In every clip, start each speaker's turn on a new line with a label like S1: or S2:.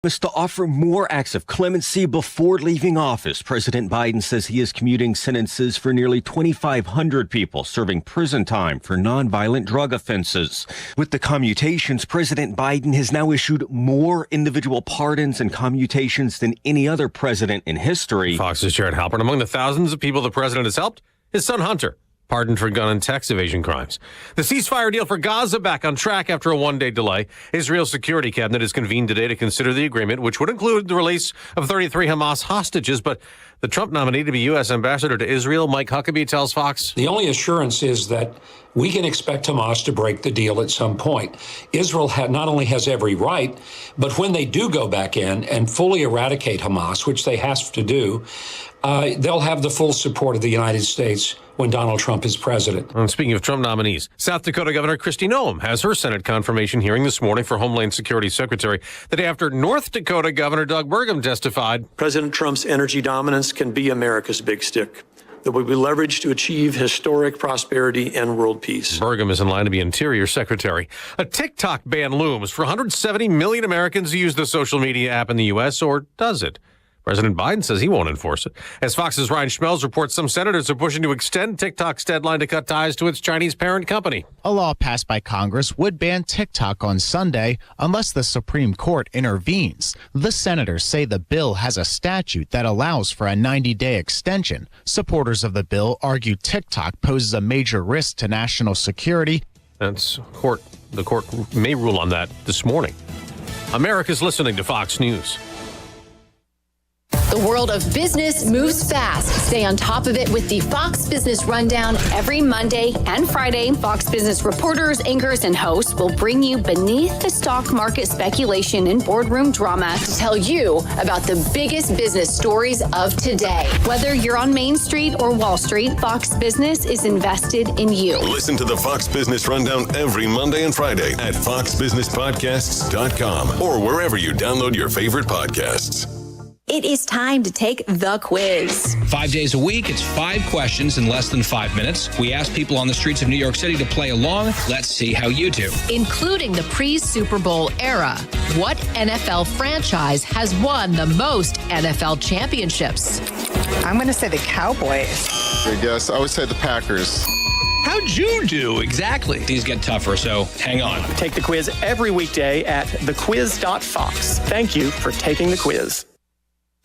S1: is to offer more acts of clemency before leaving office. President Biden says he is commuting sentences for nearly 2,500 people serving prison time for nonviolent drug offenses. With the commutations, President Biden has now issued more individual pardons and commutations than any other president in history.
S2: Fox's Jared Halpern. Among the thousands of people the president has helped, his son Hunter, pardoned for gun and tax evasion crimes. The ceasefire deal for Gaza back on track after a one-day delay. Israel's security cabinet is convened today to consider the agreement, which would include the release of 33 Hamas hostages. But the Trump nominee to be U.S. ambassador to Israel, Mike Huckabee, tells Fox,
S3: the only assurance is that we can expect Hamas to break the deal at some point. Israel not only has every right, but when they do go back in and fully eradicate Hamas, which they have to do, they'll have the full support of the United States when Donald Trump is president.
S2: And speaking of Trump nominees, South Dakota Governor Kristi Noem has her Senate confirmation hearing this morning for Homeland Security Secretary, the day after North Dakota Governor Doug Burgum testified.
S4: President Trump's energy dominance can be America's big stick that will be leveraged to achieve historic prosperity and world peace.
S2: Burgum is in line to be Interior Secretary. A TikTok ban looms for 170 million Americans who use the social media app in the U.S., or does it? President Biden says he won't enforce it. As Fox's Ryan Schmelz reports, some senators are pushing to extend TikTok's deadline to cut ties to its Chinese parent company.
S5: A law passed by Congress would ban TikTok on Sunday unless the Supreme Court intervenes. The senators say the bill has a statute that allows for a 90-day extension. Supporters of the bill argue TikTok poses a major risk to national security.
S2: The court may rule on that this morning. America's listening to Fox News.
S6: The world of business moves fast. Stay on top of it with the Fox Business Rundown every Monday and Friday. Fox Business reporters, anchors, and hosts will bring you beneath the stock market speculation and boardroom drama to tell you about the biggest business stories of today. Whether you're on Main Street or Wall Street, Fox Business is invested in you.
S7: Listen to the Fox Business Rundown every Monday and Friday at foxbusinesspodcasts.com or wherever you download your favorite podcasts.
S6: It is time to take the quiz.
S8: 5 days a week, it's 5 questions in less than 5 minutes. We ask people on the streets of New York City to play along. Let's see how you do.
S9: Including the pre-Super Bowl era, what NFL franchise has won the most NFL championships?
S10: I'm going to say the Cowboys.
S11: Yes, I would say the Packers.
S8: How'd you do? Exactly. These get tougher, so hang on.
S12: Take the quiz every weekday at thequiz.fox. Thank you for taking the quiz.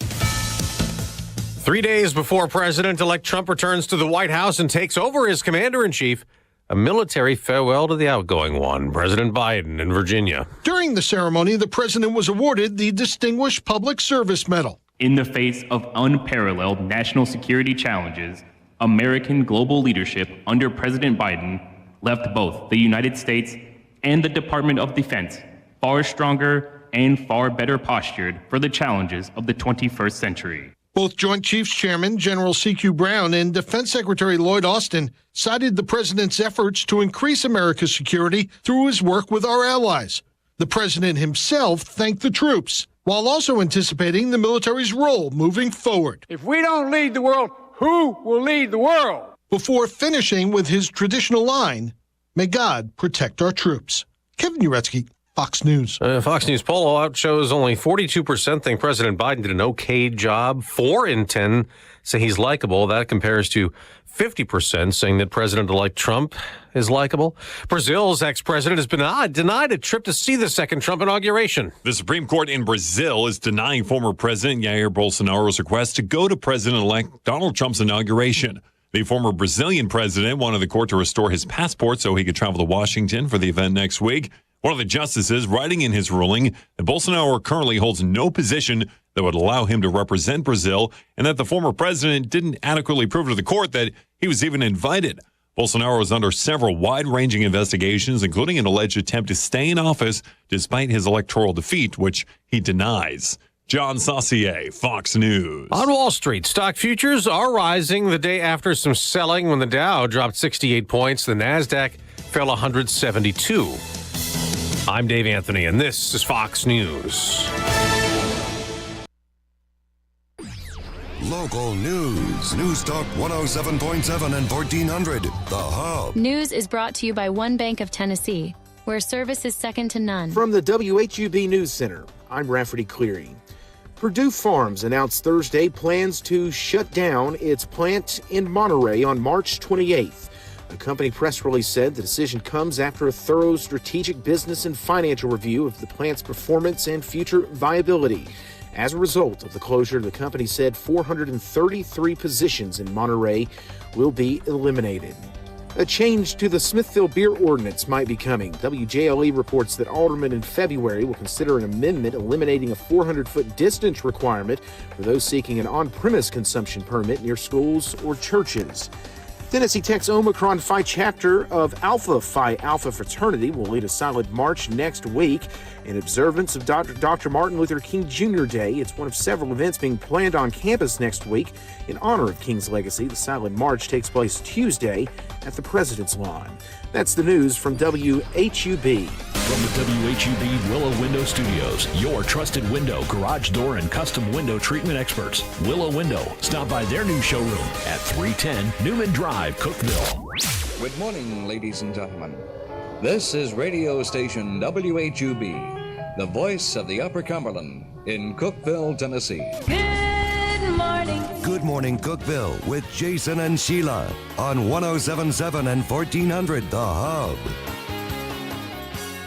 S2: 3 days before President-elect Trump returns to the White House and takes over as commander-in-chief, a military farewell to the outgoing one, President Biden in Virginia.
S13: During the ceremony, the president was awarded the Distinguished Public Service Medal.
S14: In the face of unparalleled national security challenges, American global leadership under President Biden left both the United States and the Department of Defense far stronger and far better postured for the challenges of the 21st century.
S13: Both Joint Chiefs Chairman General C.Q. Brown and Defense Secretary Lloyd Austin cited the president's efforts to increase America's security through his work with our allies. The president himself thanked the troops, while also anticipating the military's role moving forward.
S15: If we don't lead the world, who will lead the world?
S13: Before finishing with his traditional line, may God protect our troops. Kevin Uretsky, Fox News.
S2: Fox News poll out shows only 42% think President Biden did an okay job. 4 in 10 say he's likable. That compares to 50% saying that President-elect Trump is likable. Brazil's ex-president has been denied a trip to see the second Trump inauguration.
S16: The Supreme Court in Brazil is denying former President Jair Bolsonaro's request to go to President-elect Donald Trump's inauguration. The former Brazilian president wanted the court to restore his passport so he could travel to Washington for the event next week. One of the justices writing in his ruling that Bolsonaro currently holds no position that would allow him to represent Brazil and that the former president didn't adequately prove to the court that he was even invited. Bolsonaro is under several wide-ranging investigations, including an alleged attempt to stay in office despite his electoral defeat, which he denies. John Saucier, Fox News.
S2: On Wall Street, stock futures are rising the day after some selling when the Dow dropped 68 points. The NASDAQ fell 172. I'm Dave Anthony, and this is Fox News.
S7: Local news. News Talk 107.7 and 1400. The Hub.
S17: News is brought to you by One Bank of Tennessee. where service is second to none.
S18: From the WHUB News Center, I'm Rafferty Cleary. Purdue Farms announced Thursday plans to shut down its plant in Monterey on March 28th. The company press release said the decision comes after a thorough strategic business and financial review of the plant's performance and future viability. As a result of the closure, the company said 433 positions in Monterey will be eliminated. A change to the Smithville beer ordinance might be coming. WJLE reports that aldermen in February will consider an amendment eliminating a 400-foot distance requirement for those seeking an on-premise consumption permit near schools or churches. Tennessee Tech's Omicron Phi chapter of Alpha Phi Alpha fraternity will lead a silent march next week in observance of Dr. Martin Luther King Jr. Day. It's one of several events being planned on campus next week in honor of King's legacy. The silent march takes place Tuesday at the President's Lawn. That's the news from WHUB.
S19: From the WHUB Willow Window Studios, your trusted window, garage door, and custom window treatment experts. Willow Window. Stop by their new showroom at 310 Newman Drive, Cookeville.
S20: Good morning, ladies and gentlemen. This is radio station WHUB, the voice of the Upper Cumberland in Cookeville, Tennessee.
S21: Good morning.
S22: Good morning, Cookeville, with Jason and Sheila on 107.7 and 1400 The Hub.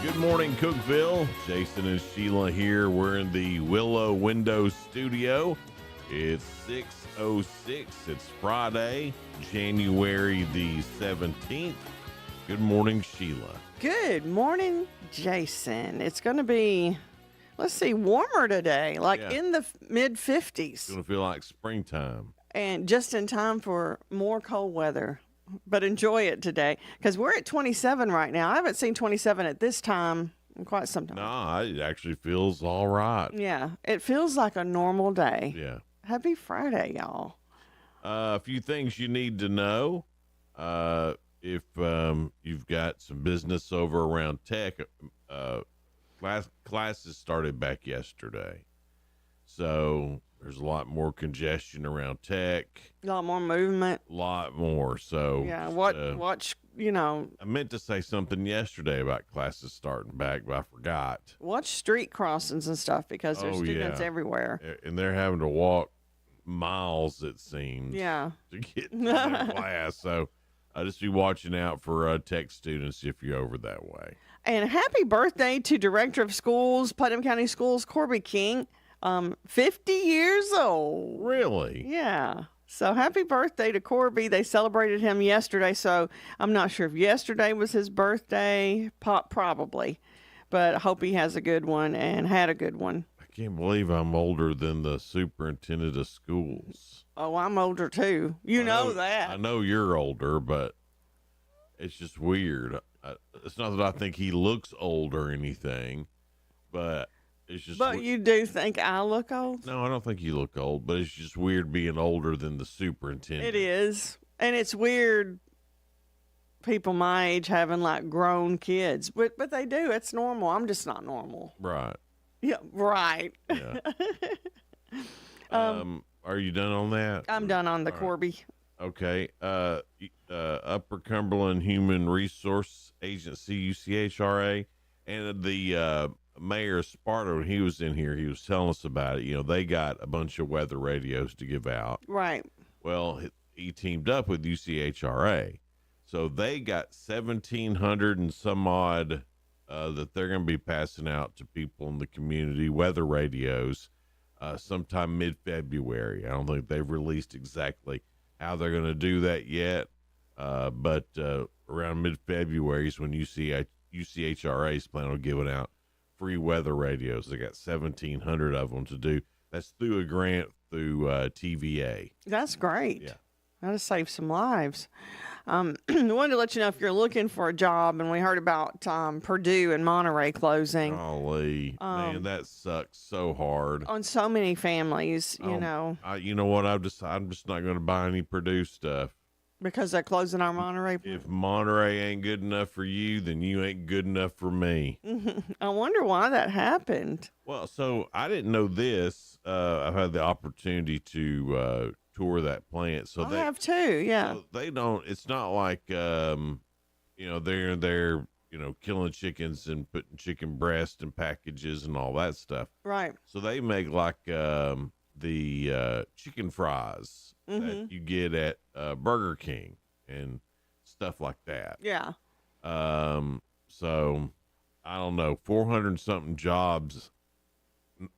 S23: Good morning, Cookeville. Jason and Sheila here. We're in the Willow Window Studio. It's 6:06. It's Friday, January the 17th. Good morning, Sheila.
S24: Good morning, Jason. It's going to be, let's see, warmer today, in the mid-50s.
S23: It's going to feel like springtime.
S24: And just in time for more cold weather. But enjoy it today, because we're at 27 right now. I haven't seen 27 at this time in quite some time.
S23: Nah, it actually feels all right.
S24: Yeah, it feels like a normal day.
S23: Yeah.
S24: Happy Friday, y'all.
S23: A few things you need to know. If you've got some business over around Tech, classes started back yesterday. So there's a lot more congestion around Tech.
S24: A lot more movement.
S23: A lot more. So
S24: yeah, watch,
S23: I meant to say something yesterday about classes starting back, but I forgot.
S24: Watch street crossings and stuff, because there's students everywhere.
S23: And they're having to walk miles, it seems.
S24: Yeah.
S23: To get to their class. So just be watching out for Tech students if you're over that way.
S24: And happy birthday to Director of Schools, Putnam County Schools, Corby King. 50 years old.
S23: Really?
S24: Yeah. So happy birthday to Corby. They celebrated him yesterday, so I'm not sure if yesterday was his birthday. Probably. But I hope he has a good one and had a good one.
S23: I can't believe I'm older than the superintendent of schools.
S24: Oh, I'm older too. You know that.
S23: I know you're older, but it's just weird. It's not that I think he looks old or anything, but it's just.
S24: But you do think I look old?
S23: No, I don't think you look old, but it's just weird being older than the superintendent.
S24: It is. And it's weird people my age having like grown kids, but they do. It's normal. I'm just not normal.
S23: Right.
S24: Yeah, right.
S23: Yeah. Are you done on that?
S24: I'm done on the Corby.
S23: Okay. Upper Cumberland Human Resource Agency, UCHRA, and the Mayor Sparta, when he was in here, he was telling us about it. You know, they got a bunch of weather radios to give out.
S24: Right.
S23: Well, he teamed up with UCHRA. So they got 1,700 and some odd that they're going to be passing out to people in the community, weather radios, sometime mid-February. I don't think they've released exactly how they're going to do that yet, but around mid-February is when UCHRA is planning on giving out free weather radios. They got 1,700 of them to do. That's through a grant through TVA.
S24: That's great.
S23: Yeah.
S24: That'll save some lives. I wanted to let you know if you're looking for a job, and we heard about Purdue and Monterey closing.
S23: Golly, man, that sucks so hard
S24: on so many families. You know.
S23: You know what? I'm just not going to buy any Purdue stuff
S24: because they're closing our Monterey.
S23: If Monterey ain't good enough for you, then you ain't good enough for me.
S24: I wonder why that happened.
S23: Well, so I didn't know this. I've had the opportunity to tour that plant. So
S24: I have too, yeah.
S23: So they don't. It's not like they're killing chickens and putting chicken breast in packages and all that stuff.
S24: Right.
S23: So they make like the chicken fries that you get at Burger King and stuff like that.
S24: Yeah.
S23: So I don't know, 400 something jobs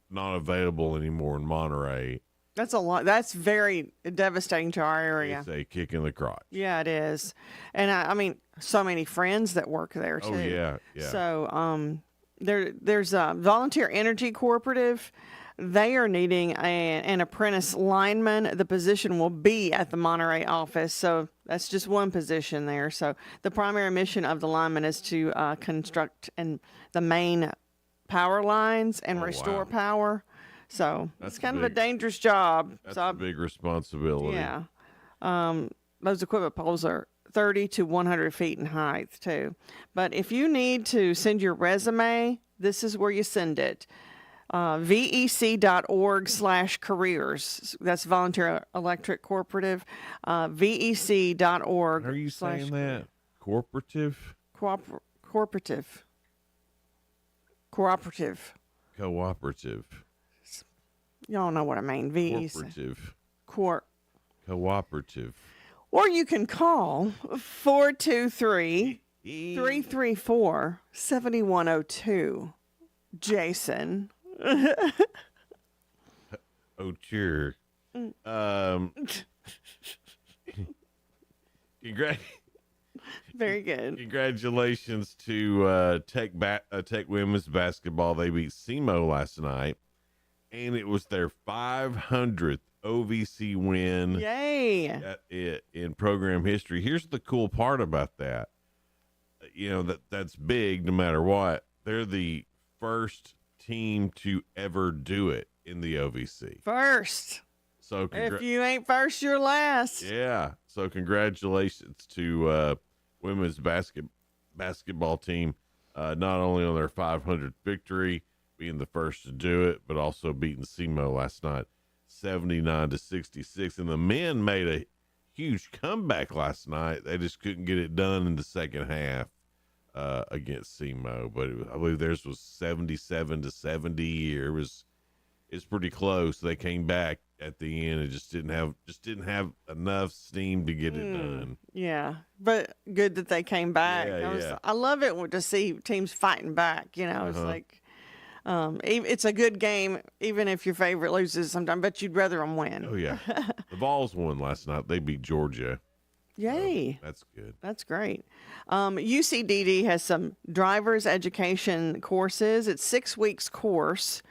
S23: not available anymore in Monterey.
S24: That's a lot. That's very devastating to our area.
S23: It's a kick in the crotch.
S24: Yeah, it is. And I mean, so many friends that work there too.
S23: Oh yeah, yeah.
S24: So there's a Volunteer Energy Cooperative. They are needing an apprentice lineman. The position will be at the Monterey office. So that's just one position there. So the primary mission of the lineman is to construct the main power lines and restore power. So it's kind of a dangerous job.
S23: That's a big responsibility.
S24: Yeah. Those equipment poles are 30 to 100 feet in height too. But if you need to send your resume, this is where you send it. vec.org/careers. That's Volunteer Electric Cooperative. vec.org.
S23: Are you saying that? Cooperative?
S24: Cooperative. Y'all know what I mean.
S23: Cooperative. Cooperative.
S24: Or you can call 423-334-7102. Jason.
S23: Oh, sure.
S24: Very good.
S23: Congratulations to Tech women's basketball. They beat SEMO last night, and it was their 500th OVC win.
S24: Yay!
S23: In program history. Here's the cool part about that. That's big no matter what. They're the first team to ever do it in the OVC.
S24: First.
S23: So
S24: if you ain't first, you're last.
S23: Yeah. So congratulations to women's basketball team, not only on their 500th victory, being the first to do it, but also beating SEMO last night, 79-66. And the men made a huge comeback last night. They just couldn't get it done in the second half against SEMO, but I believe theirs was 77-70. It's pretty close. They came back at the end and just didn't have enough steam to get it done.
S24: Yeah, but good that they came back. I love it to see teams fighting back. It's like it's a good game, even if your favorite loses sometimes, but you'd rather them win.
S23: Oh yeah, the Vols won last night. They beat Georgia.
S24: Yay.
S23: That's good.
S24: That's great. UCDD has some driver's education courses. It's 6 weeks course.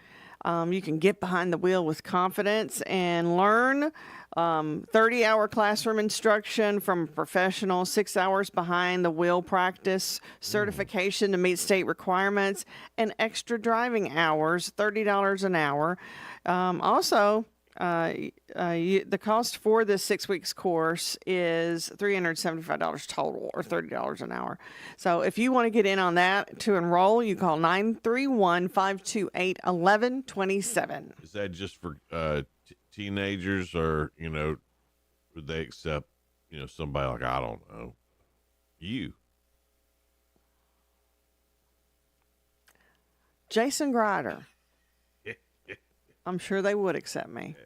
S24: You can get behind the wheel with confidence and learn 30-hour classroom instruction from a professional, 6 hours behind the wheel practice, certification to meet state requirements, and extra driving hours, $30 an hour. Also, the cost for this 6 weeks course is $375 total, or $30 an hour. So if you want to get in on that to enroll, you call 931-528-1127.
S23: Is that just for teenagers, or would they accept somebody like, I don't know, you?
S24: Jason Grider. I'm sure they would accept me.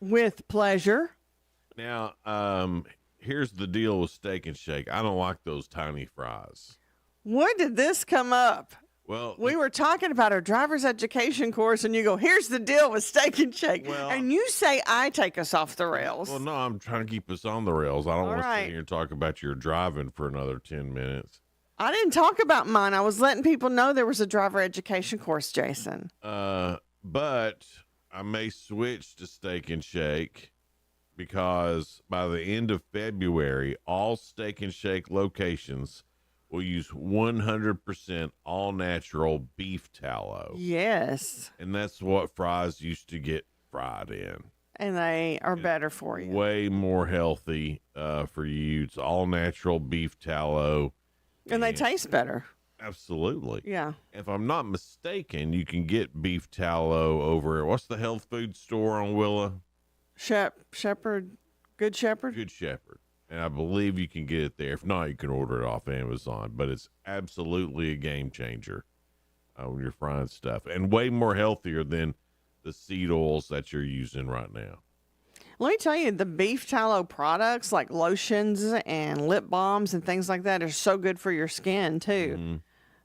S24: With pleasure.
S23: Now, here's the deal with Steak and Shake. I don't like those tiny fries.
S24: When did this come up?
S23: Well,
S24: we were talking about our driver's education course, and you go, here's the deal with Steak and Shake. And you say I take us off the rails.
S23: Well, no, I'm trying to keep us on the rails. I don't want to sit here and talk about your driving for another 10 minutes.
S24: I didn't talk about mine. I was letting people know there was a driver education course, Jason.
S23: But I may switch to Steak and Shake, because by the end of February, all Steak and Shake locations will use 100% all natural beef tallow.
S24: Yes.
S23: And that's what fries used to get fried in.
S24: And they are better for you.
S23: Way more healthy for you. It's all natural beef tallow.
S24: And they taste better.
S23: Absolutely.
S24: Yeah.
S23: If I'm not mistaken, you can get beef tallow over, what's the health food store on Willa?
S24: Shepherd. Good Shepherd?
S23: Good Shepherd. And I believe you can get it there. If not, you can order it off Amazon. But it's absolutely a game changer when you're frying stuff, and way more healthier than the seed oils that you're using right now.
S24: Let me tell you, the beef tallow products like lotions and lip balms and things like that are so good for your skin too.
S23: Mm-hmm.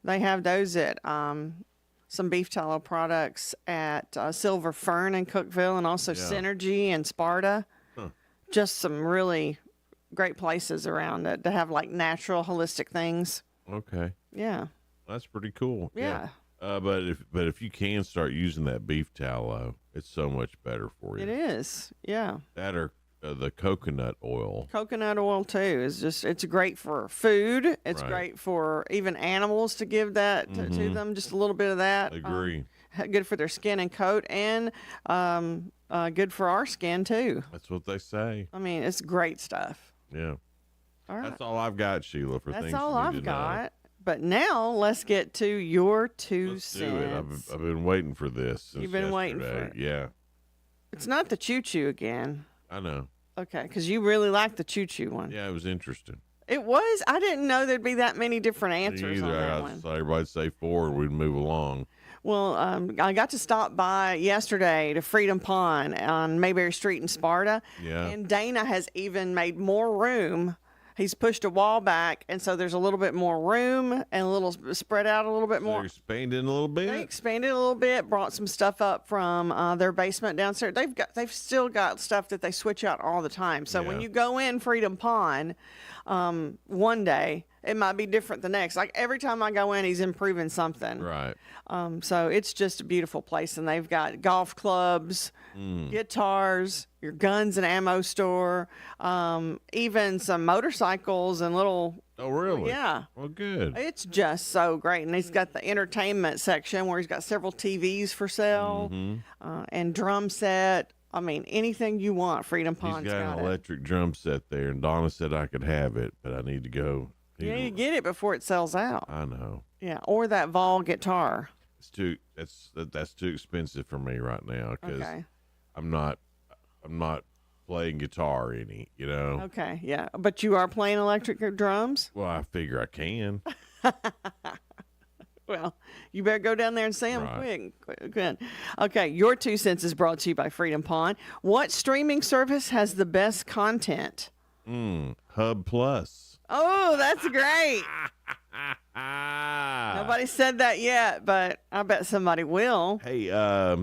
S24: They have those at some beef tallow products at Silver Fern in Cookeville, and also Synergy and Sparta. Just some really great places around it to have like natural holistic things.
S23: Okay.
S24: Yeah.
S23: That's pretty cool.
S24: Yeah.
S23: But if you can start using that beef tallow, it's so much better for you.
S24: It is. Yeah.
S23: That or the coconut oil.
S24: Coconut oil too is it's great for food. It's great for even animals to give that to them. Just a little bit of that.
S23: Agree.
S24: Good for their skin and coat, and good for our skin too.
S23: That's what they say.
S24: I mean, it's great stuff.
S23: Yeah.
S24: All right.
S23: That's all I've got, Sheila.
S24: That's all I've got. But now let's get to your 2 cents.
S23: Do it. I've been waiting for this since
S24: You've been waiting for
S23: yesterday.
S24: it.
S23: Yeah.
S24: It's not the choo-choo again.
S23: I know.
S24: Okay, because you really like the choo-choo one.
S23: Yeah, it was interesting.
S24: It was. I didn't know there'd be that many different answers on that one.
S23: So everybody'd say 4 and we'd move along.
S24: Well, I got to stop by yesterday to Freedom Pond on Mayberry Street in Sparta.
S23: Yeah.
S24: And Dana has even made more room. He's pushed a wall back, and so there's a little bit more room and a little spread out a little bit more.
S23: They're expanding a little bit.
S24: They expanded a little bit, brought some stuff up from their basement downstairs. They've still got stuff that they switch out all the time. So when you go in Freedom Pond, one day it might be different the next. Like every time I go in, he's improving something.
S23: Right.
S24: So it's just a beautiful place, and they've got golf clubs, guitars, your guns and ammo store, even some motorcycles and little.
S23: Oh, really?
S24: Yeah.
S23: Well, good.
S24: It's just so great, and he's got the entertainment section where he's got several TVs for sale, and drum set. I mean, anything you want, Freedom Pond's
S23: He's got an
S24: it.
S23: electric drum set there, and Donna said I could have it, but I need to go.
S24: You need to get it before it sells out.
S23: I know.
S24: Yeah, or that Vol guitar.
S23: It's too. That's too expensive for me right now because I'm not playing guitar any. You know.
S24: Okay, yeah, but you are playing electric drums.
S23: Well, I figure I can.
S24: Well, you better go down there and see them quick. Good. Okay, your 2 cents is brought to you by Freedom Pond. What streaming service has the best content?
S23: Hub Plus.
S24: Oh, that's great. Nobody said that yet, but I bet somebody will.
S23: Hey,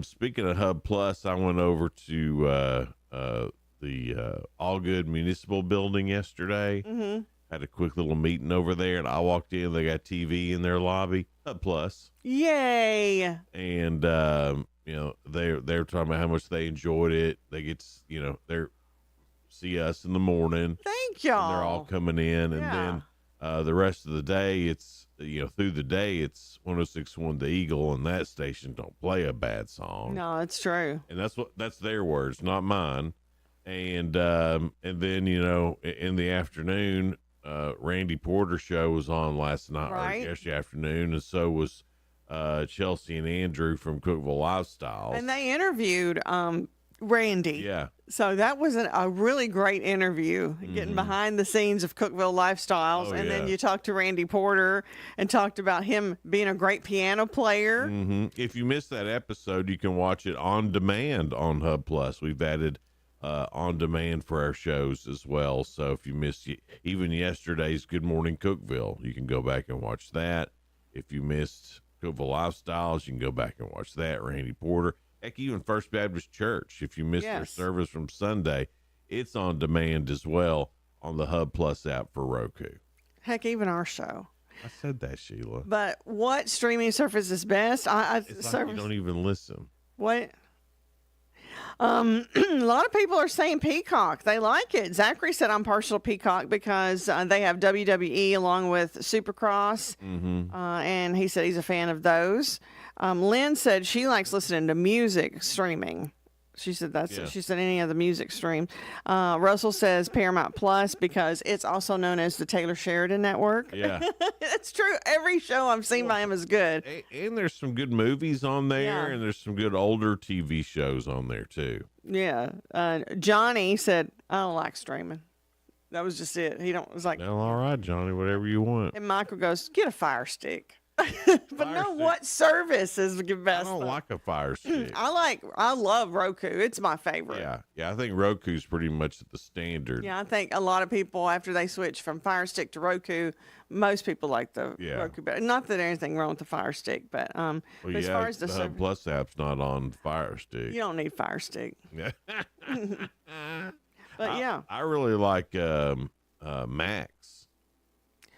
S23: speaking of Hub Plus, I went over to the All Good Municipal Building yesterday.
S24: Mm-hmm.
S23: Had a quick little meeting over there, and I walked in. They got TV in their lobby. Hub Plus.
S24: Yay!
S23: And they're talking about how much they enjoyed it. They get they're see us in the morning.
S24: Thank y'all.
S23: And they're all coming in, and then the rest of the day, it's through the day, it's 106.1 The Eagle, and that station don't play a bad song.
S24: No, it's true.
S23: And that's their words, not mine. And then in the afternoon, Randy Porter's show was on last night or yesterday afternoon, and so was Chelsea and Andrew from Cookeville Lifestyles.
S24: And they interviewed Randy.
S23: Yeah.
S24: So that was a really great interview, getting behind the scenes of Cookeville Lifestyles.
S23: Oh,
S24: and then you talked to Randy Porter and talked about him being a great piano player.
S23: If you missed that episode, you can watch it on demand on Hub Plus. We've added on demand for our shows as well. So if you missed even yesterday's Good Morning Cookeville, you can go back and watch that. If you missed Cookeville Lifestyles, you can go back and watch that. Randy Porter. Heck, even First Baptist Church, if you missed their service from Sunday, it's on demand as well on the Hub Plus app for Roku.
S24: Heck, even our show.
S23: I said that, Sheila.
S24: But what streaming service is best?
S23: It's like you don't even listen.
S24: What? A lot of people are saying Peacock. They like it. Zachary said I'm partial to Peacock because they have WWE along with Supercross, and he said he's a fan of those. Lynn said she likes listening to music streaming. She said she said any of the music stream. Russell says Paramount Plus because it's also known as the Taylor Sheridan Network.
S23: Yeah.
S24: It's true. Every show I've seen by him is good.
S23: And there's some good movies on there, and there's some good older TV shows on there too.
S24: Yeah. Johnny said, I don't like streaming. That was just it. He was like,
S23: well, all right, Johnny, whatever you want.
S24: and Michael goes, get a Fire Stick. But what service is the best?
S23: I don't like a Fire Stick.
S24: I love Roku. It's my favorite.
S23: Yeah. I think Roku's pretty much the standard.
S24: Yeah, I think a lot of people, after they switch from Fire Stick to Roku, most people like the Roku better. Not that there's anything wrong with the Fire Stick, but but as far as the service,
S23: Plus app's not on Fire Stick.
S24: You don't need Fire Stick. But yeah,
S23: I really like Max.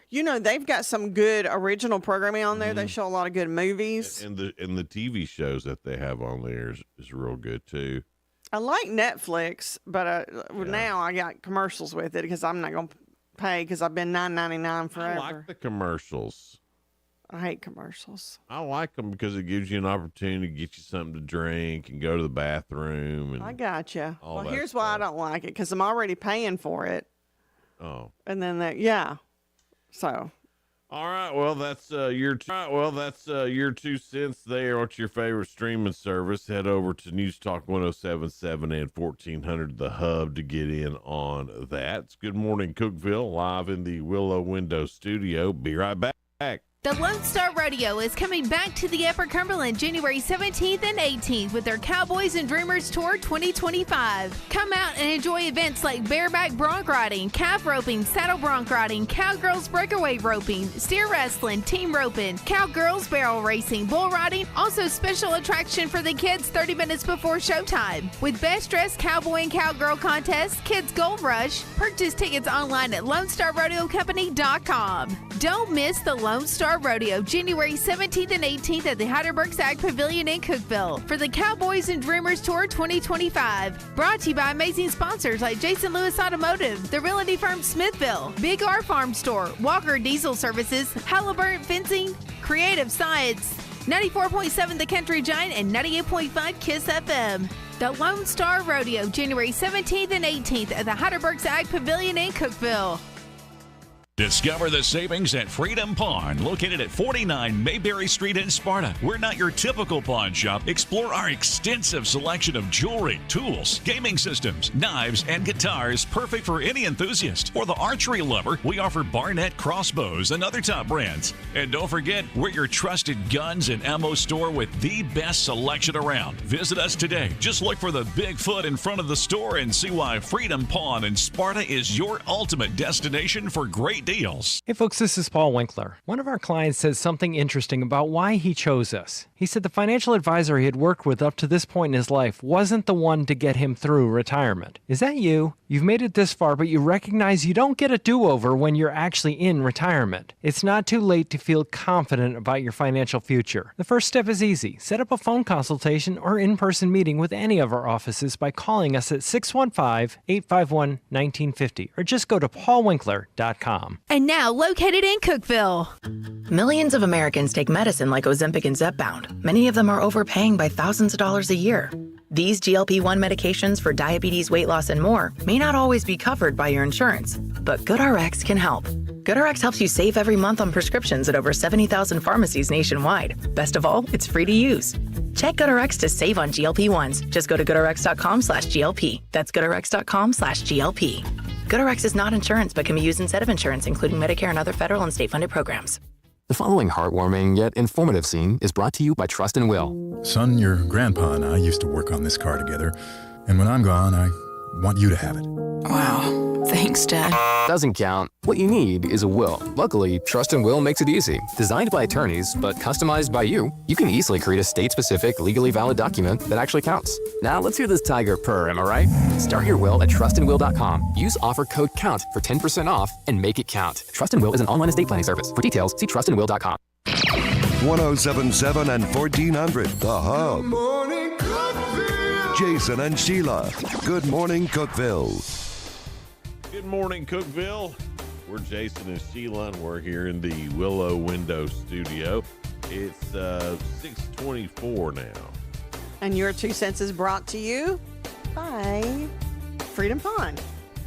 S24: You know, they've got some good original programming on there. They show a lot of good movies.
S23: And the TV shows that they have on there is real good too.
S24: I like Netflix, but now I got commercials with it because I'm not going to pay because I've been $9.99 forever.
S23: I like the commercials.
S24: I hate commercials.
S23: I like them because it gives you an opportunity to get you something to drink and go to the bathroom. And
S24: I gotcha. Well, here's
S23: stuff.
S24: why I don't like it, because I'm already paying for it.
S23: Oh.
S24: And then So.
S23: All right. Well, that's your 2 cents there. What's your favorite streaming service? Head over to News Talk 1077 and 1400 The Hub to get in on that. It's Good Morning Cookeville live in the Willow Window studio. Be right back.
S1: The Lone Star Rodeo is coming back to the Upper Cumberland January 17th and 18th with their Cowboys and Dreamers Tour 2025. Come out and enjoy events like bareback bronc riding, calf roping, saddle bronc riding, cowgirls breakaway roping, steer wrestling, team roping, cowgirls barrel racing, bull riding. Also special attraction for the kids 30 minutes before showtime. With Best Dressed Cowboy and Cowgirl contest, Kids Gold Rush. Purchase tickets online at LoneStarRodeoCompany.com. Don't miss the Lone Star Rodeo January 17th and 18th at the Heidelberg Ag Pavilion in Cookeville for the Cowboys and Dreamers Tour 2025. Brought to you by amazing sponsors like Jason Lewis Automotive, the Realty Firm Smithville, Big R Farm Store, Walker Diesel Services, Halliburton Fencing, Creative Science, 94.7 The Country Giant, and 98.5 KISS FM. The Lone Star Rodeo January 17th and 18th at the Heidelberg Ag Pavilion in Cookeville.
S19: Discover the savings at Freedom Pawn, located at 49 Mayberry Street in Sparta. We're not your typical pawn shop. Explore our extensive selection of jewelry, tools, gaming systems, knives, and guitars, perfect for any enthusiast. For the archery lover, we offer Barnett crossbows and other top brands. And don't forget, we're your trusted guns and ammo store with the best selection around. Visit us today. Just look for the Bigfoot in front of the store and see why Freedom Pawn in Sparta is your ultimate destination for great deals.
S3: Hey folks, this is Paul Winkler. One of our clients says something interesting about why he chose us. He said the financial advisor he had worked with up to this point in his life wasn't the one to get him through retirement. Is that you? You've made it this far, but you recognize you don't get a do-over when you're actually in retirement. It's not too late to feel confident about your financial future. The first step is easy. Set up a phone consultation or in-person meeting with any of our offices by calling us at 615-851-1950 or just go to paulwinkler.com.
S1: And now located in Cookeville.
S4: Millions of Americans take medicine like Ozempic and Zepbound. Many of them are overpaying by thousands of dollars a year. These GLP-1 medications for diabetes, weight loss, and more may not always be covered by your insurance, but GoodRx can help. GoodRx helps you save every month on prescriptions at over 70,000 pharmacies nationwide. Best of all, it's free to use. Check GoodRx to save on GLP-1s. Just go to GoodRx.com/GLP. That's GoodRx.com/GLP. GoodRx is not insurance but can be used instead of insurance, including Medicare and other federal and state-funded programs.
S5: The following heartwarming yet informative scene is brought to you by Trust and Will.
S25: Son, your grandpa and I used to work on this car together, and when I'm gone, I want you to have it.
S5: Wow. Thanks, Dad. Doesn't count. What you need is a will. Luckily, Trust and Will makes it easy. Designed by attorneys, but customized by you, you can easily create a state-specific, legally valid document that actually counts. Now, let's hear this tiger purr, am I right? Start your will at trustandwill.com. Use offer code COUNT for 10% off and make it count. Trust and Will is an online estate planning service. For details, see trustandwill.com.
S22: 1077 and 1400, The Hub. Jason and Sheila. Good morning, Cookeville.
S23: Good morning, Cookeville. We're Jason and Sheila, and we're here in the Willow Window studio. It's 6:24 now.
S24: And your 2 cents is brought to you by Freedom Pawn,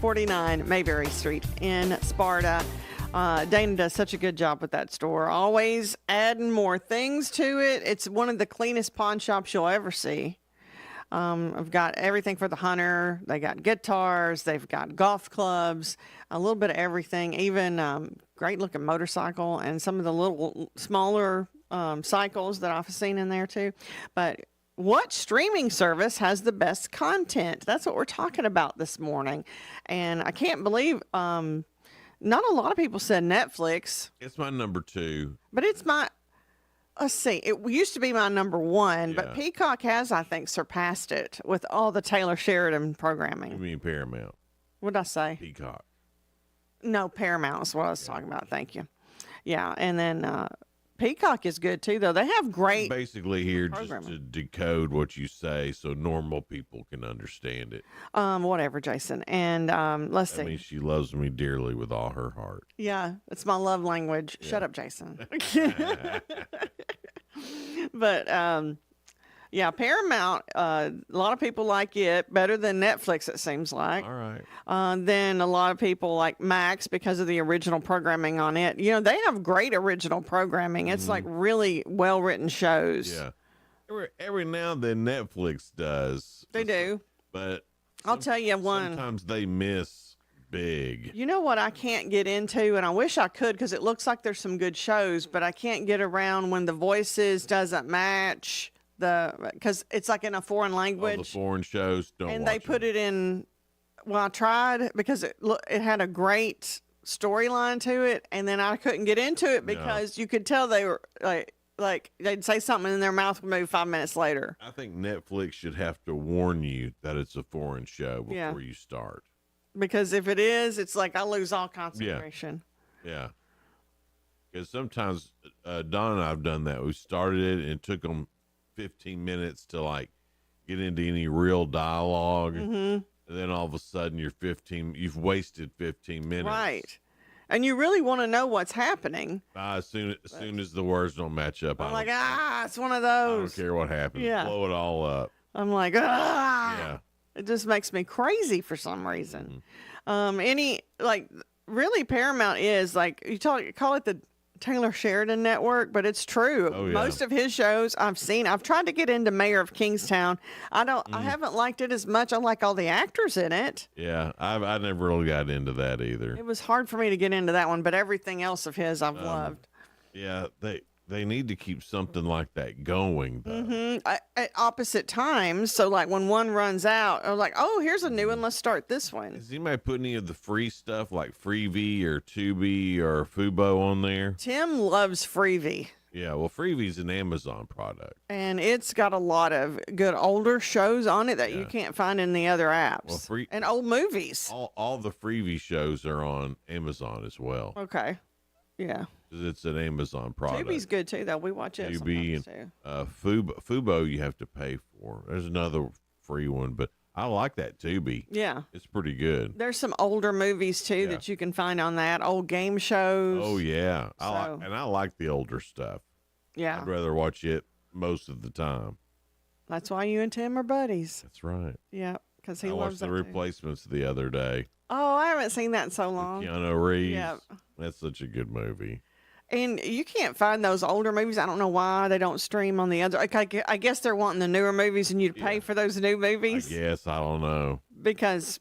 S24: 49 Mayberry Street in Sparta. Dana does such a good job with that store, always adding more things to it. It's one of the cleanest pawn shops you'll ever see. I've got everything for the hunter. They got guitars. They've got golf clubs, a little bit of everything, even great looking motorcycle and some of the little smaller cycles that I've seen in there too. But what streaming service has the best content? That's what we're talking about this morning. And I can't believe not a lot of people said Netflix.
S23: It's my number 2.
S24: But it's my, let's see, it used to be my number 1, but Peacock has, I think, surpassed it with all the Taylor Sheridan programming.
S23: You mean Paramount?
S24: What did I say?
S23: Peacock.
S24: No, Paramount is what I was talking about. Thank you. Yeah, and then Peacock is good too, though. They have great.
S23: I'm basically here just to decode what you say so normal people can understand it.
S24: Whatever, Jason. And let's see.
S23: I mean, she loves me dearly with all her heart.
S24: Yeah, it's my love language. Yeah. Shut up, Jason. But yeah, Paramount, a lot of people like it better than Netflix, it seems like.
S23: All right.
S24: Then a lot of people like Max because of the original programming on it. You know, they have great original programming. It's like really well-written shows.
S23: Yeah. Every now and then Netflix does.
S24: They do.
S23: But
S24: I'll tell you one.
S23: Sometimes they miss big.
S24: You know what I can't get into, and I wish I could because it looks like there's some good shows, but I can't get around when the voices doesn't match. Because it's like in a foreign language.
S23: All the foreign shows don't.
S24: And they put it in. Well, I tried because it had a great storyline to it, and then I couldn't get into it because you could tell they were like they'd say something and their mouth would move 5 minutes later.
S23: I think Netflix should have to warn you that it's a foreign show before you start.
S24: Because if it is, it's like I lose all concentration.
S23: Yeah. Because sometimes Don and I have done that. We started it and it took them 15 minutes to like get into any real dialogue, and then all of a sudden you've wasted 15 minutes,
S24: right? And you really want to know what's happening.
S23: As soon as the words don't match up,
S24: I'm like, it's one of those.
S23: I don't care what happens.
S24: Yeah.
S23: Blow it all up.
S24: I'm like, yeah. It just makes me crazy for some reason. Really Paramount is like call it the Taylor Sheridan Network, but it's true.
S23: Oh, yeah.
S24: Most of his shows I've seen. I've tried to get into Mayor of Kingstown. I haven't liked it as much. I like all the actors in it.
S23: Yeah, I never really got into that either.
S24: It was hard for me to get into that one, but everything else of his I've loved.
S23: Yeah, they need to keep something like that going, though.
S24: At opposite times. So, like, when one runs out, I'm like, oh, here's a new one. Let's start this one.
S23: Has anybody put any of the free stuff like Freevee or Tubi or Fubo on there?
S24: Tim loves Freevee.
S23: Yeah, well, Freevee's an Amazon product.
S24: And it's got a lot of good older shows on it that you can't find in the other apps.
S23: Well,
S24: and old movies.
S23: All the Freevee shows are on Amazon as well.
S24: Okay. Yeah.
S23: It's an Amazon product.
S24: Tubi's good too, though. We watch it
S23: Tubi
S24: sometimes
S23: and Fubo you have to pay for. There's another free one, but I like that Tubi.
S24: Yeah,
S23: it's pretty good.
S24: There's some older movies too that you can find on that. Old game shows.
S23: Oh yeah, I like the older stuff.
S24: Yeah,
S23: I'd rather watch it most of the time.
S24: That's why you and Tim are buddies.
S23: That's right.
S24: Yeah, because he
S23: I
S24: loves
S23: watched The Replacements the other day.
S24: Oh, I haven't seen that in so long.
S23: Keanu Reeves.
S24: Yeah,
S23: that's such a good movie.
S24: And you can't find those older movies. I don't know why they don't stream on the other. I guess they're wanting the newer movies and you to pay for those new movies.
S23: Yes, I don't know.
S24: Because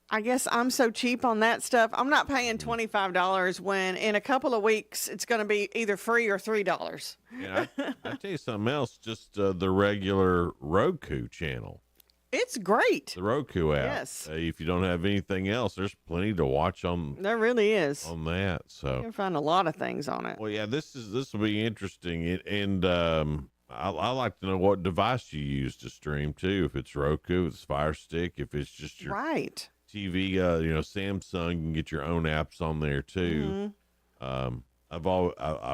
S24: I guess I'm so cheap on that stuff. I'm not paying $25 when in a couple of weeks it's going to be either free or $3.
S23: Yeah, I tell you something else. Just the regular Roku channel.
S24: It's great.
S23: The Roku app.
S24: Yes.
S23: If you don't have anything else, there's plenty to watch on.
S24: There really is.
S23: On that, so
S24: you can find a lot of things on it.
S23: Well, yeah, this will be interesting, and I like to know what device you use to stream too. If it's Roku, if it's Fire Stick, if it's just your TV, Samsung, you can get your own apps on there too. I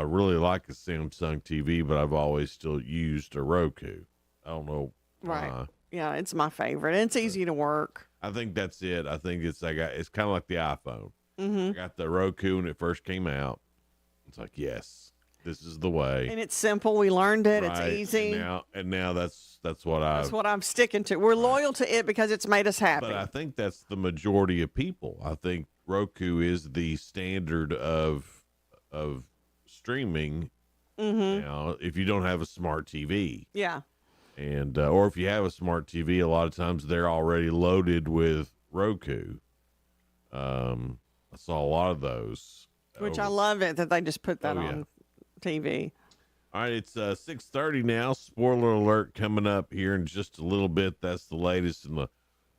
S23: really like a Samsung TV, but I've always still used a Roku. I don't know why.
S24: Yeah, it's my favorite. It's easy to work.
S23: I think that's it. I think it's kind of like the iPhone. I got the Roku when it first came out. It's like, yes, this is the way.
S24: And it's simple. We learned it. Right. It's easy.
S23: And now that's what I'm
S24: sticking to. We're loyal to it because it's made us happy.
S23: But I think that's the majority of people. I think Roku is the standard of streaming now if you don't have a smart TV.
S24: Yeah.
S23: And or if you have a smart TV, a lot of times they're already loaded with Roku. I saw a lot of those.
S24: Which I love it that they just put that on TV.
S23: All right, it's 6:30 now. Spoiler alert coming up here in just a little bit. That's the latest in the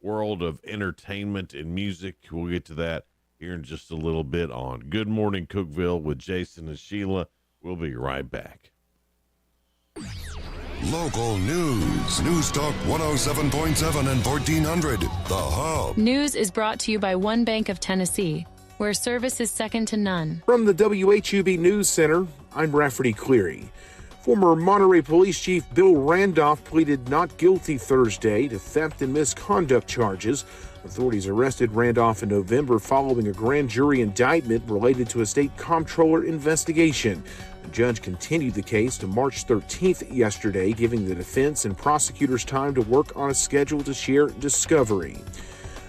S23: world of entertainment and music. We'll get to that here in just a little bit on Good Morning Cookeville with Jason and Sheila. We'll be right back.
S22: Local news. News Talk 107.7 and 1400. The Hub.
S17: News is brought to you by One Bank of Tennessee, where service is second to none.
S18: From the WHUB News Center, I'm Rafferty Cleary. Former Monterey Police Chief Bill Randolph pleaded not guilty Thursday to theft and misconduct charges. Authorities arrested Randolph in November following a grand jury indictment related to a state comptroller investigation. The judge continued the case to March 13th yesterday, giving the defense and prosecutors time to work on a schedule to share discovery.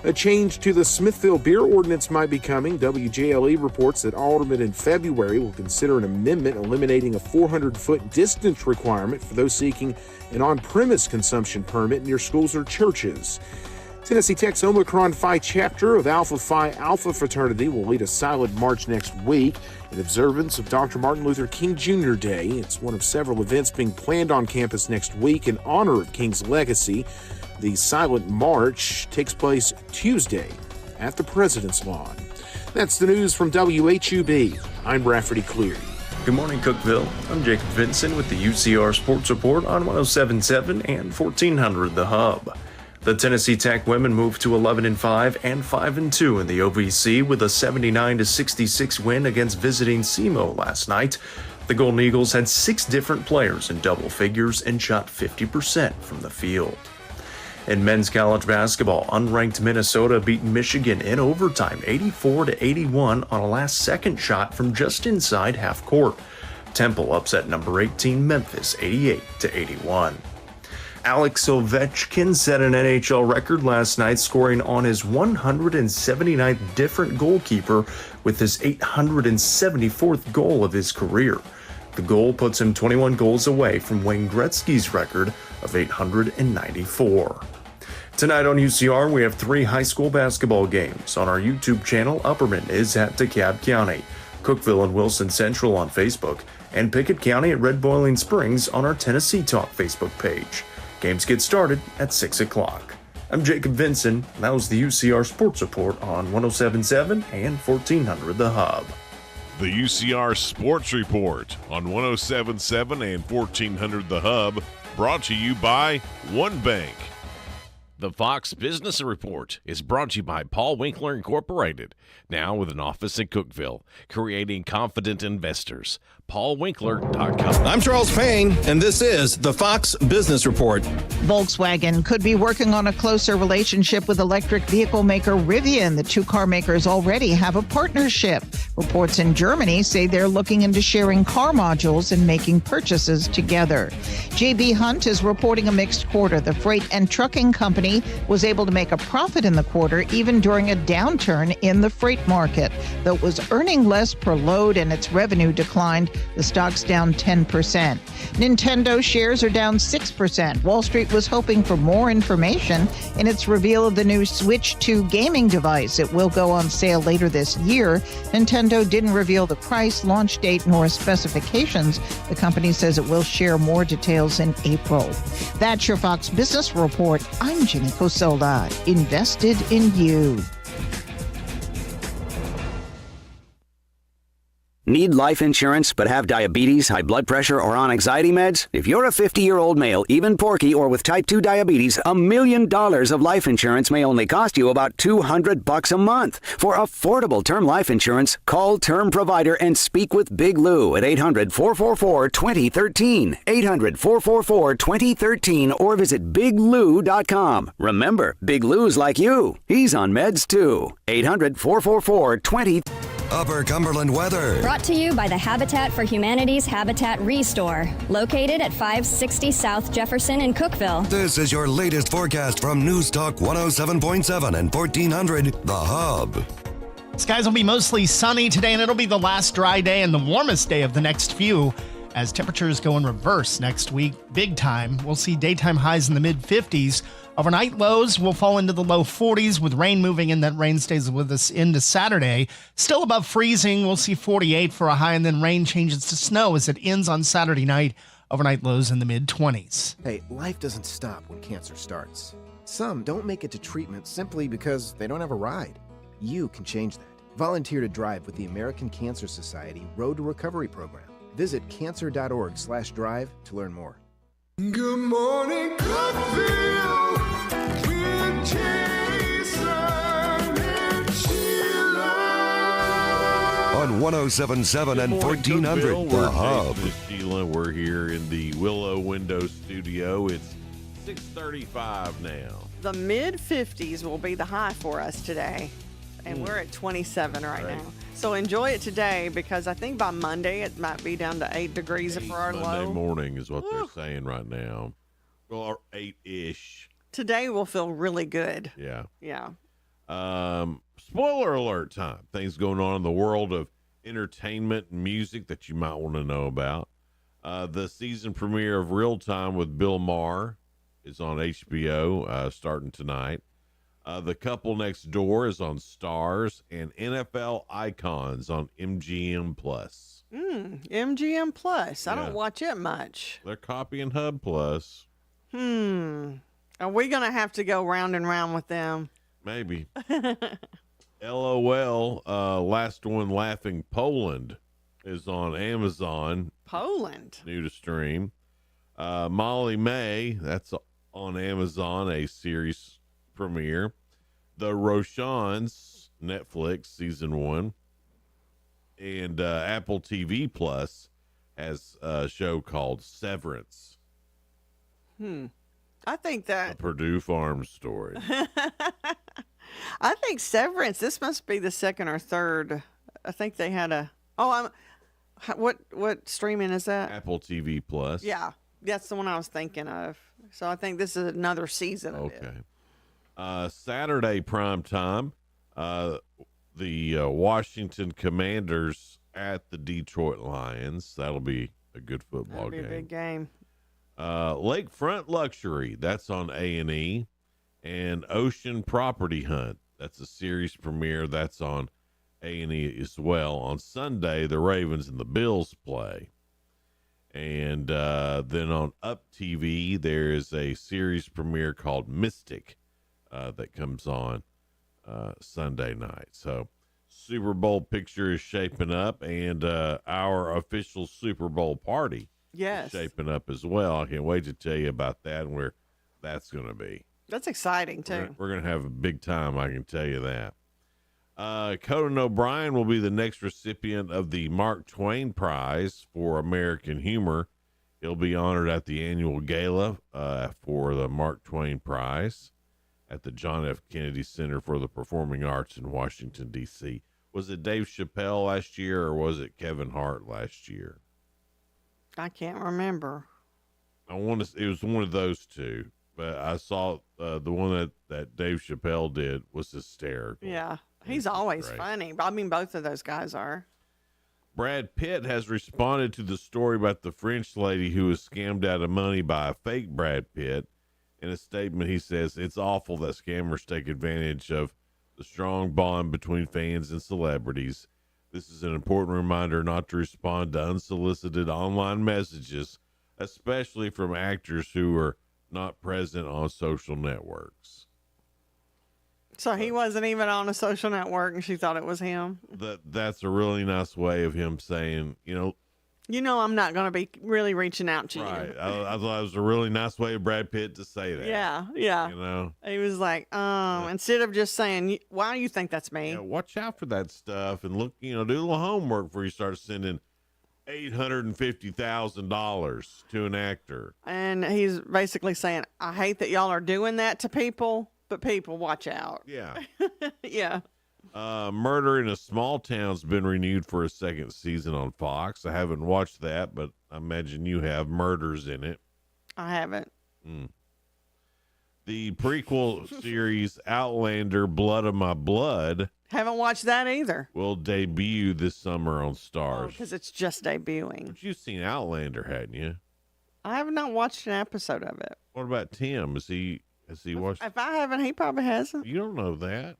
S18: A change to the Smithville beer ordinance might be coming. WJLE reports that Aldermen in February will consider an amendment eliminating a 400-foot distance requirement for those seeking an on-premise consumption permit near schools or churches. Tennessee Tech's Omicron Phi chapter of Alpha Phi Alpha fraternity will lead a silent march next week in observance of Dr. Martin Luther King Jr. Day. It's one of several events being planned on campus next week in honor of King's legacy. The silent march takes place Tuesday at the President's Lawn. That's the news from WHUB. I'm Rafferty Cleary.
S6: Good morning, Cookeville. I'm Jacob Vinson with the UCR Sports Report on 107.7 and 1400 The Hub. The Tennessee Tech women moved to 11-5 and 5-2 in the OVC with a 79-66 win against visiting SEMO last night. The Golden Eagles had 6 different players in double figures and shot 50% from the field. In men's college basketball, unranked Minnesota beat Michigan in overtime 84-81 on a last-second shot from just inside half court. Temple upset number 18 Memphis 88-81. Alex Ovechkin set an NHL record last night, scoring on his 179th different goalkeeper with his 874th goal of his career. The goal puts him 21 goals away from Wayne Gretzky's record of 894. Tonight on UCR, we have 3 high school basketball games. On our YouTube channel, Upperman is at DeKalb County, Cookeville and Wilson Central on Facebook, and Pickett County at Red Boiling Springs on our Tennessee Talk Facebook page. Games get started at 6 o'clock. I'm Jacob Vinson. That was the UCR Sports Report on 107.7 and 1400 The Hub.
S23: The UCR Sports Report on 107.7 and 1400 The Hub, brought to you by One Bank.
S8: The Fox Business Report is brought to you by Paul Winkler Incorporated, now with an office in Cookeville, creating confident investors. PaulWinkler.com.
S9: I'm Charles Payne, and this is the Fox Business Report.
S10: Volkswagen could be working on a closer relationship with electric vehicle maker Rivian. The two car makers already have a partnership. Reports in Germany say they're looking into sharing car modules and making purchases together. J.B. Hunt is reporting a mixed quarter. The freight and trucking company was able to make a profit in the quarter, even during a downturn in the freight market. Though it was earning less per load and its revenue declined, the stock's down 10%. Nintendo shares are down 6%. Wall Street was hoping for more information in its reveal of the new Switch 2 gaming device. It will go on sale later this year. Nintendo didn't reveal the price, launch date, nor specifications. The company says it will share more details in April. That's your Fox Business Report. I'm Jenny Cosola, invested in you.
S11: Need life insurance but have diabetes, high blood pressure, or on anxiety meds? If you're a 50-year-old male, even porky, or with type 2 diabetes, $1 million of life insurance may only cost you about $200 a month. For affordable term life insurance, call Term Provider and speak with Big Lou at 800-444-2013, 800-444-2013, or visit biglou.com. Remember, Big Lou's like you. He's on meds too. 800-444-2013.
S22: Upper Cumberland weather.
S26: Brought to you by the Habitat for Humanity's Habitat Restore, located at 560 South Jefferson in Cookeville.
S22: This is your latest forecast from News Talk 107.7 and 1400 The Hub.
S27: Skies will be mostly sunny today, and it'll be the last dry day and the warmest day of the next few.
S2: as temperatures go in reverse next week, big time. We'll see daytime highs in the mid-50s. Overnight lows will fall into the low 40s with rain moving in. That rain stays with us into Saturday. Still above freezing. We'll see 48 for a high, and then rain changes to snow as it ends on Saturday night. Overnight lows in the mid-20s.
S18: Hey, life doesn't stop when cancer starts. Some don't make it to treatment simply because they don't have a ride. You can change that. Volunteer to drive with the American Cancer Society Road to Recovery program. Visit cancer.org/drive to learn more.
S12: Good morning, Cookeville, with Jason and Sheila.
S22: On 107.7 and 1400, The Hub.
S23: Sheila, we're here in the Willow Window Studio. It's 6:35 now.
S24: The mid-50s will be the high for us today, and we're at 27 right now. So enjoy it today, because I think by Monday it might be down to 8 degrees for our low.
S23: Monday morning is what they're saying right now. Well, or 8-ish.
S24: Today will feel really good.
S23: Yeah.
S24: Yeah.
S23: Spoiler alert time. Things going on in the world of entertainment and music that you might want to know about. The season premiere of Real Time with Bill Maher is on HBO starting tonight. The Couple Next Door is on Stars, and NFL Icons on MGM Plus.
S24: MGM Plus. I don't watch it much.
S23: They're copying Hub Plus.
S24: Are we going to have to go round and round with them?
S23: Maybe. LOL, Last One Laughing Poland is on Amazon.
S24: Poland.
S23: New to stream. Molly May, that's on Amazon, a series premiere. The Roshans, Netflix, season 1. And Apple TV Plus has a show called Severance.
S24: I think that...
S23: A Purdue Farms story.
S24: I think Severance, this must be the second or third. I think they had a... what streaming is that?
S23: Apple TV Plus.
S24: Yeah, that's the one I was thinking of. So I think this is another season of it.
S23: Saturday prime time, the Washington Commanders at the Detroit Lions. That'll be a good football
S24: That'll be
S23: game.
S12: a
S24: big game.
S23: Lakefront Luxury, that's on A&E. And Ocean Property Hunt, that's a series premiere. That's on A&E as well. On Sunday, the Ravens and the Bills play. And then on Up TV, there is a series premiere called Mystic that comes on Sunday night. So Super Bowl picture is shaping up, and our official Super Bowl party is shaping up as well. I can't wait to tell you about that and where that's going to be.
S24: That's exciting, too.
S23: We're going to have a big time, I can tell you that. Conan O'Brien will be the next recipient of the Mark Twain Prize for American Humor. He'll be honored at the annual gala for the Mark Twain Prize at the John F. Kennedy Center for the Performing Arts in Washington, D.C. Was it Dave Chappelle last year, or was it Kevin Hart last year?
S24: I can't remember.
S23: It was one of those two, but I saw the one that Dave Chappelle did was hysterical.
S24: Yeah, he's always funny. I mean, both of those guys are.
S23: Brad Pitt has responded to the story about the French lady who was scammed out of money by a fake Brad Pitt. In a statement, he says, "It's awful that scammers take advantage of the strong bond between fans and celebrities. This is an important reminder not to respond to unsolicited online messages, especially from actors who are not present on social networks."
S24: So he wasn't even on a social network, and she thought it was him.
S23: That's a really nice way of him saying,
S24: I'm not going to be really reaching out to
S23: right.
S24: you.
S23: I thought it was a really nice way of Brad Pitt to say that.
S24: Yeah. He was like, instead of just saying, why do you think that's me?
S23: Yeah, watch out for that stuff and look, do a little homework before you start sending $850,000 to an actor.
S24: And he's basically saying, I hate that y'all are doing that to people, but people, watch out.
S23: Yeah.
S24: Yeah.
S23: Murder in a Small Town's been renewed for a second season on Fox. I haven't watched that, but I imagine you have. Murders in it.
S24: I haven't.
S23: The prequel series Outlander Blood of My Blood
S24: Haven't watched that either.
S23: will debut this summer on Stars.
S24: Because it's just debuting.
S23: But you've seen Outlander, hadn't you?
S24: I have not watched an episode of it.
S23: What about Tim? Has he watched?
S24: If I haven't, he probably hasn't.
S23: You don't know that.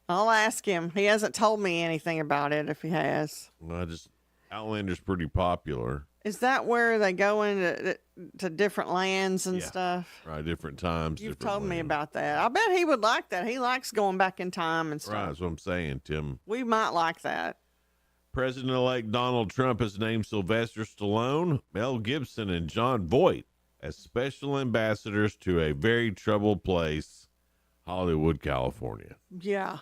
S24: I'll ask him. He hasn't told me anything about it if he has.
S23: Well, Outlander's pretty popular.
S24: Is that where they go into to different lands and stuff?
S23: Right, different times.
S24: You've
S23: different
S24: told me
S23: lands.
S24: about that. I bet he would like that. He likes going back in time and stuff.
S23: Right, that's what I'm saying, Tim.
S24: We might like that.
S23: President-elect Donald Trump has named Sylvester Stallone, Mel Gibson, and John Voight as special ambassadors to a very troubled place, Hollywood, California.
S24: Yeah.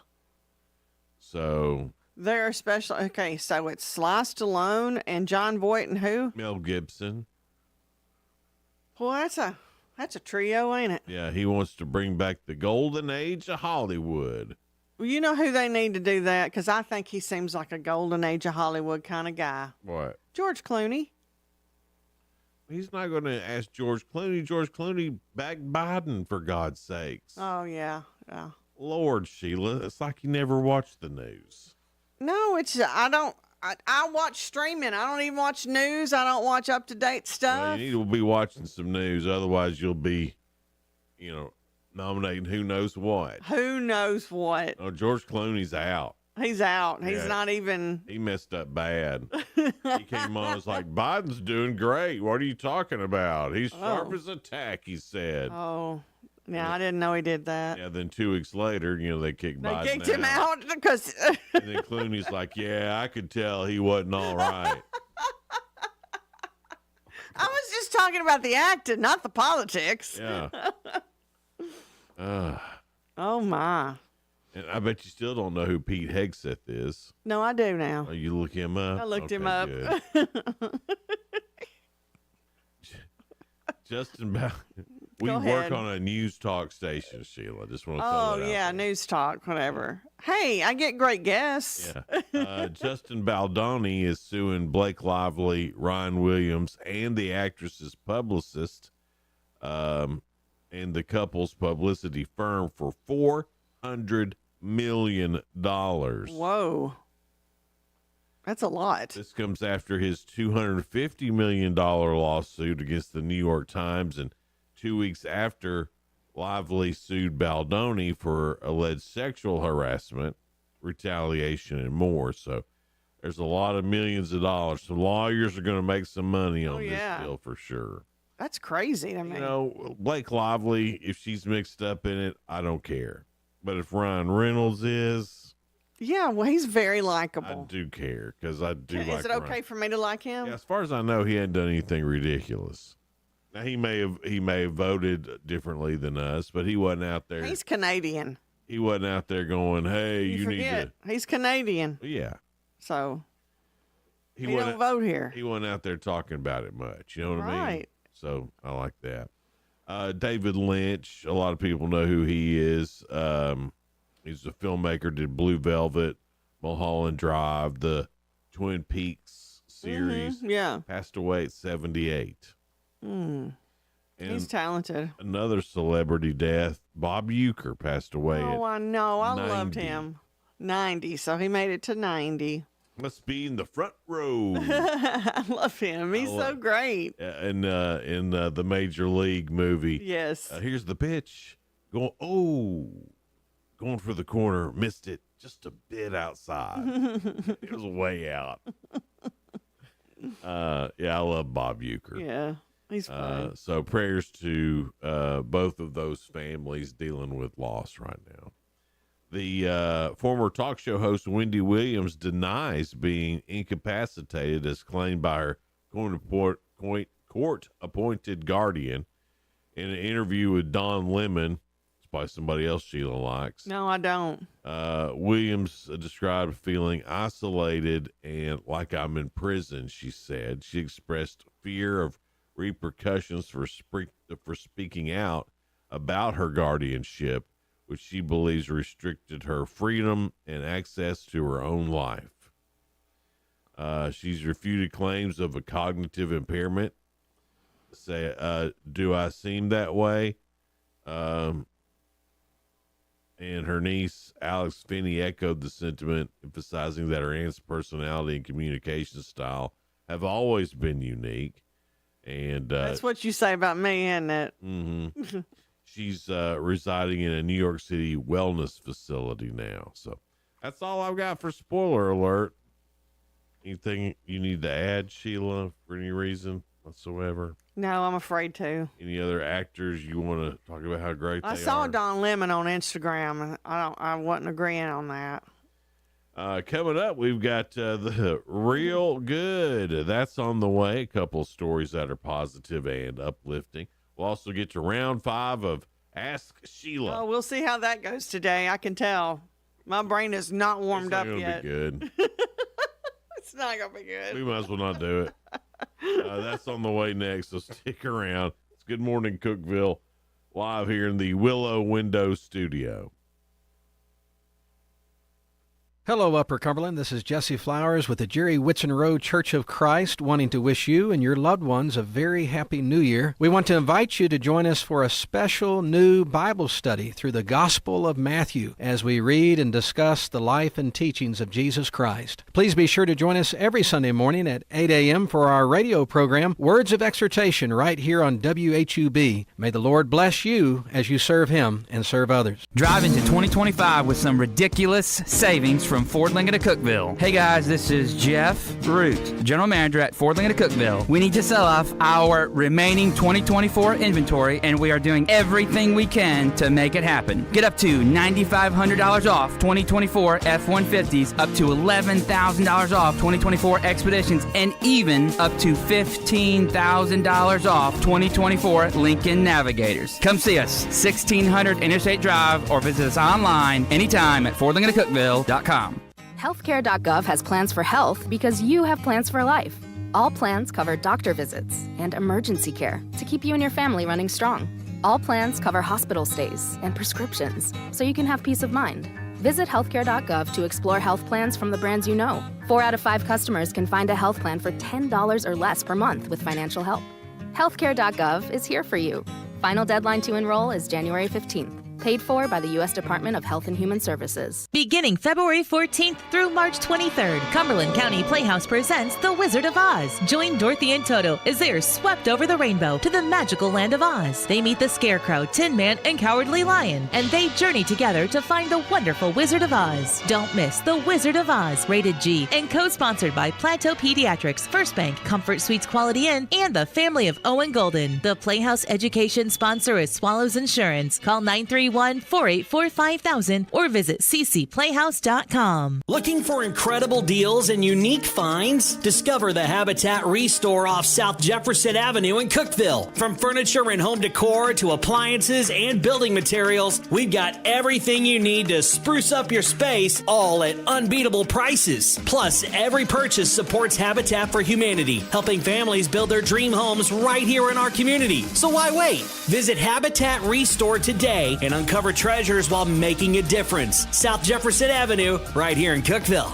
S23: So
S24: They're special. Okay, so it's Sly Stallone and John Voight and who?
S23: Mel Gibson.
S24: Well, that's a trio, ain't it?
S23: Yeah, he wants to bring back the golden age of Hollywood.
S24: Well, you know who they need to do that? Because I think he seems like a golden age of Hollywood kind of guy.
S23: What?
S24: George Clooney.
S23: He's not going to ask George Clooney. George Clooney backed Biden, for God's sakes.
S24: Oh, yeah. Yeah.
S23: Lord, Sheila, it's like you never watched the news.
S24: No, I watch streaming. I don't even watch news. I don't watch up-to-date stuff.
S23: Well, you need to be watching some news. Otherwise, you'll be, nominating who knows what.
S24: Who knows what?
S23: Oh, George Clooney's out.
S24: He's out. He's
S23: Yeah.
S24: not even.
S23: He messed up bad. He came on, was like, Biden's doing great. What are you talking about? He's sharp as a tack, he said.
S24: Oh, yeah, I didn't know he did that.
S23: Yeah, then 2 weeks later, they kicked
S24: They
S23: Biden
S24: kicked him out because.
S23: And then Clooney's like, yeah, I could tell he wasn't all right.
S24: I was just talking about the acting, not the politics.
S23: Yeah.
S24: Oh, my.
S23: And I bet you still don't know who Pete Hegseth is.
S24: No, I do now.
S23: Oh, you look him up?
S24: I looked him up.
S23: Good. Justin, we
S24: Go
S23: work
S24: ahead.
S23: on a news talk station, Sheila. Just want to throw
S24: Oh,
S23: that out
S24: yeah, news talk, whatever. Hey, I get great guests.
S23: Yeah. Justin Baldoni is suing Blake Lively, Ryan Williams, and the actress's publicist, and the couple's publicity firm for $400 million.
S24: Whoa. That's a lot.
S23: This comes after his $250 million lawsuit against the New York Times, and 2 weeks after Lively sued Baldoni for alleged sexual harassment, retaliation, and more. So there's a lot of millions of dollars. So lawyers are going to make some money on this deal for sure.
S24: That's crazy to me.
S23: Blake Lively, if she's mixed up in it, I don't care. But if Ryan Reynolds is,
S24: Yeah, well, he's very
S23: I
S24: likable.
S23: do care because I do like
S24: Is it okay
S23: Ryan.
S24: for me to like him?
S23: Yeah, as far as I know, he hadn't done anything ridiculous. Now he may have voted differently than us, but he wasn't out there.
S24: He's Canadian.
S23: He wasn't out there going, "Hey, you need
S24: forget.
S23: to."
S24: He's Canadian.
S23: Yeah,
S24: So he
S23: wasn't-
S24: don't vote here.
S23: He wasn't out there talking about it much. You know what I mean?
S24: Right.
S23: So I like that. David Lynch. A lot of people know who he is. He's a filmmaker. Did Blue Velvet, Mulholland Drive, the Twin Peaks series.
S24: Yeah.
S23: Passed away at 78.
S24: Mm.
S23: And
S24: He's talented.
S23: another celebrity death. Bob Uecker passed away.
S24: Oh, I know. I loved
S23: 90.
S24: him. 90. So he made it to 90.
S23: Must be in the front row.
S24: I love him. He's so great.
S23: in the Major League movie.
S24: Yes.
S23: Here's the pitch. Going for the corner. Missed it just a bit outside. It was way out. Yeah, I love Bob Uecker.
S24: Yeah. He's fun.
S23: So prayers to both of those families dealing with loss right now. The former talk show host Wendy Williams denies being incapacitated as claimed by her court-appointed guardian in an interview with Don Lemon. It's by somebody else Sheila likes.
S24: No, I don't.
S23: Williams described feeling isolated and like I'm in prison, she said. She expressed fear of repercussions for speaking out about her guardianship, which she believes restricted her freedom and access to her own life. She's refuted claims of a cognitive impairment. Do I seem that way? And and her niece, Alex Finney, echoed the sentiment, emphasizing that her aunt's personality and communication style have always been unique. And
S24: that's what you say about me, isn't it?
S23: Mm-hmm. She's residing in a New York City wellness facility now. So that's all I've got for spoiler alert. Anything you need to add, Sheila, for any reason whatsoever?
S24: No, I'm afraid to.
S23: Any other actors you want to talk about how great they are?
S24: I saw Don Lemon on Instagram, and I wasn't agreeing on that.
S23: Coming up, we've got the Real Good. That's on the way. A couple of stories that are positive and uplifting. We'll also get to round 5 of Ask Sheila.
S24: Oh, we'll see how that goes today. I can tell. My brain is not warmed up yet.
S23: Be good.
S24: It's not going to be good.
S23: We might as well not do it. That's on the way next, so stick around. It's Good Morning Cookeville, live here in the Willow Window Studio.
S7: Hello, Upper Cumberland. This is Jesse Flowers with the Jerry Whitson Road Church of Christ, wanting to wish you and your loved ones a very happy New Year. We want to invite you to join us for a special new Bible study through the Gospel of Matthew as we read and discuss the life and teachings of Jesus Christ. Please be sure to join us every Sunday morning at 8 a.m. for our radio program, Words of Exhortation, right here on WHUB. May the Lord bless you as you serve Him and serve others.
S13: Drive into 2025 with some ridiculous savings from Ford Lincoln of Cookeville. Hey guys, this is Jeff Root, General Manager at Ford Lincoln of Cookeville. We need to sell off our remaining 2024 inventory, and we are doing everything we can to make it happen. Get up to $9,500 off 2024 F-150s, up to $11,000 off 2024 Expeditions, and even up to $15,000 off 2024 Lincoln Navigators. Come see us, 1600 Interstate Drive, or visit us online anytime at FordLincolnofCookeville.com.
S14: Healthcare.gov has plans for health because you have plans for life. All plans cover doctor visits and emergency care to keep you and your family running strong. All plans cover hospital stays and prescriptions so you can have peace of mind. Visit healthcare.gov to explore health plans from the brands you know. 4 out of 5 customers can find a health plan for $10 or less per month with financial help. Healthcare.gov is here for you. Final deadline to enroll is January 15th. Paid for by the U.S. Department of Health and Human Services.
S15: Beginning February 14th through March 23rd, Cumberland County Playhouse presents The Wizard of Oz. Join Dorothy and Toto as they are swept over the rainbow to the magical land of Oz. They meet the Scarecrow, Tin Man, and Cowardly Lion, and they journey together to find the wonderful Wizard of Oz. Don't miss The Wizard of Oz, rated G, and co-sponsored by Plateau Pediatrics, First Bank, Comfort Suites Quality Inn, and the family of Owen Golden. The Playhouse education sponsor is Swallows Insurance. Call 931-484-5000 or visit ccplayhouse.com.
S16: Looking for incredible deals and unique finds? Discover the Habitat Restore off South Jefferson Avenue in Cookeville. From furniture and home decor to appliances and building materials, we've got everything you need to spruce up your space, all at unbeatable prices. Plus, every purchase supports Habitat for Humanity, helping families build their dream homes right here in our community. So why wait? Visit Habitat Restore today and uncover treasures while making a difference. South Jefferson Avenue, right here in Cookeville.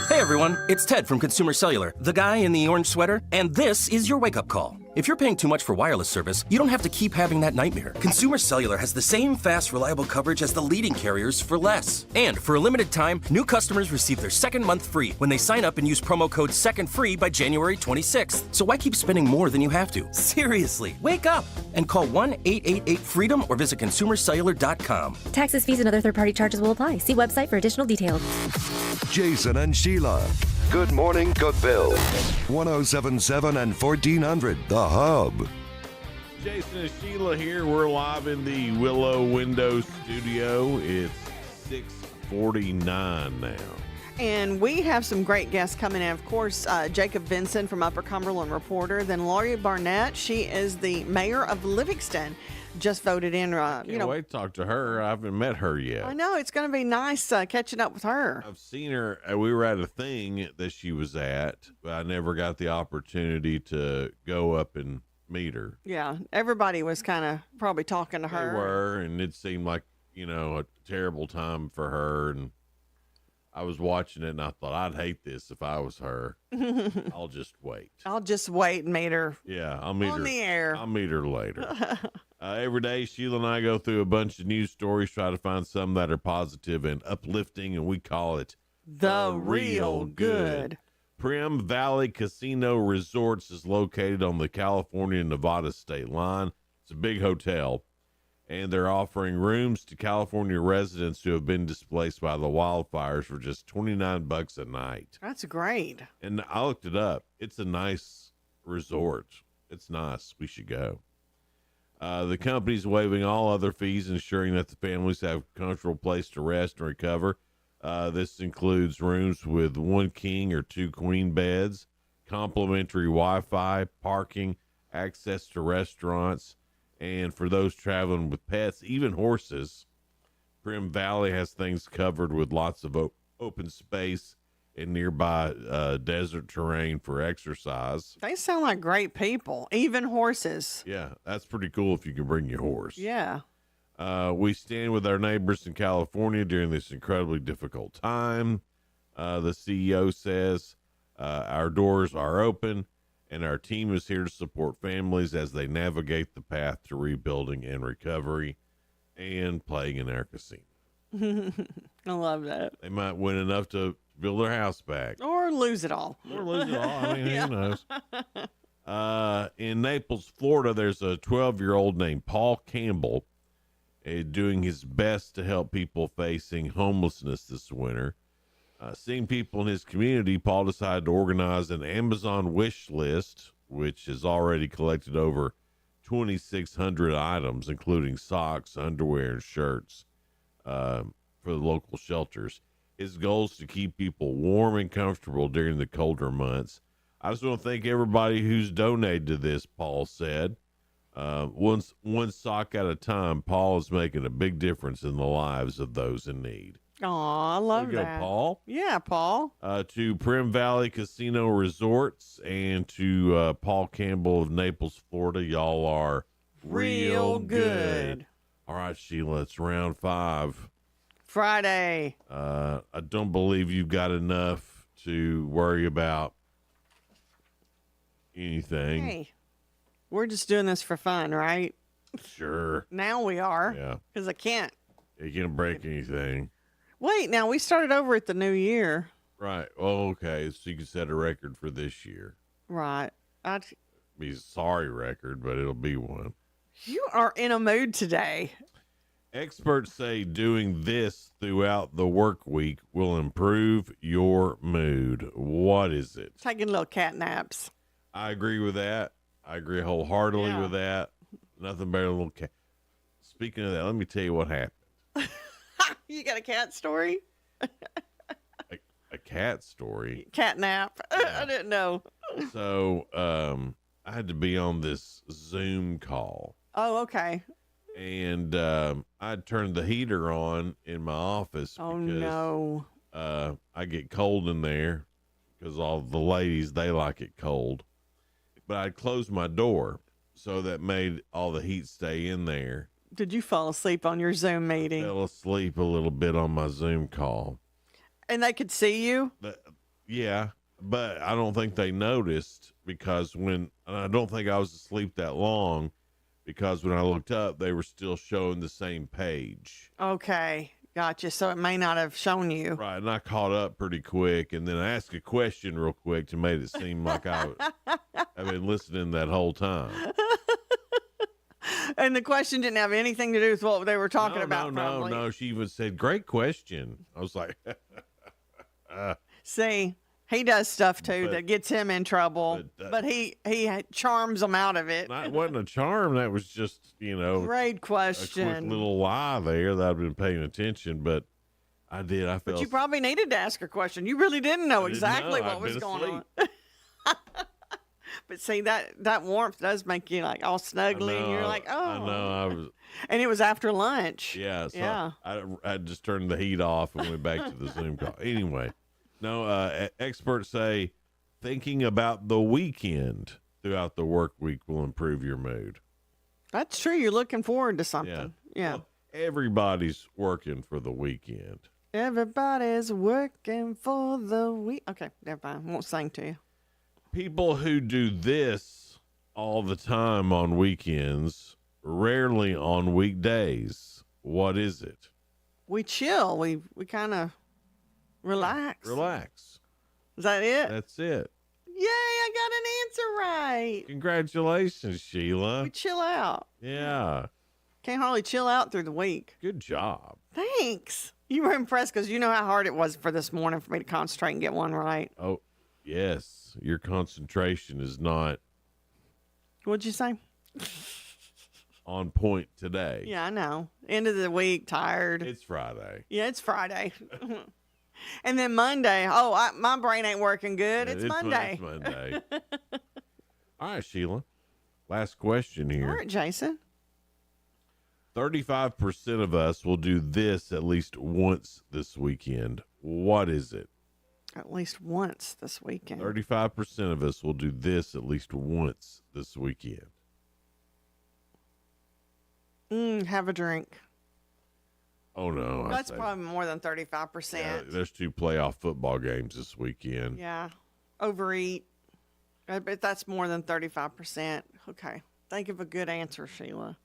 S20: Hey everyone, it's Ted from Consumer Cellular, the guy in the orange sweater, and this is your wake-up call. If you're paying too much for wireless service, you don't have to keep having that nightmare. Consumer Cellular has the same fast, reliable coverage as the leading carriers for less. And for a limited time, new customers receive their second month free when they sign up and use promo code SECONDFREE by January 26th. So why keep spending more than you have to? Seriously, wake up and call 1-888-FREEDOM or visit consumercellular.com.
S27: Taxes, fees, and other third-party charges will apply. See website for additional details.
S22: Jason and Sheila. Good Morning Cookeville. 1077 and 1400, The Hub.
S23: Jason and Sheila here. We're live in the Willow Window Studio. It's 6:49 now.
S24: And we have some great guests coming in. Of course, Jacob Vinson from Upper Cumberland Reporter. Then Laurie Barnett. She is the mayor of Livingston. Just voted in.
S23: Can't wait to talk to her. I haven't met her yet.
S24: I know it's going to be nice catching up with her.
S23: I've seen her. We were at a thing that she was at, but I never got the opportunity to go up and meet her.
S24: Yeah, everybody was kind of probably talking to her.
S23: They were, and it seemed like a terrible time for her. And I was watching it, and I thought I'd hate this if I was her. I'll just wait.
S24: I'll just wait and meet her.
S23: Yeah, I'll meet her
S24: on the air.
S23: I'll meet her later. Every day, Sheila and I go through a bunch of news stories, try to find some that are positive and uplifting, and we call it
S24: The Real Good.
S23: Prim Valley Casino Resorts is located on the California-Nevada state line. It's a big hotel, and they're offering rooms to California residents who have been displaced by the wildfires for just $29 a night.
S24: That's great.
S23: And I looked it up. It's a nice resort. It's nice. We should go. The company's waiving all other fees, ensuring that the families have a comfortable place to rest and recover. This includes rooms with 1 king or 2 queen beds, complimentary Wi-Fi, parking, access to restaurants, and for those traveling with pets, even horses. Prim Valley has things covered with lots of open space and nearby desert terrain for exercise.
S24: They sound like great people, even horses.
S23: Yeah, that's pretty cool if you can bring your horse.
S24: Yeah.
S23: We stand with our neighbors in California during this incredibly difficult time. The CEO says our doors are open and our team is here to support families as they navigate the path to rebuilding and recovery and playing in our casino.
S24: I love that.
S23: They might win enough to build their house back.
S24: Or lose it all.
S23: Or lose it all. I mean,
S24: Yeah.
S23: who knows? In Naples, Florida, there's a 12-year-old named Paul Campbell doing his best to help people facing homelessness this winter. Seeing people in his community, Paul decided to organize an Amazon wish list, which has already collected over 2,600 items, including socks, underwear, and shirts for the local shelters. His goal is to keep people warm and comfortable during the colder months. I just want to thank everybody who's donated to this, Paul said. One sock at a time, Paul is making a big difference in the lives of those in need.
S24: Aw, I love
S23: There you go,
S24: that.
S23: Paul.
S24: Yeah, Paul.
S23: To Prim Valley Casino Resorts and to Paul Campbell of Naples, Florida, y'all are real good. All right, Sheila, it's round 5.
S24: Friday.
S23: I don't believe you've got enough to worry about anything.
S24: Hey, we're just doing this for fun, right?
S23: Sure.
S24: Now we are.
S23: Yeah.
S24: Because I can't.
S23: You can't break anything.
S24: Wait, now we started over at the new year.
S23: Right. Oh, okay. So you can set a record for this year.
S24: Right.
S23: Be a sorry record, but it'll be one.
S24: You are in a mood today.
S23: Experts say doing this throughout the work week will improve your mood. What is it?
S24: Taking little cat naps.
S23: I agree with that. I agree wholeheartedly with that. Nothing better than a little cat. Speaking of that, let me tell you what happened.
S24: You got a cat story?
S23: A cat story.
S24: Cat nap. I didn't know.
S23: So I had to be on this Zoom call.
S24: Oh, okay.
S23: And I turned the heater on in my office
S24: Oh,
S23: because
S24: no.
S23: I get cold in there because all the ladies, they like it cold. But I'd closed my door, so that made all the heat stay in there.
S24: Did you fall asleep on your Zoom meeting?
S23: Fell asleep a little bit on my Zoom call.
S24: And they could see you?
S23: Yeah, but I don't think they noticed because and I don't think I was asleep that long because when I looked up, they were still showing the same page.
S24: Okay. Gotcha. So it may not have shown you.
S23: Right, and I caught up pretty quick, and then I asked a question real quick to make it seem like I've been listening that whole time.
S24: And the question didn't have anything to do with what they were talking about, probably.
S23: No. She even said, "Great question." I was like,
S24: See, he does stuff too that gets him in trouble, but he charms them out of it.
S23: That wasn't a charm. That was just,
S24: Great question.
S23: a quick little lie there that I've been paying attention, but I did. I felt.
S24: But you probably needed to ask a question. You really didn't know
S23: didn't
S24: exactly
S23: know.
S24: what
S23: I'd
S24: was
S23: been
S24: going on. But see, that warmth does make you like all snuggly, and you're like, oh.
S23: I know. I was.
S24: And it was after lunch.
S23: Yeah. So
S24: Yeah.
S23: I just turned the heat off and went back to the Zoom call. Anyway, no. Experts say thinking about the weekend throughout the work week will improve your mood.
S24: That's true. You're looking forward to something. Yeah.
S23: Well, everybody's working for the weekend.
S24: Everybody's working for the week. Okay, never mind. Won't sing to you.
S23: People who do this all the time on weekends rarely on weekdays. What is it?
S24: We chill. We kind of relax.
S23: Relax.
S24: Is that it?
S23: That's it.
S24: Yay, I got an answer right.
S23: Congratulations, Sheila.
S24: We chill out.
S23: Yeah.
S24: Can't hardly chill out through the week.
S23: Good job.
S24: Thanks. You were impressed because you know how hard it was for this morning for me to concentrate and get one right.
S23: Oh, yes. Your concentration is not
S24: What'd you say?
S23: on point today.
S24: Yeah, I know. End of the week, tired.
S23: It's Friday.
S24: Yeah, it's Friday. And then Monday, my brain ain't working good. It's Monday.
S23: It's Monday. All right, Sheila. Last question here.
S24: All right, Jason.
S23: 35% of us will do this at least once this weekend. What is it?
S24: At least once this weekend.
S23: 35% of us will do this at least once this weekend.
S24: Have a drink.
S23: Oh, no.
S24: That's probably more than 35%.
S23: Yeah, there's 2 playoff football games this weekend.
S24: Yeah. Overeat. I bet that's more than 35%. Okay. Think of a good answer, Sheila.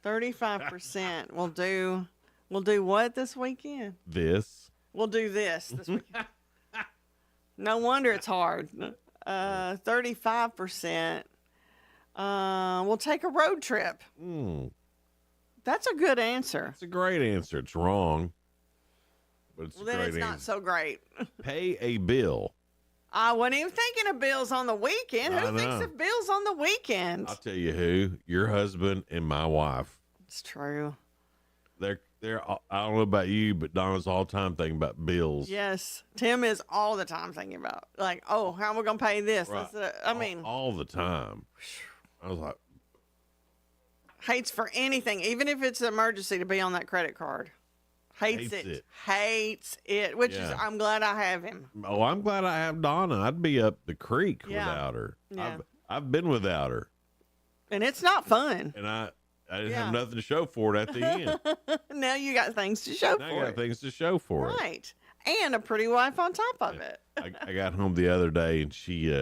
S24: 35%. We'll do what this weekend?
S23: This.
S24: We'll do this weekend. No wonder it's hard. 35%. We'll take a road trip. That's a good answer.
S23: It's a great answer. It's wrong, but it's a great answer.
S24: Not so great.
S23: Pay a bill.
S24: I wasn't even thinking of bills on the weekend. Who thinks of bills on the weekend?
S23: I'll tell you who. Your husband and my wife.
S24: It's true.
S23: They're. I don't know about you, but Donna's all the time thinking about bills.
S24: Yes, Tim is all the time thinking about how am I going to pay this?
S23: Right. All the time. I was like,
S24: hates for anything, even if it's an emergency, to be on that credit card. Hates it. Hates it. Which is, I'm glad I have him.
S23: Oh, I'm glad I have Donna. I'd be up the creek without her.
S24: Yeah.
S23: I've been without her,
S24: and it's not fun.
S23: and I didn't have nothing to show for it at the end.
S24: Now you got things to show
S23: Now
S24: for
S23: I got
S24: it.
S23: things to show for it.
S24: Right. And a pretty wife on top of it.
S23: I got home the other day, and she.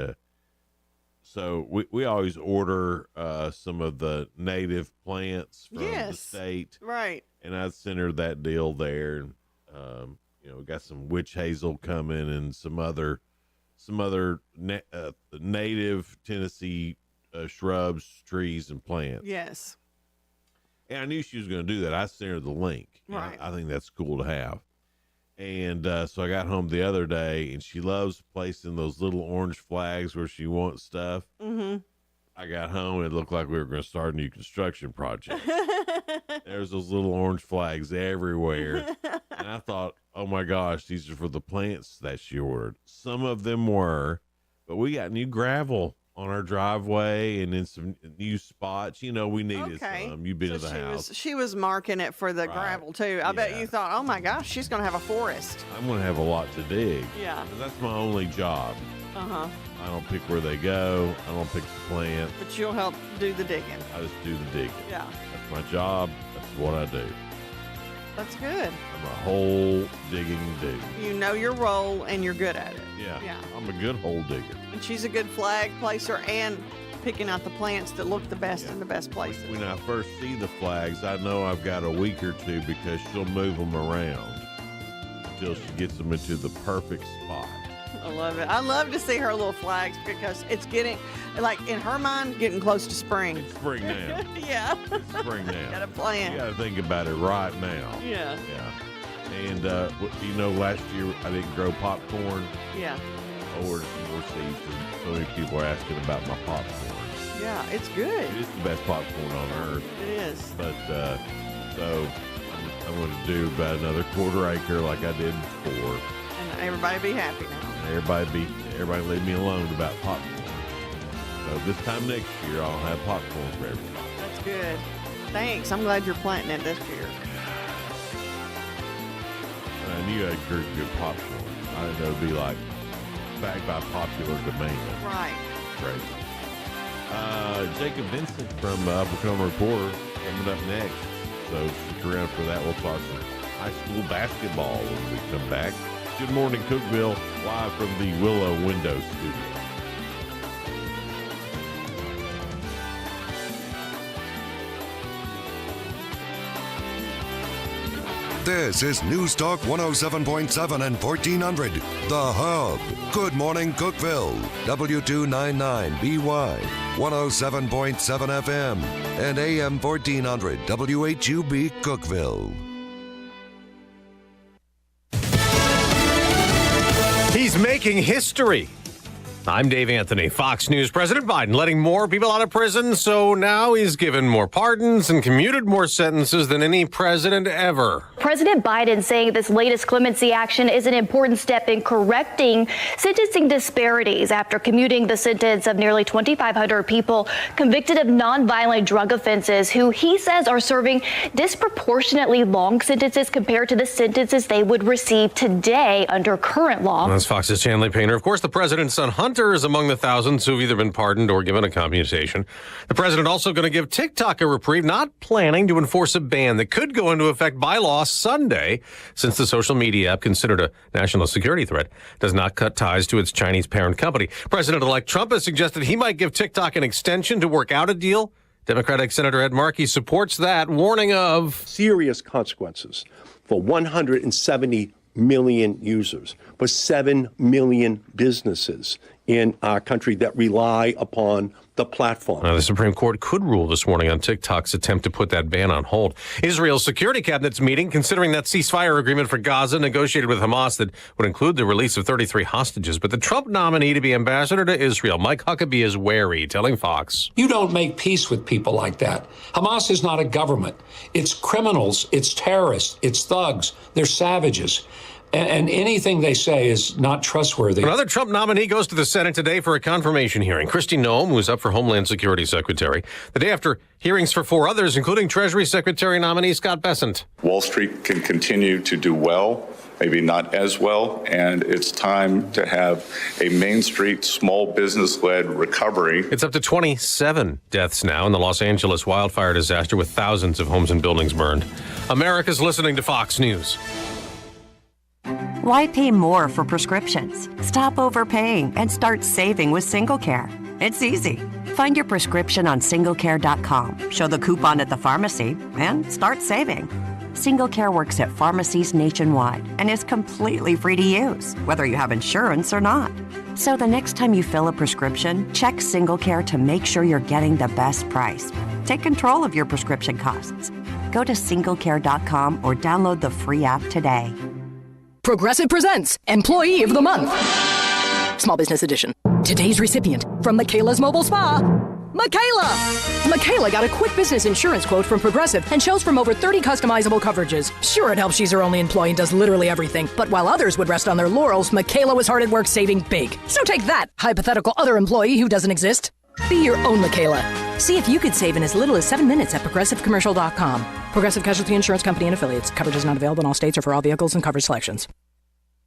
S23: So we always order some of the native plants from the state,
S24: right?
S23: And I sent her that deal there. We got some witch hazel coming and some other native Tennessee shrubs, trees, and plants.
S24: Yes.
S23: And I knew she was going to do that. I sent her the link.
S24: Right.
S23: I think that's cool to have. And so I got home the other day, and she loves placing those little orange flags where she wants stuff.
S24: Mm-hmm.
S23: I got home, and it looked like we were going to start a new construction project. There's those little orange flags everywhere. And I thought, oh, my gosh, these are for the plants that she ordered. Some of them were, but we got new gravel on our driveway and in some new spots. We needed some. You've been to the house.
S24: She was marking it for the gravel, too. I bet you thought, oh, my gosh, she's going to have a forest.
S23: I'm going to have a lot to dig.
S24: Yeah.
S23: 'Cause that's my only job.
S24: Uh-huh.
S23: I don't pick where they go. I don't pick the plant.
S24: But you'll help do the digging.
S23: I just do the digging.
S24: Yeah.
S23: That's my job. That's what I do.
S24: That's good.
S23: I'm a hole digging dude.
S24: You know your role, and you're good at it.
S23: Yeah.
S24: Yeah.
S23: I'm a good hole digger.
S24: And she's a good flag placer and picking out the plants that look the best in the best places.
S23: When I first see the flags, I know I've got a week or two because she'll move them around until she gets them into the perfect spot.
S24: I love it. I love to see her little flags because it's getting, in her mind, getting close to spring.
S23: It's spring now.
S24: Yeah.
S23: It's spring now.
S24: Got a plan.
S23: You got to think about it right now.
S24: Yeah.
S23: Yeah. And, last year I didn't grow popcorn.
S24: Yeah.
S23: I ordered some more seeds because so many people are asking about my popcorn.
S24: Yeah, it's good.
S23: It is the best popcorn on earth.
S24: It is.
S23: But, so I'm going to do about another quarter acre like I did before.
S24: And everybody be happy now.
S23: Everybody leave me alone about popcorn. So this time next year, I'll have popcorn for everybody.
S24: That's good. Thanks. I'm glad you're planting it this year.
S23: I knew I'd grow good popcorn. I didn't know it'd be like backed by popular demand.
S24: Right.
S23: Crazy. Jacob Vincent from Oklahoma Reporter coming up next. So stick around for that. We'll talk some high school basketball when we come back. Good morning, Cookeville, live from the Willow Window Studio.
S22: This is News Talk 107.7 and 1400, The Hub. Good morning, Cookeville. W299BY, 107.7 FM, and AM 1400, WHUB, Cookeville.
S1: He's making history. I'm Dave Anthony. Fox News. President Biden letting more people out of prison, so now he's given more pardons and commuted more sentences than any president ever.
S3: President Biden saying this latest clemency action is an important step in correcting sentencing disparities after commuting the sentence of nearly 2,500 people convicted of nonviolent drug offenses who he says are serving disproportionately long sentences compared to the sentences they would receive today under current law.
S1: That's Fox's Chanley Painter. Of course, the president's son Hunter is among the thousands who've either been pardoned or given a commutation. The president also going to give TikTok a reprieve, not planning to enforce a ban that could go into effect by law Sunday, since the social media app, considered a national security threat, does not cut ties to its Chinese parent company. President-elect Trump has suggested he might give TikTok an extension to work out a deal. Democratic Senator Ed Markey supports that, warning of
S4: serious consequences for 170 million users, for 7 million businesses in our country that rely upon the platform.
S1: The Supreme Court could rule this morning on TikTok's attempt to put that ban on hold. Israel's security cabinet's meeting, considering that ceasefire agreement for Gaza negotiated with Hamas that would include the release of 33 hostages. But the Trump nominee to be ambassador to Israel, Mike Huckabee, is wary, telling Fox.
S5: You don't make peace with people like that. Hamas is not a government. It's criminals, it's terrorists, it's thugs, they're savages. And anything they say is not trustworthy.
S1: Another Trump nominee goes to the Senate today for a confirmation hearing. Kristi Noem, who's up for Homeland Security Secretary, the day after hearings for 4 others, including Treasury Secretary nominee Scott Bessent.
S19: Wall Street can continue to do well, maybe not as well, and it's time to have a Main Street small business-led recovery.
S1: It's up to 27 deaths now in the Los Angeles wildfire disaster, with thousands of homes and buildings burned. America's listening to Fox News.
S21: Why pay more for prescriptions? Stop overpaying and start saving with SingleCare. It's easy. Find your prescription on singlecare.com, show the coupon at the pharmacy, and start saving. SingleCare works at pharmacies nationwide and is completely free to use, whether you have insurance or not. So the next time you fill a prescription, check SingleCare to make sure you're getting the best price. Take control of your prescription costs. Go to singlecare.com or download the free app today.
S25: Progressive presents Employee of the Month. Small Business Edition. Today's recipient from Michaela's Mobile Spa, Michaela. Michaela got a quick business insurance quote from Progressive and chose from over 30 customizable coverages. Sure, it helps she's her only employee and does literally everything. But while others would rest on their laurels, Michaela was hard at work saving big. So take that, hypothetical other employee who doesn't exist. Be your own Michaela. See if you could save in as little as 7 minutes at ProgressiveCommercial.com. Progressive Casualty Insurance Company and Affiliates. Coverage is not available in all states or for all vehicles and coverage selections.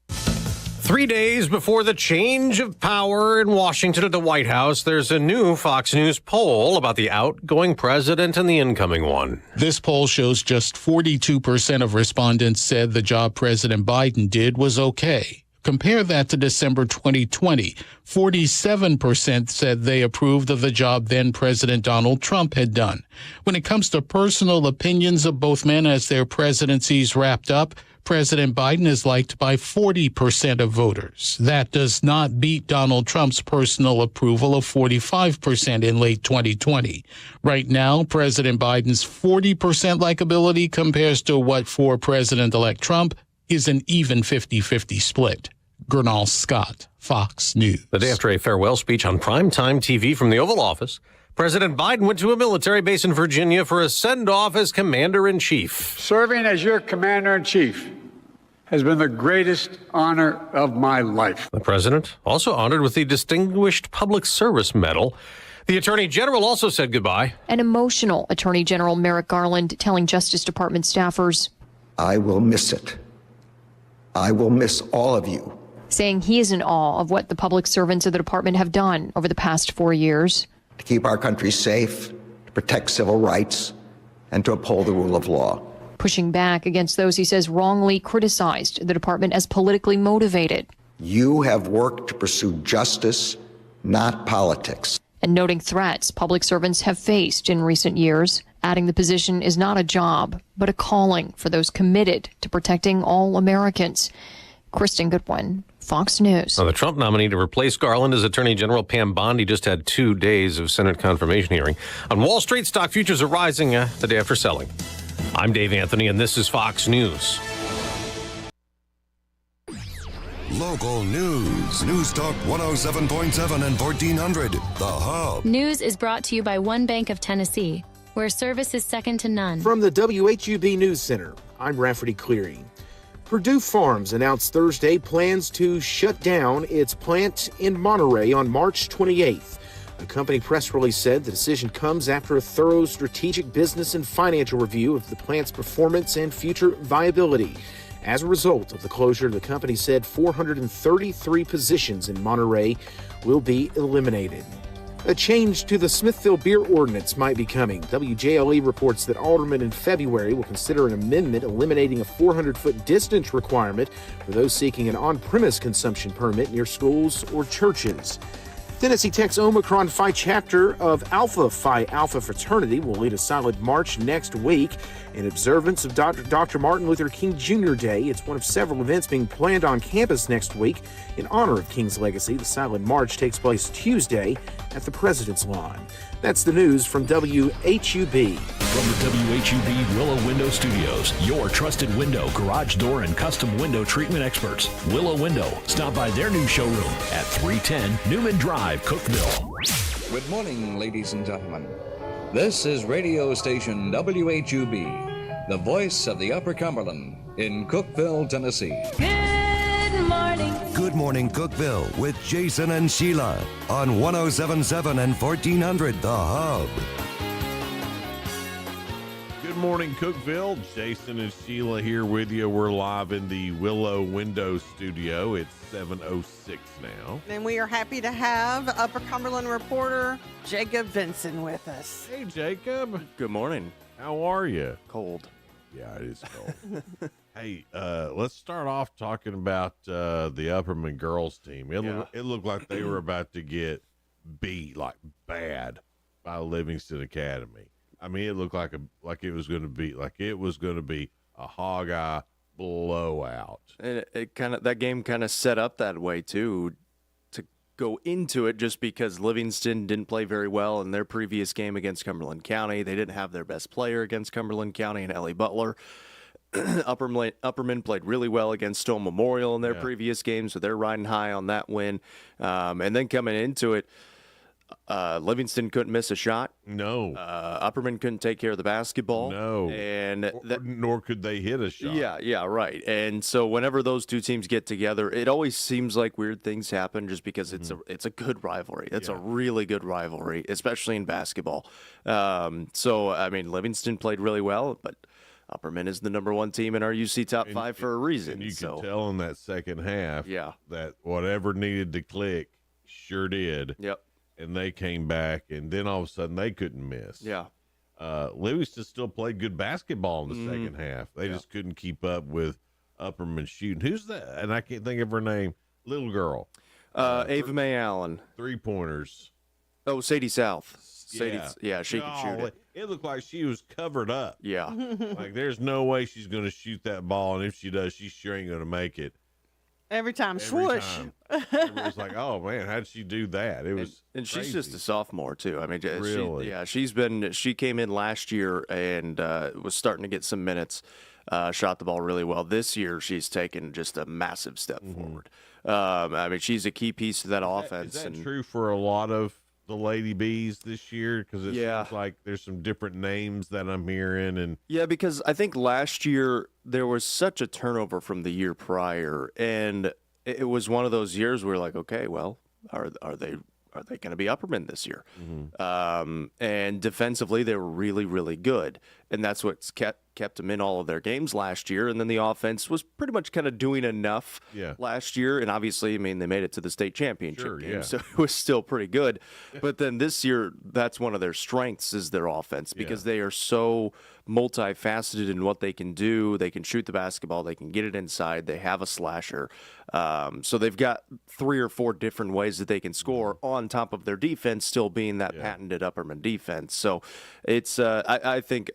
S1: 3 days before the change of power in Washington at the White House, there's a new Fox News poll about the outgoing president and the incoming one.
S28: This poll shows just 42% of respondents said the job President Biden did was okay. Compare that to December 2020. 47% said they approved of the job then President Donald Trump had done. When it comes to personal opinions of both men as their presidencies wrapped up, President Biden is liked by 40% of voters. That does not beat Donald Trump's personal approval of 45% in late 2020. Right now, President Biden's 40% likability compares to what for President-elect Trump is an even 50-50 split. Gernal Scott, Fox News.
S1: The day after a farewell speech on primetime TV from the Oval Office, President Biden went to a military base in Virginia for a send-off as Commander-in-Chief.
S29: Serving as your Commander-in-Chief has been the greatest honor of my life.
S1: The president also honored with the Distinguished Public Service Medal. The Attorney General also said goodbye.
S30: An emotional Attorney General Merrick Garland telling Justice Department staffers,
S31: I will miss it. I will miss all of you.
S30: Saying he is in awe of what the public servants of the department have done over the past 4 years.
S31: To keep our country safe, to protect civil rights, and to uphold the rule of law.
S30: Pushing back against those he says wrongly criticized the department as politically motivated.
S31: You have worked to pursue justice, not politics.
S30: And noting threats public servants have faced in recent years adding the position is not a job, but a calling for those committed to protecting all Americans. Kristen Goodwin, Fox News.
S1: Now, the Trump nominee to replace Garland as Attorney General Pam Bondi just had 2 days of Senate confirmation hearing. On Wall Street, stock futures are rising the day after selling. I'm Dave Anthony, and this is Fox News.
S22: Local news. News Talk 107.7 and 1400. The Hub.
S2: News is brought to you by One Bank of Tennessee, where service is second to none.
S6: From the WHUB News Center, I'm Rafferty Cleary. Purdue Farms announced Thursday plans to shut down its plant in Monterey on March 28th. A company press release said the decision comes after a thorough strategic business and financial review of the plant's performance and future viability. As a result of the closure, the company said 433 positions in Monterey will be eliminated. A change to the Smithville beer ordinance might be coming. WJLE reports that aldermen in February will consider an amendment eliminating a 400-foot distance requirement for those seeking an on-premise consumption permit near schools or churches. Tennessee Tech's Omicron Phi chapter of Alpha Phi Alpha fraternity will lead a silent march next week in observance of Dr. Martin Luther King Jr. Day. It's one of several events being planned on campus next week in honor of King's legacy. The silent march takes place Tuesday at the President's Lawn. That's the news from WHUB.
S7: From the WHUB Willow Window Studios, your trusted window, garage door, and custom window treatment experts. Willow Window. Stop by their new showroom at 310 Newman Drive, Cookeville.
S8: Good morning, ladies and gentlemen. This is radio station WHUB, the voice of the Upper Cumberland in Cookeville, Tennessee.
S2: Good morning.
S22: Good morning, Cookeville, with Jason and Sheila on 107.7 and 1400 The Hub.
S23: Good morning, Cookeville. Jason and Sheila here with you. We're live in the Willow Window Studio. It's 7:06 now.
S24: And we are happy to have Upper Cumberland reporter Jacob Vinson with us.
S23: Hey, Jacob.
S9: Good morning.
S23: How are you?
S9: Cold.
S23: Yeah, it is cold. Hey, let's start off talking about the Upperman girls team. It looked like they were about to get beat, like bad, by Livingston Academy. I mean, it looked like it was going to be a hog eye blowout.
S9: And that game kind of set up that way too, to go into it, just because Livingston didn't play very well in their previous game against Cumberland County. They didn't have their best player against Cumberland County and Ellie Butler. Upperman played really well against Stone Memorial in their previous game, so they're riding high on that win. And then coming into it, Livingston couldn't miss a shot.
S23: No.
S9: Upperman couldn't take care of the basketball.
S23: No.
S9: And
S23: nor could they hit a shot.
S9: Yeah, right. And so whenever those two teams get together, it always seems like weird things happen, just because it's a good rivalry. It's a really good rivalry, especially in basketball. So I mean, Livingston played really well, but Upperman is the number one team in our UC top 5 for a reason.
S23: And you could tell in that second half that whatever needed to click sure did.
S9: Yep.
S23: And they came back, and then all of a sudden they couldn't miss.
S9: Yeah.
S23: Livingston still played good basketball in the second half. They just couldn't keep up with Upperman shooting. Who's that? And I can't think of her name. Little girl.
S9: Ava Mae Allen.
S23: 3-pointers.
S9: Oh, Sadie South.
S23: Yeah,
S9: she could shoot it.
S23: It looked like she was covered up.
S9: Yeah.
S23: Like there's no way she's going to shoot that ball, and if she does, she sure ain't going to make it.
S24: Every time, swoosh.
S23: It was like, oh man, how'd she do that? It was,
S9: and she's
S23: crazy.
S9: just a sophomore too. I mean,
S23: really,
S9: she came in last year and was starting to get some minutes. Shot the ball really well. This year, she's taken just a massive step forward. I mean, she's a key piece to that offense.
S23: Is that true for a lot of the Lady Bees this year? Because it seems like there's some different names that I'm hearing. And
S9: yeah, because I think last year there was such a turnover from the year prior, and it was one of those years where like, okay, well, are they going to be Upperman this year? And defensively, they were really, really good. and that's what's kept them in all of their games last year. And then the offense was pretty much kind of doing enough last year. And obviously, I mean, they made it to the state championship game, so it was still pretty good. But then this year, that's one of their strengths is their offense because they are so multifaceted in what they can do. They can shoot the basketball. They can get it inside. They have a slasher. So they've got 3 or 4 different ways that they can score on top of their defense still being that patented Upperman defense. So it's, I think,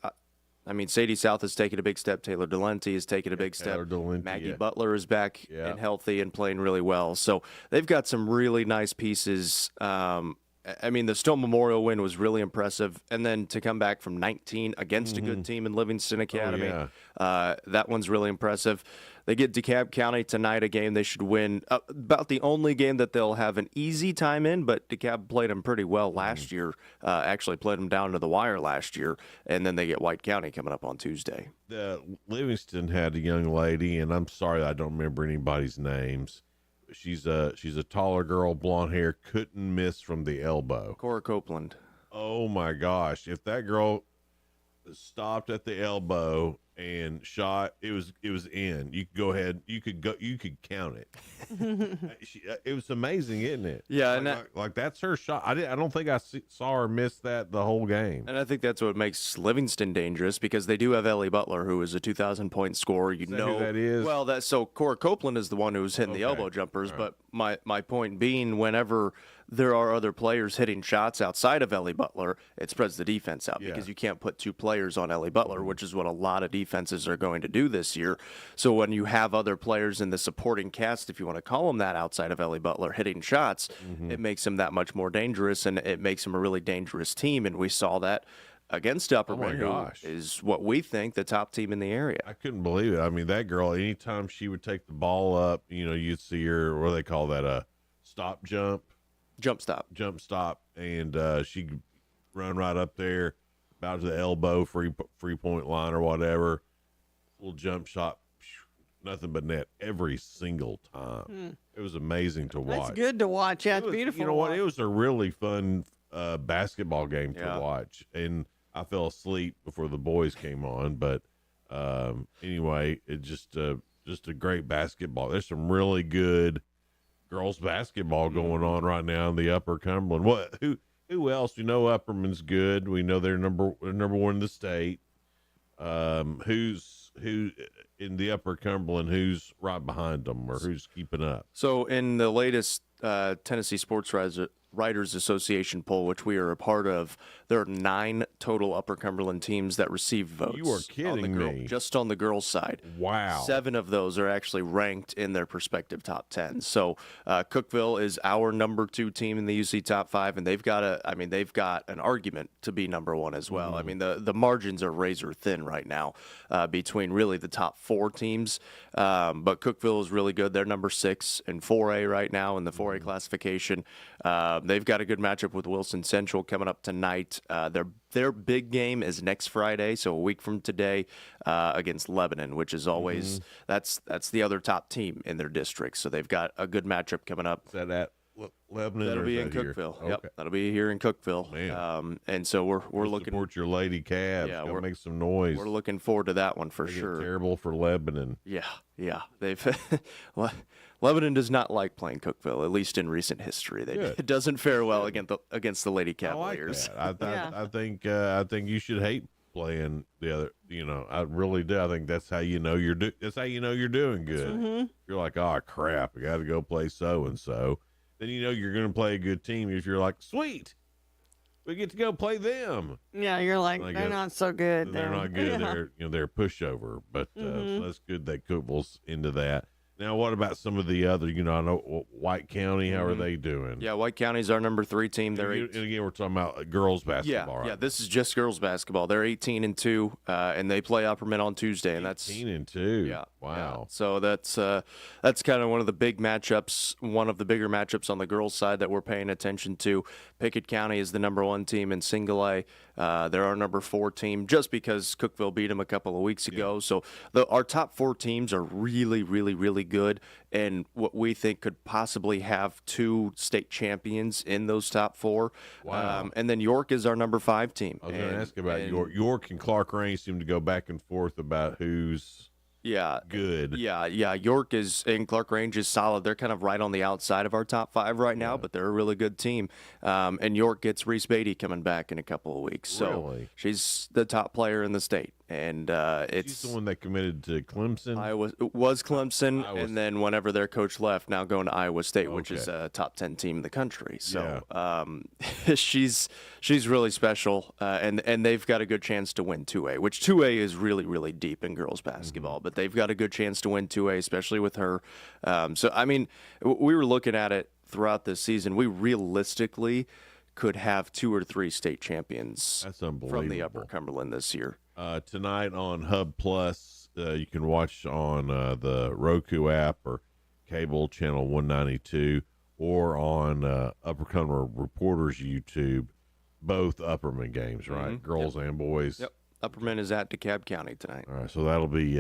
S9: I mean, Sadie South has taken a big step. Taylor Delente has taken a big step. Maggie Butler is back and healthy and playing really well. So they've got some really nice pieces. I mean, the Stone Memorial win was really impressive. And then to come back from 19 against a good team in Livingston Academy, that one's really impressive. They get DeKalb County tonight, a game they should win. About the only game that they'll have an easy time in, but DeKalb played them pretty well last year. Actually played them down to the wire last year. And then they get White County coming up on Tuesday.
S23: Livingston had a young lady, and I'm sorry I don't remember anybody's names. She's a taller girl, blonde hair, couldn't miss from the elbow.
S9: Cora Copeland.
S23: Oh my gosh! If that girl stopped at the elbow and shot, it was in. You could go ahead. You could count it. It was amazing, isn't it?
S9: Yeah,
S23: like that's her shot. I don't think I saw her miss that the whole game.
S9: And I think that's what makes Livingston dangerous because they do have Ellie Butler, who is a 2,000-point scorer. You know
S23: who that is?
S9: Well, so Cora Copeland is the one who's hitting the elbow jumpers. Right. But my point being, whenever there are other players hitting shots outside of Ellie Butler, it spreads the defense out because you can't put 2 players on Ellie Butler, which is what a lot of defenses are going to do this year. So when you have other players in the supporting cast, if you want to call them that, outside of Ellie Butler hitting shots, it makes them that much more dangerous, and it makes them a really dangerous team. And we saw that against Upperman, who is what we think the top team in the area.
S23: I couldn't believe it. I mean, that girl, anytime she would take the ball up, you'd see her, what do they call that, a jump stop, and she'd run right up there about to the elbow, free point line or whatever, little jump shot, nothing but net every single time. It was amazing to watch.
S24: That's good to watch. Yeah, it's beautiful.
S23: You know what? It was a really fun basketball game to watch, and I fell asleep before the boys came on. But anyway, it just a great basketball. There's some really good girls basketball going on right now in the Upper Cumberland. Who else? We know Upperman's good. We know they're number 1 in the state. Who in the Upper Cumberland? Who's right behind them, or who's keeping up?
S9: So in the latest Tennessee Sports Writers Association poll, which we are a part of, there are 9 total Upper Cumberland teams that receive votes.
S23: You are kidding me.
S9: Just on the girls' side.
S23: Wow.
S9: 7 of those are actually ranked in their respective top 10. So Cookeville is our number 2 team in the UC top 5, and they've got an argument to be number 1 as well. I mean, the margins are razor thin right now between really the top 4 teams. But Cookeville is really good. They're number 6 in 4A right now in the 4A classification. They've got a good matchup with Wilson Central coming up tonight. Their big game is next Friday, so a week from today, against Lebanon, which is always that's the other top team in their district. So they've got a good matchup coming up.
S23: Is that at Lebanon?
S9: That'll be in Cookeville.
S23: Okay.
S9: Yep, that'll be here in Cookeville.
S23: Man.
S9: And so we're looking
S23: support your Lady Cavs.
S9: Yeah,
S23: we're make some noise.
S9: We're looking forward to that one for
S23: Make it
S9: sure.
S23: terrible for Lebanon.
S9: Yeah. They've Lebanon does not like playing Cookeville, at least in recent history. It doesn't fare well against the Lady Cavaliers.
S23: I like that. I think you should hate playing the other. I really do. I think that's how you know you're doing good. You're like, oh crap, I got to go play so and so. Then you're going to play a good team if you're like, sweet, we get to go play them.
S24: Yeah, you're like they're not so good.
S23: They're not good. They're a pushover. But so that's good that Cookeville's into that. Now, what about some of the other, I know White County, how are they doing?
S9: Yeah, White County's our number 3 team. They're
S23: and again, we're talking about girls basketball, right?
S9: Yeah, this is just girls basketball. They're 18-2, and they play Upperman on Tuesday, and that's
S23: 18-2.
S9: Yeah,
S23: wow.
S9: Yeah. So that's kind of one of the big matchups, one of the bigger matchups on the girls' side that we're paying attention to. Pickett County is the number 1 team in Single A. They're our number 4 team just because Cookeville beat them a couple of weeks ago. So our top 4 teams are really, really, really good. And what we think could possibly have 2 state champions in those top 4.
S23: Wow.
S9: And then York is our number 5 team.
S23: I was going to ask about York. York and Clark Range seem to go back and forth about who's good.
S9: Yeah. York and Clark Range is solid. They're kind of right on the outside of our top 5 right now, but they're a really good team. And York gets Reese Beatty coming back in a couple of weeks. So she's the top player in the state. And
S23: she's the one that committed to Clemson.
S9: It was Clemson, and then whenever their coach left, now going to Iowa State, which is a top 10 team in the country. So she's really special, and they've got a good chance to win 2A, which 2A is really, really deep in girls basketball. But they've got a good chance to win 2A, especially with her. So I mean, we were looking at it throughout this season. We realistically could have 2 or 3 state champions from the Upper Cumberland this year.
S23: Tonight on Hub Plus, you can watch on the Roku app or cable channel 192 or on Upper Cumberland Reporters YouTube, both Upperman games, right? Girls and boys.
S9: Yep. Upperman is at DeKalb County tonight.
S23: All right, so that'll be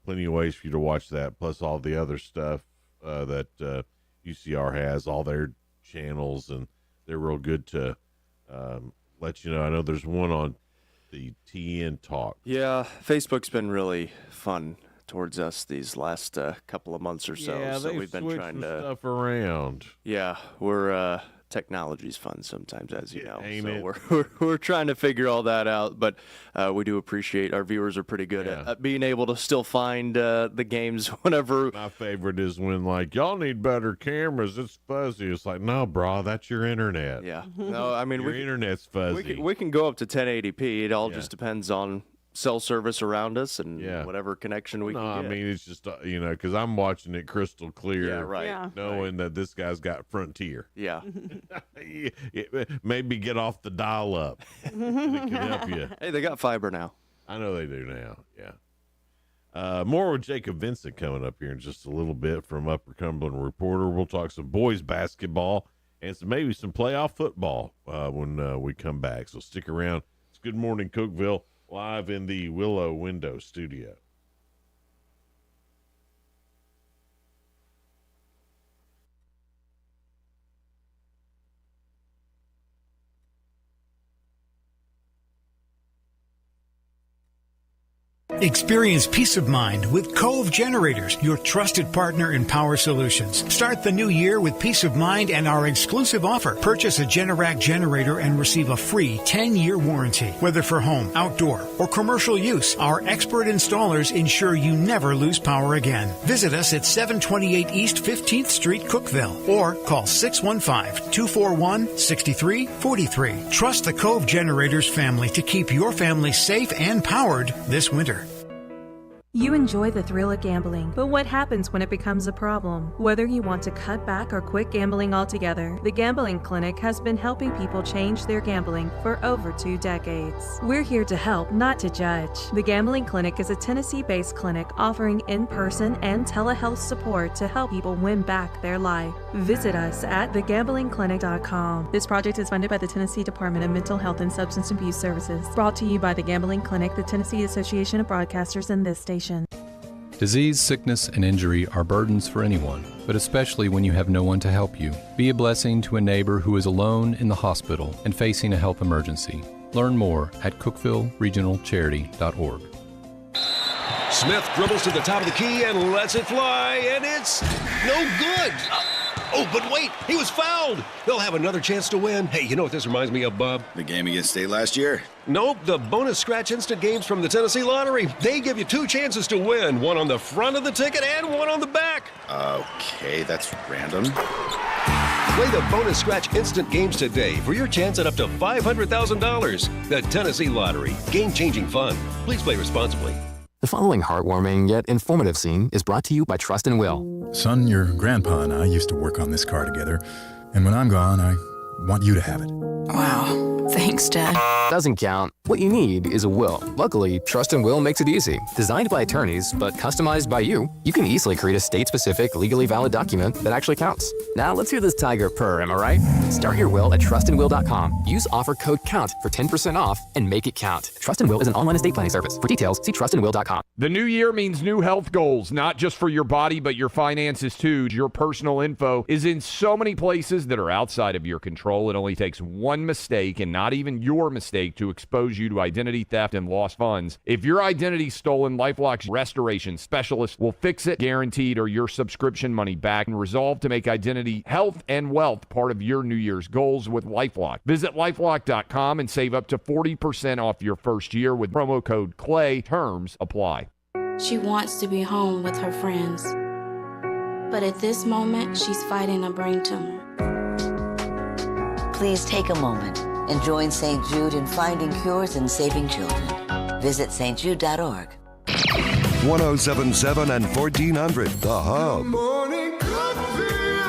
S23: plenty of ways for you to watch that, plus all the other stuff that UCR has, all their channels, and they're real good to let you know. I know there's one on the TN Talk.
S9: Yeah, Facebook's been really fun towards us these last couple of months or so.
S23: Yeah,
S9: so we've been trying to
S23: stuff around.
S9: Yeah, we're technology's fun sometimes, as you know.
S23: Ain't
S9: so
S23: it?
S9: we're trying to figure all that out, but we do appreciate our viewers are pretty good at being able to still find the games whenever.
S23: My favorite is when y'all need better cameras. It's fuzzy. It's like, no, bro, that's your internet.
S9: Yeah. No, I mean
S23: your internet's fuzzy.
S9: We can go up to 1080p. It all just depends on cell service around us and whatever connection we can get.
S23: I mean, it's just, because I'm watching it crystal clear.
S9: Yeah, right.
S23: Knowing that this guy's got Frontier.
S9: Yeah.
S23: Maybe get off the dial up. It can help you.
S9: Hey, they got fiber now.
S23: I know they do now. Yeah. More with Jacob Vincent coming up here in just a little bit from Upper Cumberland Reporter. We'll talk some boys basketball and maybe some playoff football when we come back. So stick around. It's Good Morning Cookeville, live in the Willow Window Studio.
S10: Experience peace of mind with Cove Generators, your trusted partner in power solutions. Start the new year with peace of mind and our exclusive offer. Purchase a Generac generator and receive a free 10-year warranty. Whether for home, outdoor, or commercial use, our expert installers ensure you never lose power again. Visit us at 728 East 15th Street, Cookeville, or call 615-241-6343. Trust the Cove Generators family to keep your family safe and powered this winter.
S11: You enjoy the thrill of gambling, but what happens when it becomes a problem? Whether you want to cut back or quit gambling altogether, the Gambling Clinic has been helping people change their gambling for over 2 decades. We're here to help, not to judge. The Gambling Clinic is a Tennessee-based clinic offering in-person and telehealth support to help people win back their life. Visit us at thegamblingclinic.com. This project is funded by the Tennessee Department of Mental Health and Substance Abuse Services. Brought to you by the Gambling Clinic, the Tennessee Association of Broadcasters, and this station.
S12: Disease, sickness, and injury are burdens for anyone, but especially when you have no one to help you. Be a blessing to a neighbor who is alone in the hospital and facing a health emergency. Learn more at CookevilleRegionalCharity.org.
S13: Smith dribbles to the top of the key and lets it fly, and it's no good. Oh, but wait, he was fouled. They'll have another chance to win. Hey, you know what this reminds me of, Bub?
S14: The game against State last year?
S13: Nope, the bonus scratch instant games from the Tennessee Lottery. They give you 2 chances to win, one on the front of the ticket and one on the back.
S14: Okay, that's random.
S13: Play the bonus scratch instant games today for your chance at up to $500,000. The Tennessee Lottery. Game-changing fun. Please play responsibly.
S15: The following heartwarming yet informative scene is brought to you by Trust and Will.
S16: Son, your grandpa and I used to work on this car together, and when I'm gone, I want you to have it.
S17: Wow. Thanks, Dad.
S15: doesn't count. What you need is a will. Luckily, Trust and Will makes it easy. Designed by attorneys, but customized by you can easily create a state-specific, legally valid document that actually counts. Now, let's hear this tiger purr, am I right? Start your will at trustandwill.com. Use offer code COUNT for 10% off and make it count. Trust and Will is an online estate planning service. For details, see trustandwill.com.
S3: The new year means new health goals, not just for your body, but your finances too. Your personal info is in so many places that are outside of your control. It only takes one mistake, and not even your mistake, to expose you to identity theft and lost funds. If your identity's stolen, LifeLock's restoration specialist will fix it, guaranteed, or your subscription money back, and resolve to make identity, health, and wealth part of your New Year's goals with LifeLock. Visit LifeLock.com and save up to 40% off your first year with promo code CLAY. Terms apply.
S4: She wants to be home with her friends. But at this moment, she's fighting a brain tumor.
S5: Please take a moment and join St. Jude in finding cures and saving children. Visit stjude.org.
S22: 1077 and 1400, The Hub.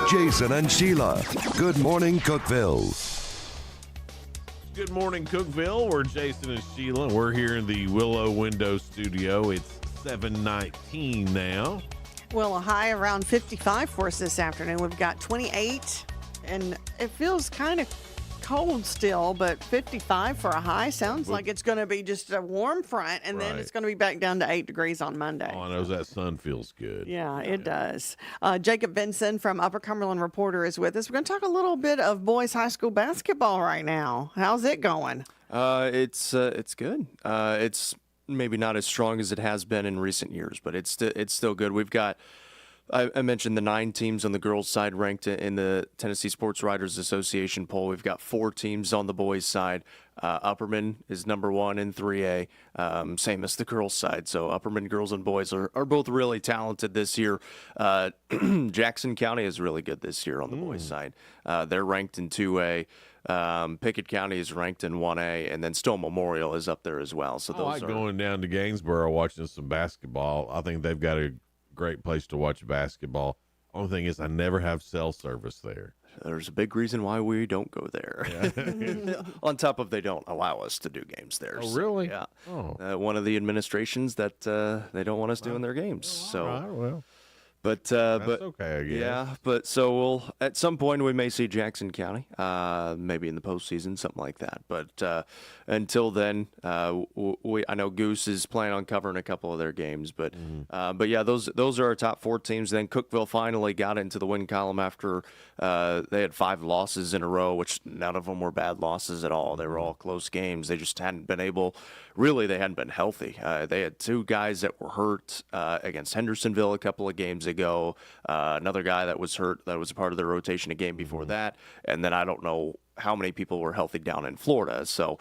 S22: Jason and Sheila. Good morning, Cookeville.
S23: Good morning, Cookeville. We're Jason and Sheila. We're here in the Willow Window Studio. It's 7:19 now.
S24: Well, a high around 55 for us this afternoon. We've got 28, and it feels kind of cold still, but 55 for a high sounds like it's going to be just a warm front, and then it's going to be back down to 8 degrees on Monday.
S23: Oh, I know that sun feels good.
S24: Yeah, it does. Jacob Vinson from Upper Cumberland Reporter is with us. We're going to talk a little bit of boys high school basketball right now. How's it going?
S9: It's good. It's maybe not as strong as it has been in recent years, but it's still good. We've got, I mentioned the 9 teams on the girls' side ranked in the Tennessee Sports Writers Association poll. We've got 4 teams on the boys' side. Upperman is number 1 in 3A, same as the girls' side. So Upperman girls and boys are both really talented this year. Jackson County is really good this year on the boys' side. They're ranked in 2A. Pickett County is ranked in 1A, and then Stone Memorial is up there as well. So
S23: I like going down to Gainsboro watching some basketball. I think they've got a great place to watch basketball. Only thing is I never have cell service there.
S9: There's a big reason why we don't go there. Yeah. On top of they don't allow us to do games there.
S23: Oh, really?
S9: Yeah.
S23: Oh.
S9: One of the administrations that they don't want us doing their games. So.
S23: All right, well.
S9: But
S23: okay, I guess.
S9: Yeah, but so we'll at some point we may see Jackson County, maybe in the postseason, something like that. But until then, I know Goose is planning on covering a couple of their games. But yeah, those are our top 4 teams. Then Cookeville finally got into the win column after they had 5 losses in a row, which none of them were bad losses at all. They were all close games. They just hadn't been able. Really, they hadn't been healthy. They had 2 guys that were hurt against Hendersonville a couple of games ago. Another guy that was hurt that was a part of their rotation a game before that. And then I don't know how many people were healthy down in Florida. So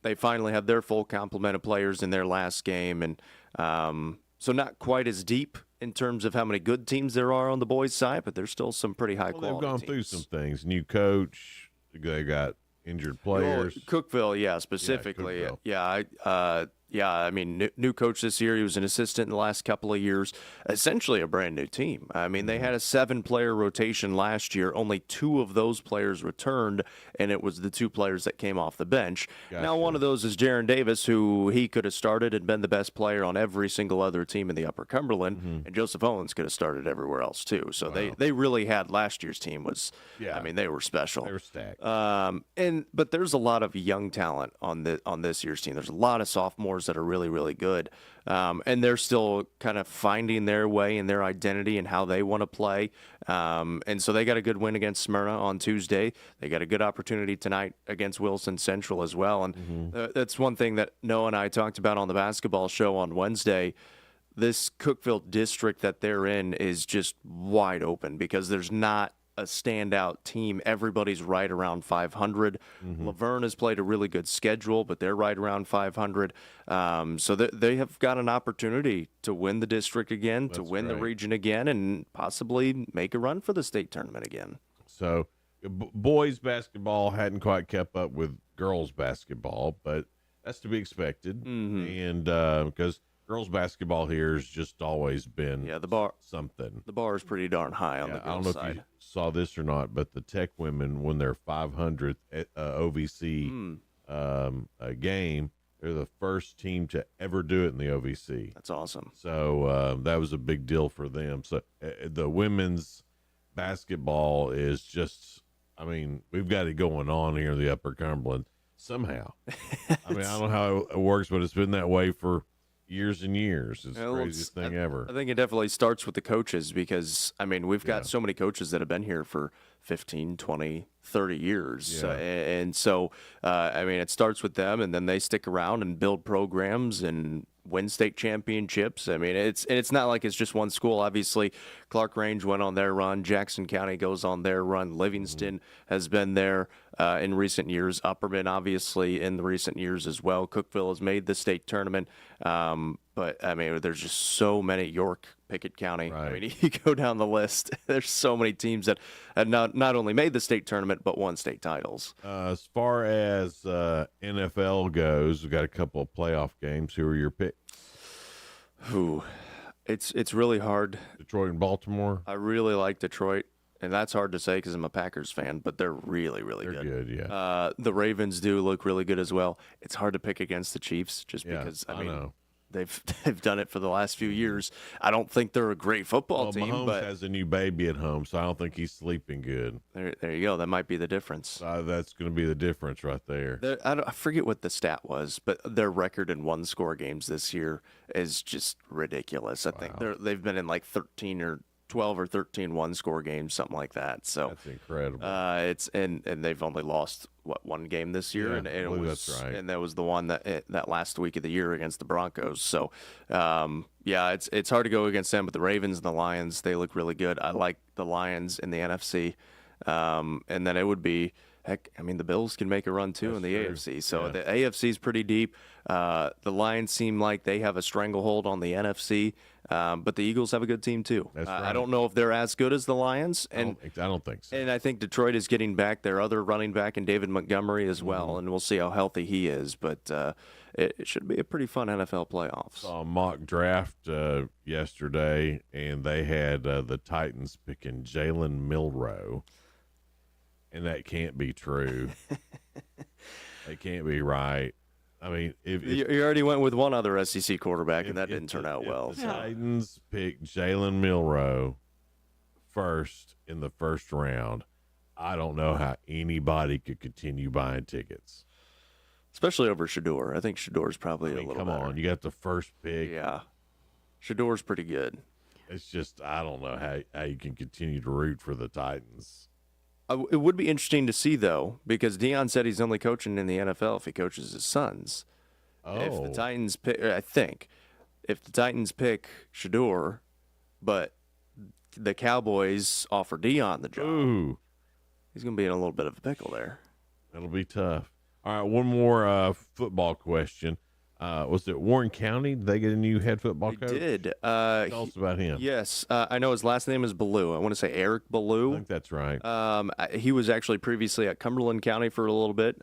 S9: they finally had their full complement of players in their last game. And so not quite as deep in terms of how many good teams there are on the boys' side, but there's still some pretty high quality
S23: They've gone through some things. New coach. They got injured players.
S9: Cookeville, yeah, specifically. Yeah, I mean, new coach this year. He was an assistant in the last couple of years. Essentially a brand new team. I mean, they had a 7-player rotation last year. Only 2 of those players returned, and it was the 2 players that came off the bench. Gotcha. Now, one of those is Jaron Davis, who he could have started and been the best player on every single other team in the Upper Cumberland, and Joseph Owens could have started everywhere else too. So they really had last year's team was. I mean, they were special.
S23: They were stacked.
S9: But there's a lot of young talent on this year's team. There's a lot of sophomores that are really, really good. And they're still kind of finding their way and their identity and how they want to play. And so they got a good win against Smyrna on Tuesday. They got a good opportunity tonight against Wilson Central as well. And that's one thing that Noah and I talked about on the basketball show on Wednesday. This Cookeville district that they're in is just wide open because there's not a standout team. Everybody's right around 500. Laverne has played a really good schedule, but they're right around 500. So they have got an opportunity to win the district again, to win the region again, and possibly make a run for the state tournament again.
S23: So boys basketball hadn't quite kept up with girls basketball, but that's to be expected. And because girls basketball here has just always been something.
S9: The bar is pretty darn high on the girls' side.
S23: I don't know if you saw this or not, but the Tech women won their 500th OVC game. They're the first team to ever do it in the OVC.
S9: That's awesome.
S23: So that was a big deal for them. So the women's basketball is just, I mean, we've got it going on here in the Upper Cumberland somehow. I mean, I don't know how it works, but it's been that way for years and years. It's the craziest thing ever.
S9: I think it definitely starts with the coaches because, I mean, we've got so many coaches that have been here for 15, 20, 30 years.
S23: Yeah.
S9: And so, I mean, it starts with them, and then they stick around and build programs and win state championships. I mean, it's not like it's just one school. Obviously, Clark Range went on their run. Jackson County goes on their run. Livingston has been there in recent years. Upperman, obviously, in the recent years as well. Cookeville has made the state tournament. But, I mean, there's just so many. York, Pickett County. Right. I mean, you go down the list. There's so many teams that have not only made the state tournament, but won state titles.
S23: As far as NFL goes, we've got a couple of playoff games. Who are your picks?
S9: Ooh, it's really hard.
S23: Detroit and Baltimore?
S9: I really like Detroit. And that's hard to say because I'm a Packers fan, but they're really, really good.
S23: They're good, yeah.
S9: The Ravens do look really good as well. It's hard to pick against the Chiefs just because, I mean,
S23: know.
S9: They've done it for the last few years. I don't think they're a great football team.
S23: Mahomes
S9: but
S23: has a new baby at home, so I don't think he's sleeping good.
S9: There you go. That might be the difference.
S23: That's going to be the difference right there.
S9: I forget what the stat was, but their record in one-score games this year is just ridiculous. I think they've been in like 13 or 12 or 13 one-score games, something like that. So
S23: that's incredible.
S9: It's and they've only lost one game this year,
S23: Yeah,
S9: and
S23: I
S9: it
S23: believe
S9: was
S23: that's right.
S9: and that was the one that last week of the year against the Broncos. So yeah, it's hard to go against them, but the Ravens and the Lions, they look really good. I like the Lions in the NFC, and then it would be. Heck, I mean, the Bills can make a run, too, in the AFC. So the AFC is pretty deep. The Lions seem like they have a stranglehold on the NFC, but the Eagles have a good team, too.
S23: That's right.
S9: I don't know if they're as good as the Lions.
S23: I don't think so.
S9: And I think Detroit is getting back their other running back in David Montgomery as well, and we'll see how healthy he is. But it should be a pretty fun NFL playoffs.
S23: Saw a mock draft yesterday, and they had the Titans picking Jalen Milroe. And that can't be true. It can't be right. I mean, if
S9: you already went with one other SEC quarterback, and that didn't turn out well.
S23: The Titans picked Jalen Milroe first in the first round. I don't know how anybody could continue buying tickets,
S9: especially over Shador. I think Shador's probably a little
S23: come
S9: better.
S23: on, you got the first pick.
S9: Yeah, Shador's pretty good.
S23: It's just I don't know how you can continue to root for the Titans.
S9: It would be interesting to see, though, because Deion said he's only coaching in the NFL if he coaches his sons.
S23: Oh.
S9: If the Titans pick, I think, if the Titans pick Shador, but the Cowboys offer Deion the job, he's going to be in a little bit of a pickle there.
S23: That'll be tough. All right, one more football question. Was it Warren County? Did they get a new head football coach?
S9: They did.
S23: Tell us about him.
S9: Yes. I know his last name is Ballou. I want to say Eric Ballou.
S23: I think that's right.
S9: He was actually previously at Cumberland County for a little bit.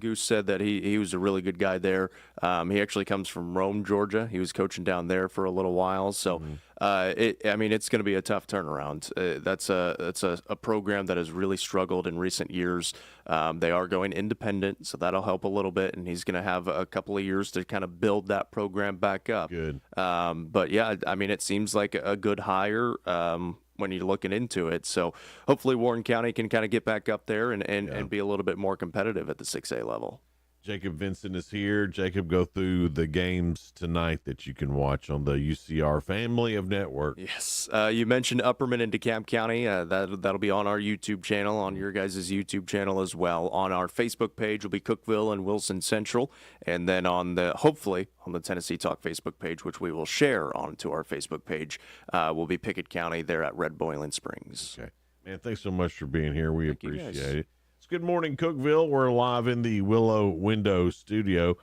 S9: Goose said that he was a really good guy there. He actually comes from Rome, Georgia. He was coaching down there for a little while. So, I mean, it's going to be a tough turnaround. That's a program that has really struggled in recent years. They are going independent, so that'll help a little bit, and he's going to have a couple of years to kind of build that program back up.
S23: Good.
S9: But, yeah, I mean, it seems like a good hire when you're looking into it. So hopefully Warren County can kind of get back up there and be a little bit more competitive at the 6A level.
S23: Jacob Vincent is here. Jacob, go through the games tonight that you can watch on the UCR family of networks.
S9: Yes. You mentioned Upperman and DeKalb County. That'll be on our YouTube channel, on your guys' YouTube channel as well. On our Facebook page will be Cookeville and Wilson Central. And then hopefully on the Tennessee Talk Facebook page, which we will share onto our Facebook page, will be Pickett County there at Red Boiling Springs.
S23: Okay. Man, thanks so much for being here. We appreciate it. Good morning, Cookeville. We're live in the Willow Window studio.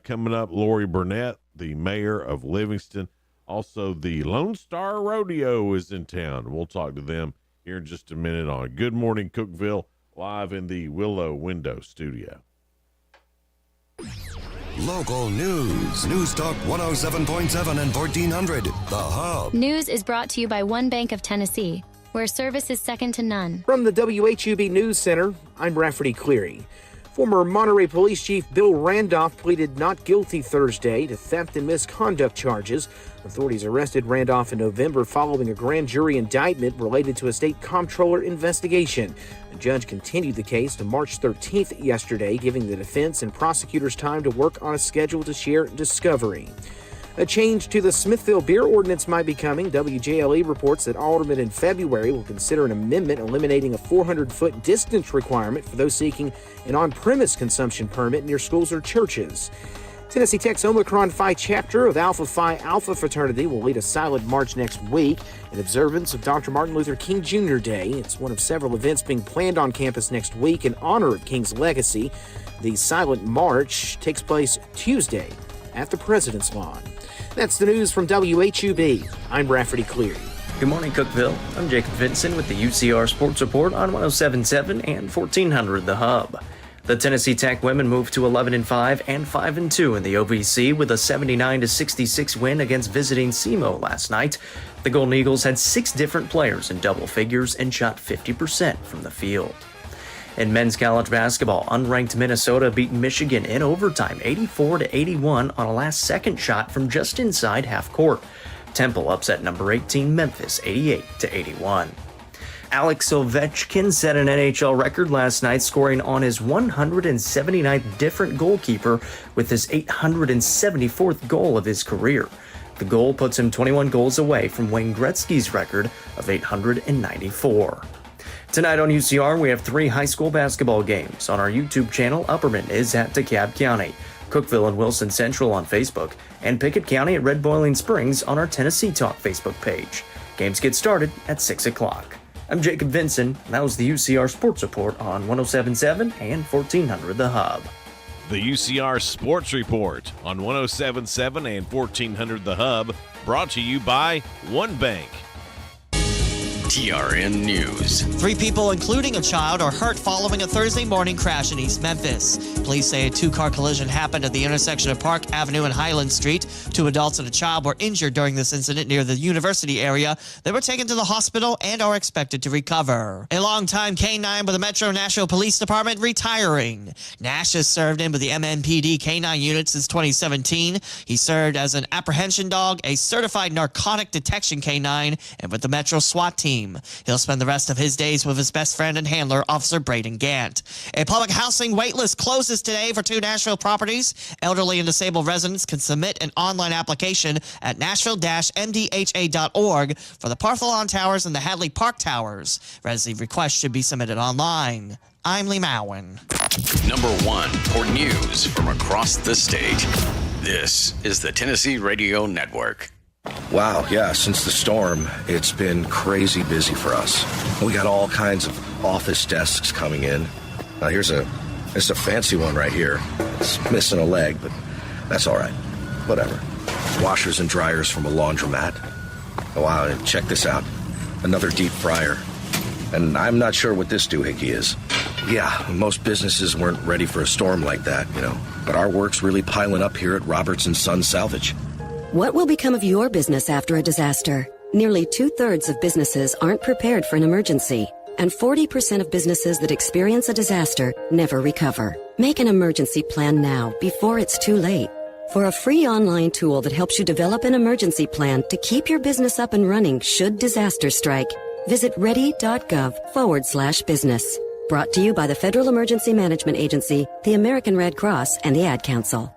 S23: Coming up, Lori Burnett, the mayor of Livingston. Also, the Lone Star Rodeo is in town. We'll talk to them here in just a minute on Good Morning Cookeville, live in the Willow Window studio.
S22: Local news. News Talk 107.7 and 1400. The Hub.
S2: News is brought to you by One Bank of Tennessee, where service is second to none.
S6: From the WHUB News Center, I'm Rafferty Cleary. Former Monterey Police Chief Bill Randolph pleaded not guilty Thursday to theft and misconduct charges. Authorities arrested Randolph in November following a grand jury indictment related to a state comptroller investigation. The judge continued the case to March 13th yesterday, giving the defense and prosecutors time to work on a schedule to share discovery. A change to the Smithville beer ordinance might be coming. WJLE reports that Aldermen in February will consider an amendment eliminating a 400-foot distance requirement for those seeking an on-premise consumption permit near schools or churches. Tennessee Tech's Omicron Phi chapter of Alpha Phi Alpha fraternity will lead a silent march next week in observance of Dr. Martin Luther King Jr. Day. It's one of several events being planned on campus next week in honor of King's legacy. The silent march takes place Tuesday at the President's Lawn. That's the news from WHUB. I'm Rafferty Cleary.
S17: Good morning, Cookeville. I'm Jacob Vinson with the UCR Sports Report on 107.7 and 1400 The Hub. The Tennessee Tech women moved to 11-5 and 5-2 in the OVC with a 79-66 win against visiting SEMO last night. The Golden Eagles had 6 different players in double figures and shot 50% from the field. In men's college basketball, unranked Minnesota beat Michigan in overtime 84-81 on a last-second shot from just inside half court. Temple upset number 18 Memphis 88-81. Alex Ovechkin set an NHL record last night, scoring on his 179th different goalkeeper with his 874th goal of his career. The goal puts him 21 goals away from Wayne Gretzky's record of 894. Tonight on UCR, we have 3 high school basketball games. On our YouTube channel, Upperman is at DeKalb County, Cookeville and Wilson Central on Facebook, and Pickett County at Red Boiling Springs on our Tennessee Talk Facebook page. Games get started at 6 o'clock. I'm Jacob Vinson, and that was the UCR Sports Report on 107.7 and 1400 The Hub.
S23: The UCR Sports Report on 107.7 and 1400 The Hub, brought to you by One Bank.
S18: TRN News. 3 people, including a child, are hurt following a Thursday morning crash in East Memphis. Police say a 2-car collision happened at the intersection of Park Avenue and Highland Street. 2 adults and a child were injured during this incident near the university area. They were taken to the hospital and are expected to recover. A longtime K-9 with the Metro Nashville Police Department retiring. Nash has served in with the MNPD K-9 unit since 2017. He served as an apprehension dog, a certified narcotic detection K-9, and with the Metro SWAT team. He'll spend the rest of his days with his best friend and handler, Officer Braden Gant. A public housing waitlist closes today for 2 Nashville properties. Elderly and disabled residents can submit an online application at nashville-mdha.org for the Partholon Towers and the Hadley Park Towers. Residency requests should be submitted online. I'm Lee Mowen. Number 1 for news from across the state. This is the Tennessee Radio Network.
S19: Wow, yeah, since the storm, it's been crazy busy for us. We got all kinds of office desks coming in. Now here's a fancy one right here. It's missing a leg, but that's all right. Whatever. Washers and dryers from a laundromat. Oh, wow, and check this out. Another deep fryer. And I'm not sure what this doohickey is. Yeah, most businesses weren't ready for a storm like that, but our work's really piling up here at Roberts & Son Salvage.
S20: What will become of your business after a disaster? Nearly 2/3 of businesses aren't prepared for an emergency, and 40% of businesses that experience a disaster never recover. Make an emergency plan now, before it's too late. For a free online tool that helps you develop an emergency plan to keep your business up and running should disaster strike, visit ready.gov/business. Brought to you by the Federal Emergency Management Agency, the American Red Cross, and the Ad Council.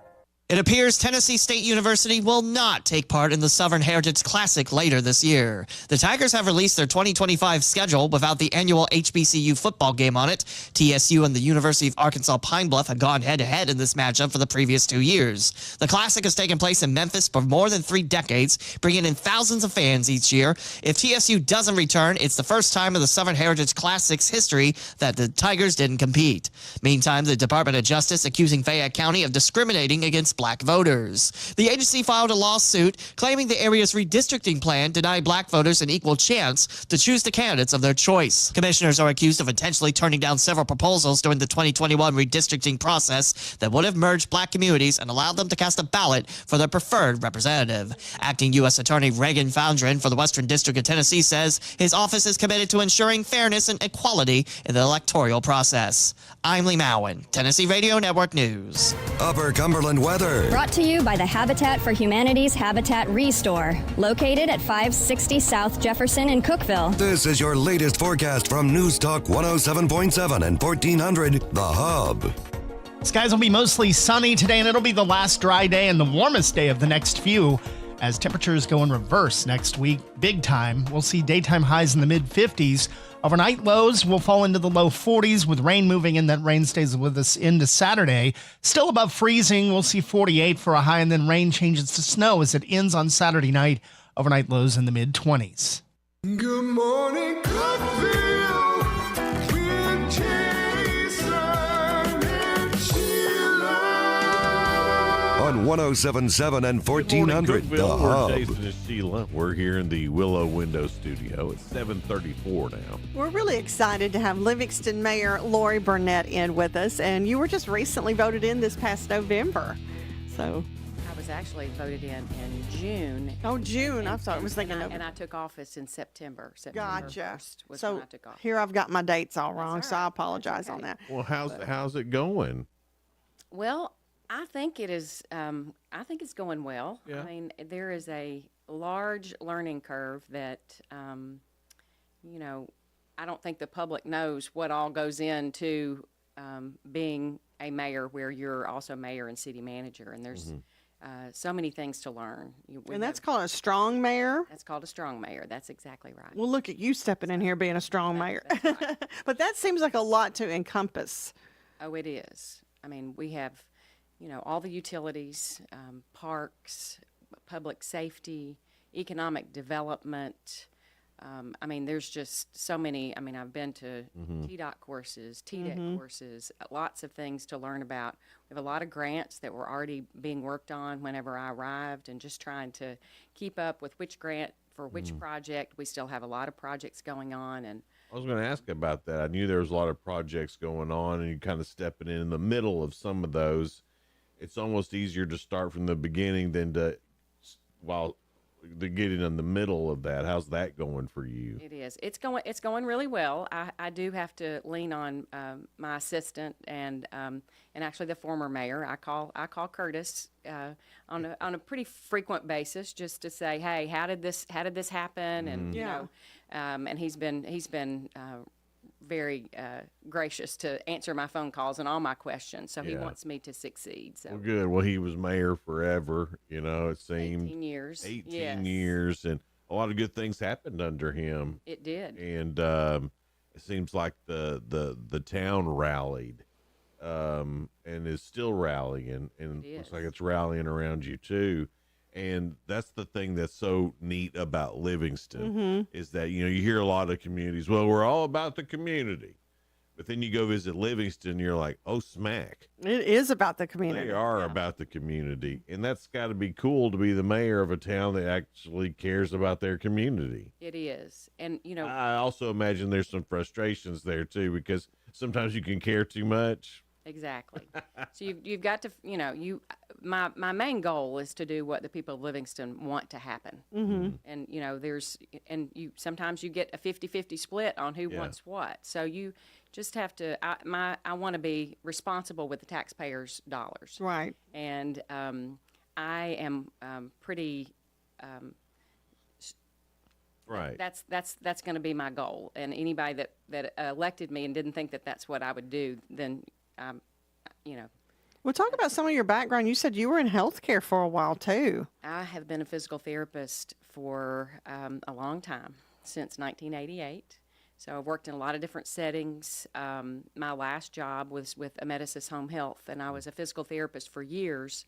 S18: It appears Tennessee State University will not take part in the Southern Heritage Classic later this year. The Tigers have released their 2025 schedule without the annual HBCU football game on it. TSU and the University of Arkansas Pine Bluff have gone head-to-head in this matchup for the previous 2 years. The Classic has taken place in Memphis for more than 3 decades, bringing in thousands of fans each year. If TSU doesn't return, it's the first time in the Southern Heritage Classic's history that the Tigers didn't compete. Meantime, the Department of Justice accusing Fayette County of discriminating against black voters. The agency filed a lawsuit claiming the area's redistricting plan denied black voters an equal chance to choose the candidates of their choice. Commissioners are accused of intentionally turning down several proposals during the 2021 redistricting process that would have merged black communities and allowed them to cast a ballot for their preferred representative. Acting U.S. Attorney Reagan Foundren for the Western District of Tennessee says his office is committed to ensuring fairness and equality in the electoral process. I'm Lee Mowen, Tennessee Radio Network News.
S22: Upper Cumberland weather.
S1: Brought to you by the Habitat for Humanity's Habitat Restore, located at 560 South Jefferson in Cookeville.
S22: This is your latest forecast from News Talk 107.7 and 1400, The Hub.
S7: Skies will be mostly sunny today, and it'll be the last dry day and the warmest day of the next few. As temperatures go in reverse next week, big time, we'll see daytime highs in the mid-50s. Overnight lows will fall into the low 40s with rain moving in. That rain stays with us into Saturday. Still above freezing, we'll see 48 for a high, and then rain changes to snow as it ends on Saturday night. Overnight lows in the mid-20s.
S22: Good morning, Cookeville, with Jason and Sheila. On 107.7 and 1400, The Hub.
S23: We're Jason and Sheila. We're here in the Willow Window Studio. It's 7:34 now.
S24: We're really excited to have Livingston Mayor Lori Burnett in with us, and you were just recently voted in this past November. So
S8: I was actually voted in June.
S24: Oh, June. I thought it was thinking
S8: and I took office in September.
S24: Gotcha.
S8: 1st was
S24: So
S8: when I took office.
S24: here I've got my dates all wrong, so I apologize on that.
S23: Well, how's it going?
S8: Well, I think it is. I think it's going well.
S23: Yeah.
S8: I mean, there is a large learning curve that, I don't think the public knows what all goes into being a mayor, where you're also mayor and city manager, and there's so many things to learn.
S24: And that's called a strong mayor?
S8: That's called a strong mayor. That's exactly right.
S24: Well, look at you stepping in here being a strong mayor. But that seems like a lot to encompass.
S8: Oh, it is. I mean, we have, all the utilities, parks, public safety, economic development. I mean, there's just so many. I mean, I've been to TDOT courses, TDEC courses, lots of things to learn about. We have a lot of grants that were already being worked on whenever I arrived, and just trying to keep up with which grant for which project. We still have a lot of projects going on, and
S23: I was going to ask about that. I knew there was a lot of projects going on, and you're kind of stepping in the middle of some of those. It's almost easier to start from the beginning than to get in the middle of that. How's that going for you?
S8: It is. It's going really well. I do have to lean on my assistant and actually the former mayor. I call Curtis on a pretty frequent basis just to say, hey, how did this happen? And and he's been very gracious to answer my phone calls and all my questions. So he wants me to succeed. So
S23: well, good. Well, he was mayor forever. It seemed
S8: 18 years.
S23: 18 years, and a lot of good things happened under him.
S8: It did.
S23: And it seems like the town rallied, and is still rallying, and it looks like it's rallying around you too. And that's the thing that's so neat about Livingston is that, you hear a lot of communities, well, we're all about the community. But then you go visit Livingston, you're like, oh, smack.
S24: It is about the community.
S23: They are about the community. And that's got to be cool to be the mayor of a town that actually cares about their community.
S8: It is. And,
S23: I also imagine there's some frustrations there, too, because sometimes you can care too much.
S8: Exactly. So you've got to, my main goal is to do what the people of Livingston want to happen. And sometimes you get a 50-50 split on who wants what. So you just have to, I want to be responsible with the taxpayers' dollars.
S24: Right.
S8: And I am pretty,
S23: right.
S8: That's going to be my goal. And anybody that elected me and didn't think that that's what I would do, then
S24: Well, talk about some of your background. You said you were in healthcare for a while, too.
S8: I have been a physical therapist for a long time, since 1988. So I've worked in a lot of different settings. My last job was with Amedisys Home Health, and I was a physical therapist for years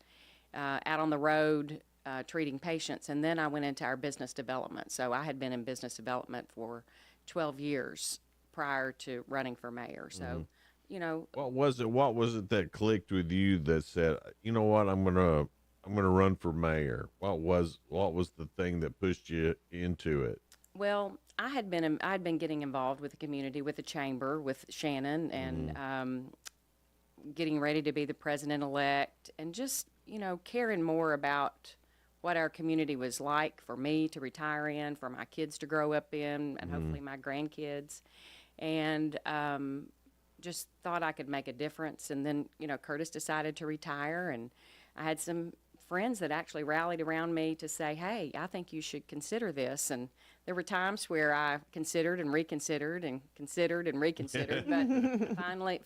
S8: out on the road treating patients. And then I went into our business development. So I had been in business development for 12 years prior to running for mayor. So
S23: What was it? What was it that clicked with you that said, you know what, I'm gonna run for mayor? What was the thing that pushed you into it?
S8: Well, I'd been getting involved with the community, with the chamber, with Shannon, and getting ready to be the president-elect, and just, caring more about what our community was like for me to retire in, for my kids to grow up in, and hopefully my grandkids. And just thought I could make a difference. And then, Curtis decided to retire, and I had some friends that actually rallied around me to say, hey, I think you should consider this. And there were times where I considered and reconsidered and considered and reconsidered, but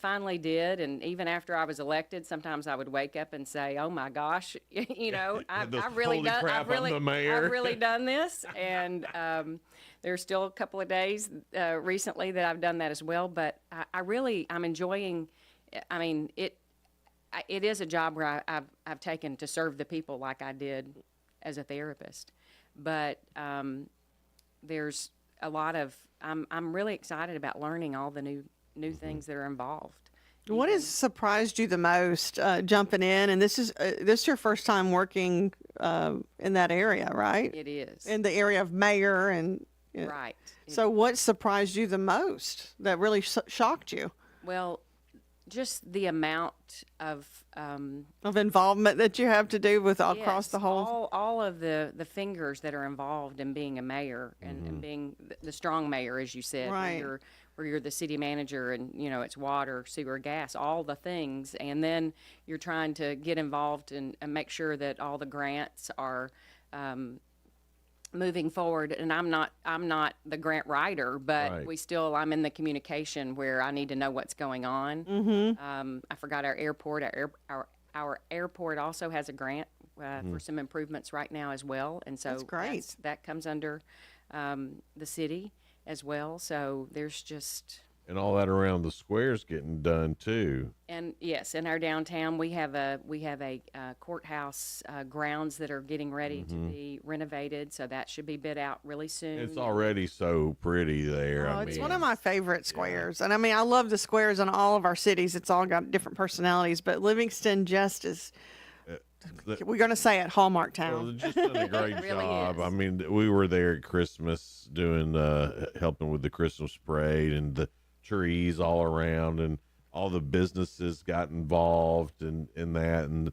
S8: finally did. And even after I was elected, sometimes I would wake up and say, oh my gosh, I've really done this. And there's still a couple of days recently that I've done that as well. But I'm enjoying, it is a job where I've taken to serve the people like I did as a therapist. But there's a lot of, I'm really excited about learning all the new things that are involved.
S24: What has surprised you the most jumping in? And this is your first time working in that area, right?
S8: It is.
S24: In the area of mayor and
S8: right.
S24: So what surprised you the most that really shocked you?
S8: Well, just the amount of
S24: involvement that you have to do with across the whole.
S8: All of the fingers that are involved in being a mayor and being the strong mayor, as you said,
S24: right.
S8: where you're the city manager and it's water, sewer, gas, all the things, and then you're trying to get involved and make sure that all the grants are moving forward. And I'm not the grant writer, but
S23: right.
S8: I'm in the communication where I need to know what's going on. I forgot our airport. Our airport also has a grant for some improvements right now as well, and so
S24: that's great.
S8: That comes under the city as well. So there's just.
S23: And all that around the square's getting done too.
S8: And yes, in our downtown, we have a courthouse grounds that are getting ready to be renovated, so that should be bid out really soon.
S23: It's already so pretty there.
S24: It's one of my favorite squares, and I love the squares in all of our cities. It's all got different personalities, but Livingston just is. We're going to say it, Hallmark Town.
S23: Well, just done a great
S8: really
S23: job.
S8: is.
S23: We were there at Christmas doing helping with the Christmas parade and the trees all around, and all the businesses got involved in that, and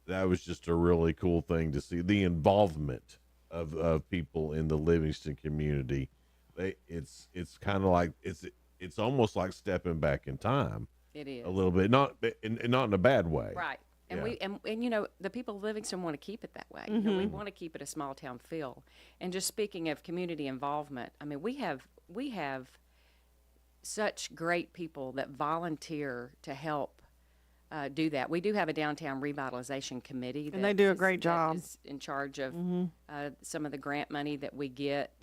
S23: that was just a really cool thing to see, the involvement of people in the Livingston community. It's kind of like it's almost like stepping back in time.
S8: It is
S23: a little bit, not in a bad way,
S8: right? And
S23: yeah.
S8: the people of Livingston want to keep it that way. We want to keep it a small town feel. And just speaking of community involvement, we have such great people that volunteer to help do that. We do have a downtown revitalization committee,
S24: and they do a great job.
S8: Is in charge of some of the grant money that we get,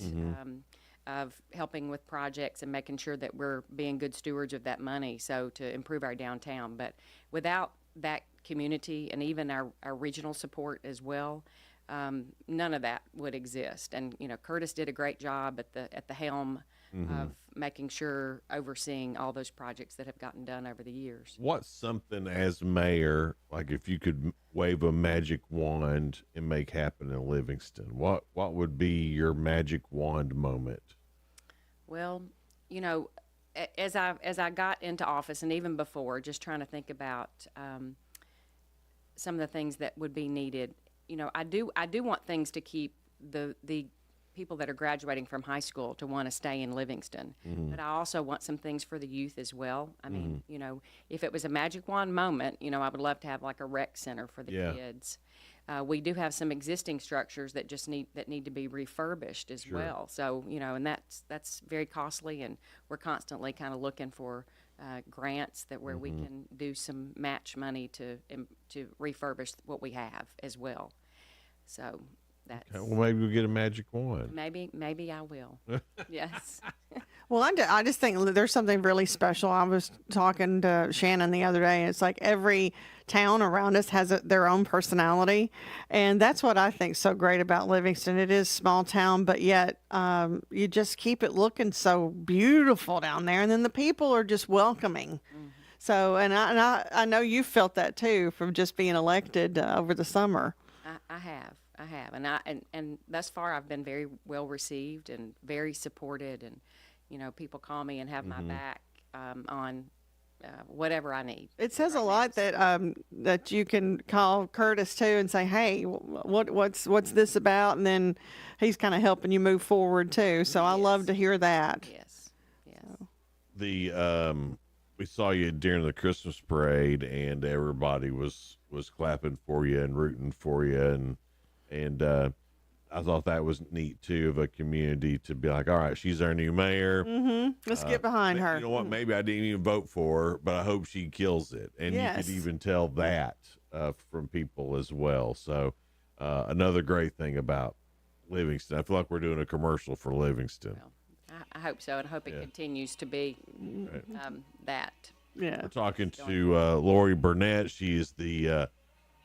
S8: of helping with projects and making sure that we're being good stewards of that money, so to improve our downtown. But without that community and even our regional support as well, none of that would exist. And Curtis did a great job at the helm of making sure, overseeing all those projects that have gotten done over the years.
S23: What's something as mayor, like if you could wave a magic wand and make happen in Livingston, what would be your magic wand moment?
S8: Well, as I got into office, and even before, just trying to think about some of the things that would be needed. I do want things to keep the people that are graduating from high school to want to stay in Livingston. But I also want some things for the youth as well. If it was a magic wand moment, I would love to have like a rec center for the kids. We do have some existing structures that need to be refurbished as well. So, and that's very costly, and we're constantly kind of looking for grants where we can do some match money to refurbish what we have as well. So that's.
S23: Okay, well, maybe we'll get a magic wand.
S8: Maybe I will. Yes.
S24: Well, I just think there's something really special. I was talking to Shannon the other day, and it's like every town around us has their own personality, and that's what I think is so great about Livingston. It is small town, but yet you just keep it looking so beautiful down there, and then the people are just welcoming. So, and I know you felt that too from just being elected over the summer.
S8: I have, and thus far I've been very well received and very supported, and people call me and have my back on whatever I need.
S24: It says a lot that you can call Curtis too and say, "Hey, what's this about?" And then he's kind of helping you move forward too. So I love to hear that.
S8: Yes.
S23: We saw you during the Christmas parade, and everybody was clapping for you and rooting for you, and I thought that was neat too, of a community to be like, all right, she's our new mayor.
S24: Let's get behind her.
S23: You know what? Maybe I didn't even vote for her, but I hope she kills it. And you could even tell that from people as well. So another great thing about Livingston, I feel like we're doing a commercial for Livingston.
S8: Well, I hope so, and I hope it continues to be that.
S24: Yeah.
S23: We're talking to Lori Burnett. She is the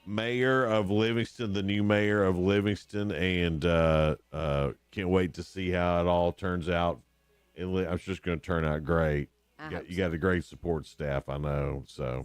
S23: mayor of Livingston, the new mayor of Livingston, and can't wait to see how it all turns out. I'm just going to turn out great. You got a great support staff, I know. So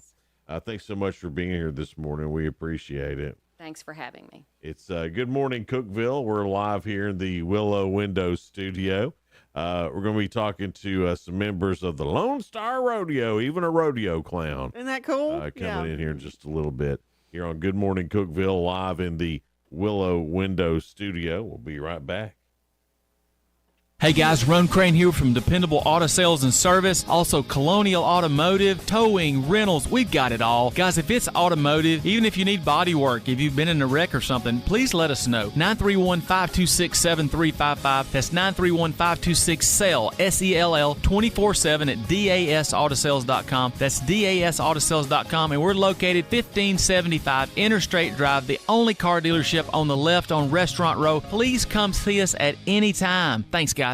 S23: thanks so much for being here this morning. We appreciate it.
S8: Thanks for having me.
S23: It's Good Morning Cookeville. We're live here in the Willow Window studio. We're going to be talking to some members of the Lone Star Rodeo, even a rodeo clown.
S24: Isn't that cool?
S23: Coming in here in just a little bit here on Good Morning Cookeville, live in the Willow Window studio. We'll be right back.
S10: Hey guys, Ron Crane here from Dependable Auto Sales and Service, also Colonial Automotive, towing, rentals, we've got it all. Guys, if it's automotive, even if you need body work, if you've been in a wreck or something, please let us know. 931-526-7355. That's 931-526-SELL, S-E-L-L, 24/7 at dasautosales.com. That's dasautosales.com, and we're located 1575 Interstate Drive, the only car dealership on the left on Restaurant Row. Please come see us at any time. Thanks, guys.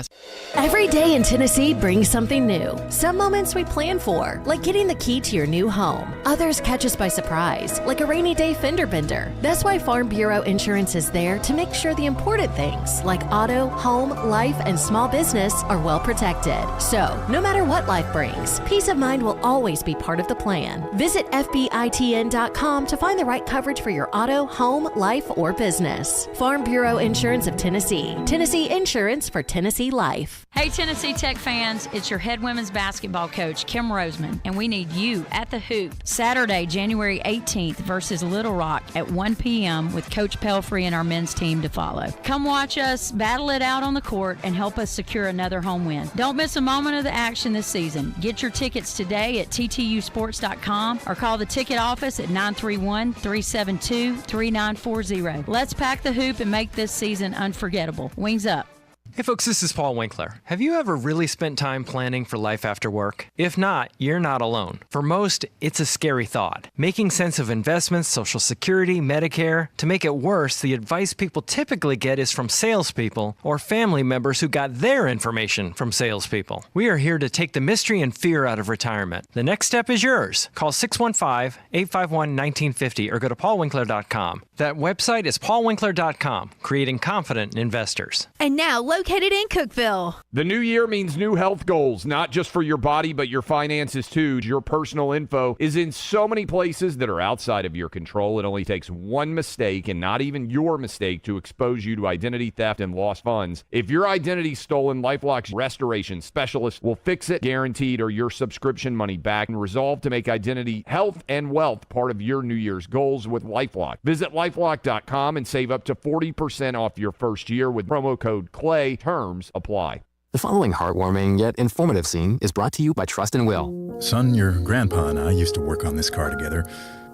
S11: Every day in Tennessee brings something new. Some moments we plan for, like getting the key to your new home. Others catch us by surprise, like a rainy day fender bender. That's why Farm Bureau Insurance is there to make sure the important things, like auto, home, life, and small business, are well protected. So, no matter what life brings, peace of mind will always be part of the plan. Visit FBITN.com to find the right coverage for your auto, home, life, or business. Farm Bureau Insurance of Tennessee. Tennessee Insurance for Tennessee Life.
S12: Hey Tennessee Tech fans, it's your head women's basketball coach, Kim Roseman, and we need you at the Hoop Saturday, January 18th versus Little Rock at 1 p.m. with Coach Pelfrey and our men's team to follow. Come watch us battle it out on the court and help us secure another home win. Don't miss a moment of the action this season. Get your tickets today at ttusports.com or call the ticket office at 931-372-3940. Let's pack the Hoop and make this season unforgettable. Wings up.
S15: Hey folks, this is Paul Winkler. Have you ever really spent time planning for life after work? If not, you're not alone. For most, it's a scary thought. Making sense of investments, Social Security, Medicare. To make it worse, the advice people typically get is from salespeople or family members who got their information from salespeople. We are here to take the mystery and fear out of retirement. The next step is yours. Call 615-851-1950 or go to paulwinkler.com. That website is paulwinkler.com, creating confident investors.
S11: And now, located in Cookeville.
S3: The new year means new health goals, not just for your body, but your finances too. Your personal info is in so many places that are outside of your control. It only takes one mistake, and not even your mistake, to expose you to identity theft and lost funds. If your identity's stolen, LifeLock's restoration specialist will fix it, guaranteed, or your subscription money back, and resolve to make identity, health, and wealth part of your New Year's goals with LifeLock. Visit LifeLock.com and save up to 40% off your first year with promo code CLAY. Terms apply.
S15: The following heartwarming yet informative scene is brought to you by Trust and Will.
S16: Son, your grandpa and I used to work on this car together,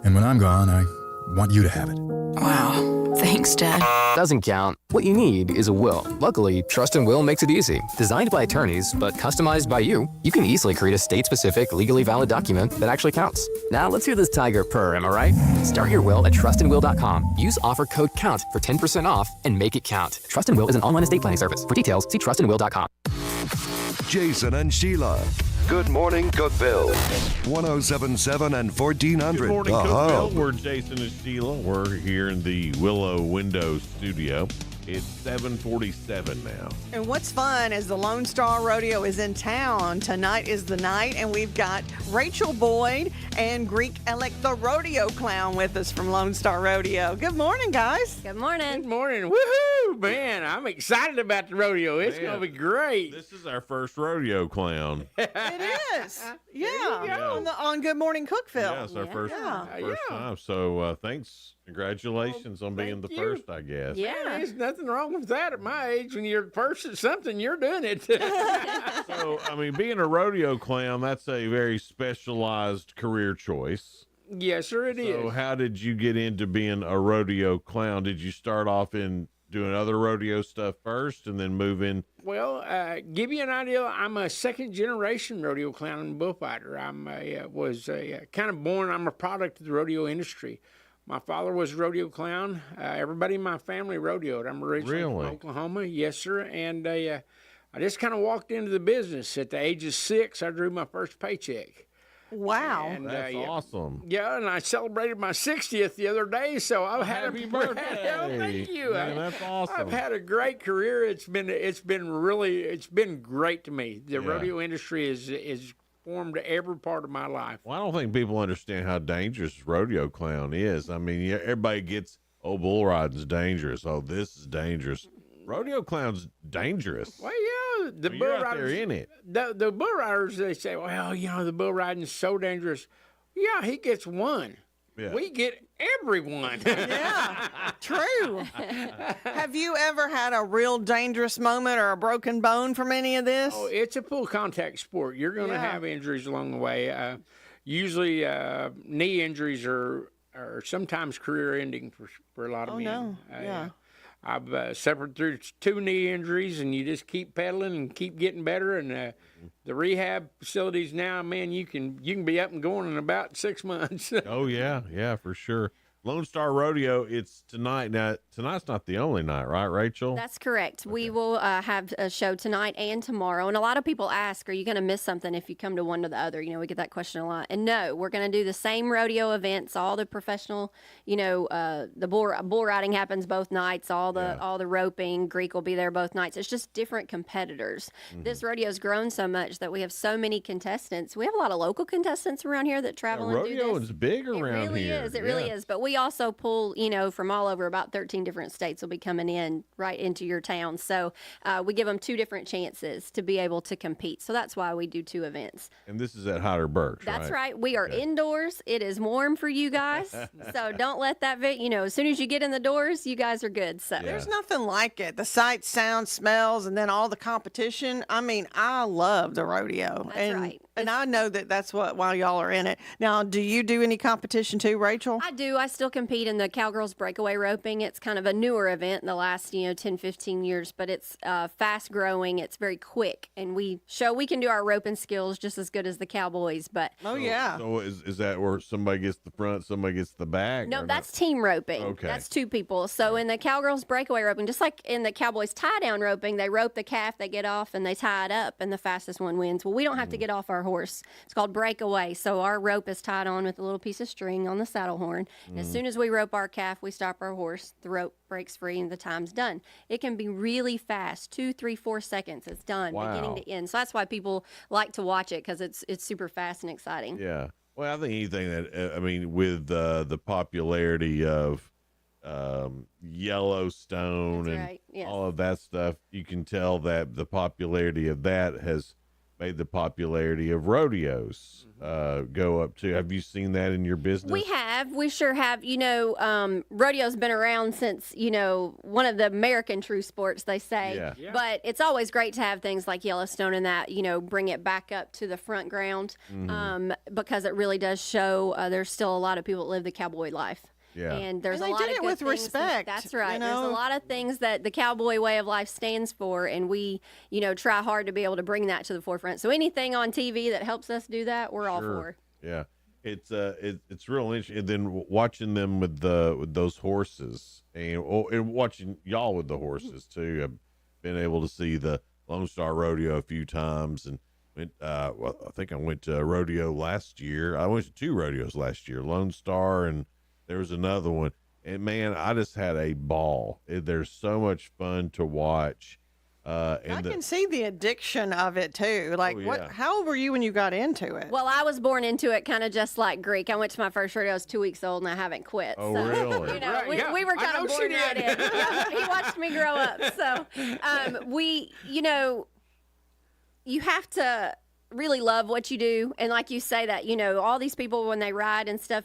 S16: and when I'm gone, I want you to have it.
S21: Wow. Thanks, Dad.
S15: Doesn't count. What you need is a will. Luckily, Trust and Will makes it easy. Designed by attorneys, but customized by you can easily create a state-specific, legally valid document that actually counts. Now, let's hear this tiger purr, am I right? Start your will at trustandwill.com. Use offer code COUNT for 10% off and make it count. Trust and Will is an online estate planning service. For details, see trustandwill.com.
S22: Jason and Sheila. Good morning, Cookeville. 107.7 and 1400.
S23: Good morning,
S22: The
S23: Cookeville.
S22: Hub.
S23: We're Jason and Sheila. We're here in the Willow Window studio. It's 7:47 now.
S24: And what's fun is the Lone Star Rodeo is in town. Tonight is the night, and we've got Rachel Boyd and Greek Alec, the rodeo clown, with us from Lone Star Rodeo. Good morning, guys.
S1: Good morning.
S4: Good morning. Woohoo, man. I'm excited about the rodeo. It's
S23: Man,
S4: going to be great.
S23: This is our first rodeo clown.
S24: It is. Yeah. On Good Morning Cookeville.
S23: Yeah, it's our first
S24: Yeah.
S23: time. So thanks. Congratulations on being the first, I guess.
S4: Yeah, there's nothing wrong with that at my age. When you're first at something, you're doing it.
S23: So, I mean, being a rodeo clown, that's a very specialized career choice.
S4: Yes, sir, it is.
S23: So how did you get into being a rodeo clown? Did you start off in doing other rodeo stuff first and then move in?
S4: Well, give you an idea, I'm a second-generation rodeo clown and bullfighter. I was kind of born, I'm a product of the rodeo industry. My father was a rodeo clown. Everybody in my family rodeoed. I'm originally from Oklahoma. Yes, sir. And I just kind of walked into the business. At the age of 6, I drew my first paycheck.
S24: Wow.
S4: And,
S23: That's awesome.
S4: Yeah, and I celebrated my 60th the other day, so I've had
S23: Happy
S4: a
S23: birthday.
S4: Oh, thank you.
S23: Man, that's awesome.
S4: I've had a great career. It's been great to me. The rodeo industry is formed every part of my life.
S23: Well, I don't think people understand how dangerous rodeo clown is. I mean, everybody gets, oh, bull riding's dangerous. Oh, this is dangerous. Rodeo clown's dangerous.
S4: Well, yeah, the bull
S23: you're out
S4: riders
S23: there in it.
S4: The bull riders, they say, well, the bull riding's so dangerous. Yeah, he gets one.
S23: Yeah.
S4: We get everyone.
S24: Yeah, true. Have you ever had a real dangerous moment or a broken bone from any of this?
S4: Oh, it's a full contact sport. You're going to have injuries along the way. Usually, knee injuries are sometimes career ending for a lot of men.
S24: No. Yeah.
S4: I've suffered through 2 knee injuries, and you just keep pedaling and keep getting better. And the rehab facilities now, man, you can be up and going in about 6 months.
S23: Oh yeah, for sure. Lone Star Rodeo, it's tonight. Now, tonight's not the only night, right, Rachel?
S1: That's correct. We will have a show tonight and tomorrow. And a lot of people ask, are you going to miss something if you come to one or the other? We get that question a lot. And no, we're going to do the same rodeo events, all the professional, the bull riding happens both nights, all the roping, Greek will be there both nights. It's just different competitors. Mm-hmm. This rodeo's grown so much that we have so many contestants. We have a lot of local contestants around here that travel and do this.
S23: Rodeo is big around here.
S1: It really is. But we also pull, from all over. About 13 different states will be coming in right into your town. So we give them 2 different chances to be able to compete. So that's why we do 2 events.
S23: And this is at Hyder Birch,
S1: That's right. We are indoors. It is warm for you guys. So don't let that, as soon as you get in the doors, you guys are good. So
S24: There's nothing like it. The sights, sounds, smells, and then all the competition. I mean, I love the rodeo.
S1: That's right.
S24: And I know that's why y'all are in it. Now, do you do any competition too, Rachel?
S1: I do. I still compete in the Cowgirls Breakaway Roping. It's kind of a newer event in the last, 10, 15 years, but it's fast growing. It's very quick. And we show we can do our roping skills just as good as the Cowboys. But
S23: So is that where somebody gets the front, somebody gets the back?
S1: No, that's team roping.
S23: Okay.
S1: That's 2 people. So in the Cowgirls Breakaway Roping, just like in the Cowboys tie-down roping, they rope the calf, they get off, and they tie it up, and the fastest one wins. Well, we don't have to get off our horse. It's called breakaway. So our rope is tied on with a little piece of string on the saddle horn. And as soon as we rope our calf, we stop our horse, the rope breaks free, and the time's done. It can be really fast, 2, 3, 4 seconds. It's done, beginning to end. So that's why people like to watch it, because it's super fast and exciting.
S23: Yeah. Well, I think anything that, with the popularity of Yellowstone all of that stuff, you can tell that the popularity of that has made the popularity of rodeos go up too. Have you seen that in your business?
S1: We have. We sure have. Rodeo's been around since, one of the American true sports, they say.
S23: Yeah.
S1: But it's always great to have things like Yellowstone and that, bring it back up to the front ground because it really does show there's still a lot of people that live the cowboy life.
S23: Yeah.
S1: And there's
S24: And
S1: a
S24: they
S1: lot
S24: did
S1: of
S24: it
S1: good
S24: with
S1: things
S24: respect,
S1: That's right.
S24: you
S1: There's a
S24: know?
S1: lot of things that the cowboy way of life stands for, and we, try hard to be able to bring that to the forefront. So anything on TV that helps us do that, we're all for.
S23: Yeah. It's real interesting. And then watching them with those horses and watching y'all with the horses too. I've been able to see the Lone Star Rodeo a few times, and I think I went to a rodeo last year. I went to 2 rodeos last year, Lone Star, and there was another one. And man, I just had a ball. There's so much fun to watch.
S24: I can see the addiction of it too. Like, how old were you when you got into it?
S1: Well, I was born into it kind of just like Greek. I went to my first rodeo. I was 2 weeks old, and I haven't quit.
S23: Oh,
S1: so,
S23: really?
S1: You know,
S23: Right,
S1: we were kind of born right in. Yeah, he watched me grow up. So you have to really love what you do. And like you say that, all these people when they ride and stuff,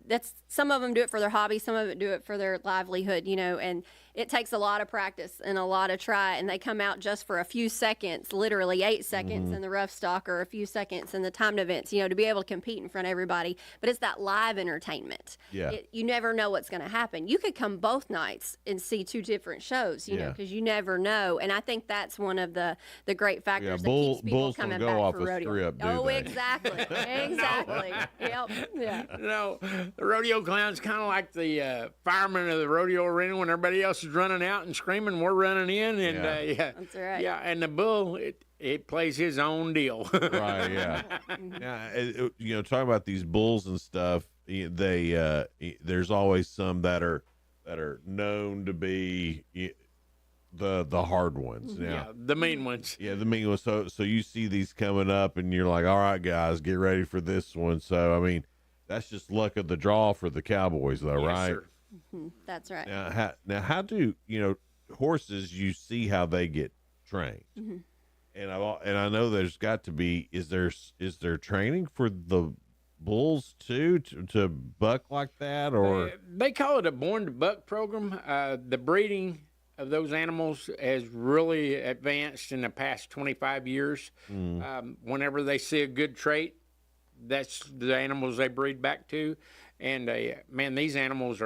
S1: that's some of them do it for their hobby. Some of it do it for their livelihood, and it takes a lot of practice and a lot of try. And they come out just for a few seconds, literally 8 seconds in the rough stock or a few seconds in the timed events, to be able to compete in front of everybody. But it's that live entertainment.
S23: Yeah.
S1: You never know what's going to happen. You could come both nights and see 2 different shows, because you never know. And I think that's one of the great factors that keeps people
S23: bulls
S1: coming
S23: don't go
S1: back
S23: off
S1: for
S23: a
S1: rodeo.
S23: strip, do
S1: Oh,
S23: they?
S1: exactly. Exactly. Yep. Yeah.
S4: The rodeo clown's kind of like the fireman of the rodeo arena when everybody else is running out and screaming, we're running in. And
S1: That's right.
S4: Yeah, and the bull, it plays his own deal.
S23: Right, yeah. Yeah, talking about these bulls and stuff, there's always some that are known to be the hard ones.
S4: Yeah, the mean ones.
S23: Yeah, the mean ones. So you see these coming up, and you're like, all right, guys, get ready for this one. So, I mean, that's just luck of the draw for the Cowboys, though, right?
S4: Sir.
S1: That's right.
S23: How do, horses, you see how they get trained. And I know there's got to be, is there training for the bulls too to buck like that, or
S4: they call it a born to buck program. The breeding of those animals has really advanced in the past 25 years. Whenever they see a good trait, that's the animals they breed back to. And man, these animals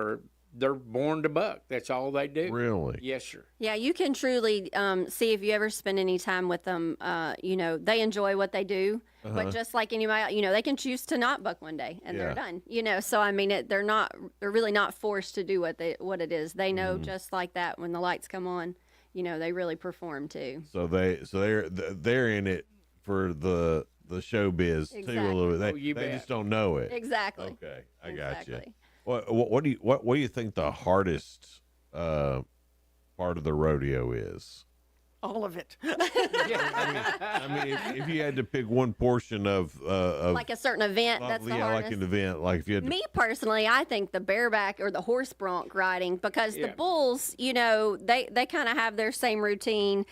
S4: they're born to buck. That's all they do.
S23: Really?
S4: Yes, sir.
S1: Yeah, you can truly see if you ever spend any time with them. They enjoy what they do, but just like anybody, they can choose to not buck one day and they're done. So I mean, they're really not forced to do what it is. They know just like that when the lights come on, they really perform too.
S23: So they're in it for the showbiz too a little bit. They just don't know it.
S1: Exactly.
S23: Okay, I got you. What do you think the hardest part of the rodeo is?
S24: All of it.
S23: I mean, if you had to pick one portion of
S1: like a certain event, that's the hardest.
S23: like an event, like if you had
S1: Me personally, I think the bareback or the horse bronc riding, because the bulls, they kind of have their same routine.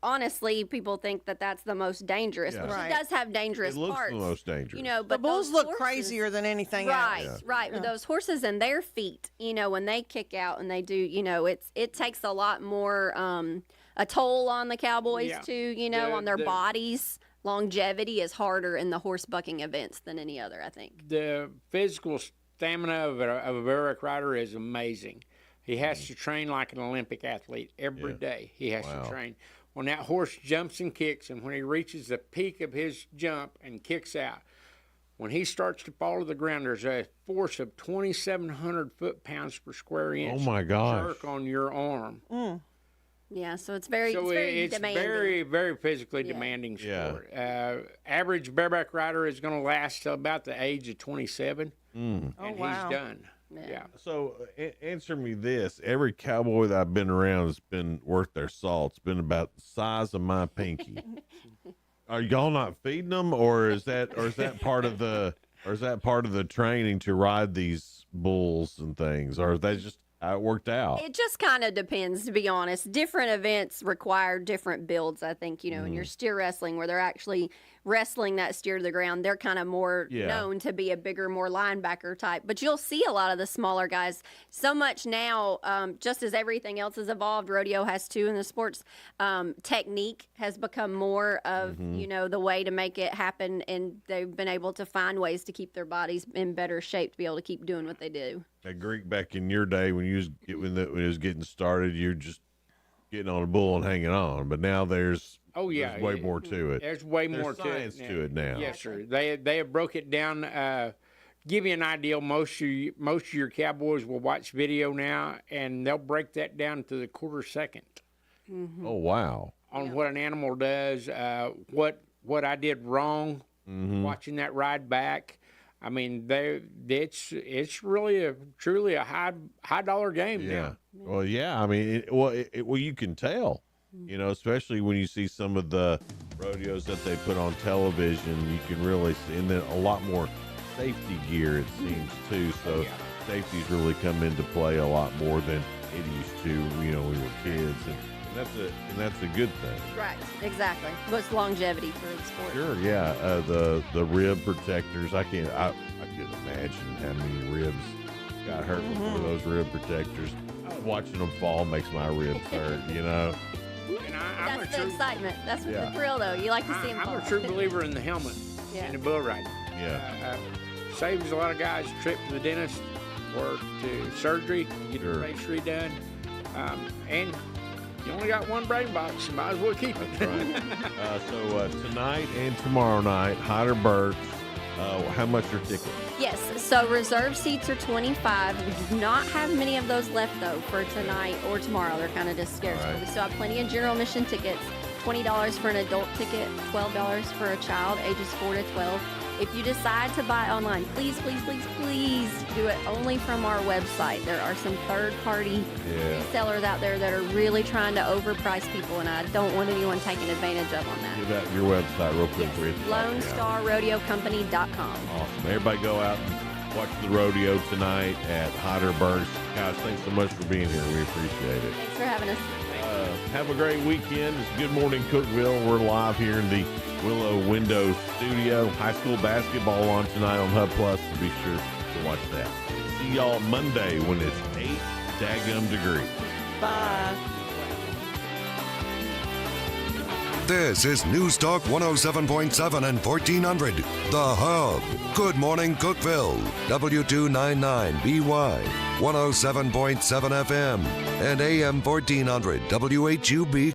S1: Honestly, people think that that's the most dangerous, which it does have dangerous
S23: it looks
S1: parts.
S23: the most dangerous.
S1: But
S24: the bulls look
S1: horses,
S24: crazier than anything
S1: right,
S24: else.
S1: Right, With those horses and their feet, when they kick out and they do, it takes a lot more a toll on the cowboys too. On their bodies. Longevity is harder in the horse bucking events than any other, I think.
S4: The physical stamina of a bareback rider is amazing. He has to train like an Olympic athlete every day. He has to train. When that horse jumps and kicks, and when he reaches the peak of his jump and kicks out, when he starts to fall to the ground, there's a force of 2,700 foot-pounds per square inch.
S23: Oh my gosh!
S4: Jerk on your arm.
S1: Yeah, so it's very
S4: it's
S1: demanding.
S4: very, very physically demanding sport. Average bareback rider is going to last till about the age of 27, and he's done. Yeah.
S23: So answer me this: every cowboy that I've been around has been worth their salt. It's been about the size of my pinky. Are y'all not feeding them, or is that part of the training to ride these bulls and things, or is that just how it worked out?
S1: It just kind of depends, to be honest. Different events require different builds, I think. In your steer wrestling, where they're actually wrestling that steer to the ground, they're kind of more known to be a bigger, more linebacker type. But you'll see a lot of the smaller guys. So much now, just as everything else has evolved, rodeo has too in the sports. Technique has become more of, the way to make it happen. And they've been able to find ways to keep their bodies in better shape to be able to keep doing what they do.
S23: Greek, back in your day when it was getting started, you're just getting on a bull and hanging on. But now there's way more to it.
S4: There's way more
S23: science to it now.
S4: Yes, sir. They have broke it down. Give you an idea. Most of your cowboys will watch video now, and they'll break that down to the quarter second.
S23: Oh wow!
S4: On what an animal does, what I did wrong, watching that ride back. I mean, it's really truly a high dollar game now.
S23: Well, yeah. I mean, well, you can tell, you know, especially when you see some of the rodeos that they put on television. You can really see, and then a lot more safety gear, it seems too. So safety's really come into play a lot more than it used to. You know, we were kids, and that's a good thing.
S1: Right, exactly. What's longevity for the sport?
S23: Sure, yeah. The rib protectors. I couldn't imagine how many ribs got hurt before those rib protectors. Watching them fall makes my ribs hurt, you know.
S1: That's the excitement. That's the thrill, though. You like to see them fall.
S4: I'm a true believer in the helmet and the bull riding.
S23: Yeah.
S4: Saves a lot of guys a trip to the dentist or to surgery, get the face redone. And you only got one brain box, you might as well keep it.
S23: Right. So tonight and tomorrow night, Hyder Burks, how much are tickets?
S1: Yes, so reserved seats are $25. We do not have many of those left, though, for tonight or tomorrow. They're kind of just scarce.
S23: Right.
S1: But we still have plenty of general admission tickets. $20 for an adult ticket, $12 for a child ages 4 to 12. If you decide to buy online, please do it only from our website. There are some third-party resellers out there that are really trying to overprice people, and I don't want anyone taking advantage of on that.
S23: Give out your website real quick.
S1: LoneStarRodeoCompany.com.
S23: Awesome. Everybody go out and watch the rodeo tonight at Hyder Burks. Guys, thanks so much for being here. We appreciate it.
S1: Thanks for having us.
S23: Have a great weekend. It's Good Morning Cookeville. We're live here in the Willow Window Studio. High school basketball on tonight on Hub Plus, so be sure to watch that. See y'all Monday when it's 8 daggum degrees.
S24: Bye.
S22: This is News Talk 107.7 and 1400. The Hub. Good Morning Cookeville. W299BY. 107.7 FM and AM 1400 WHUB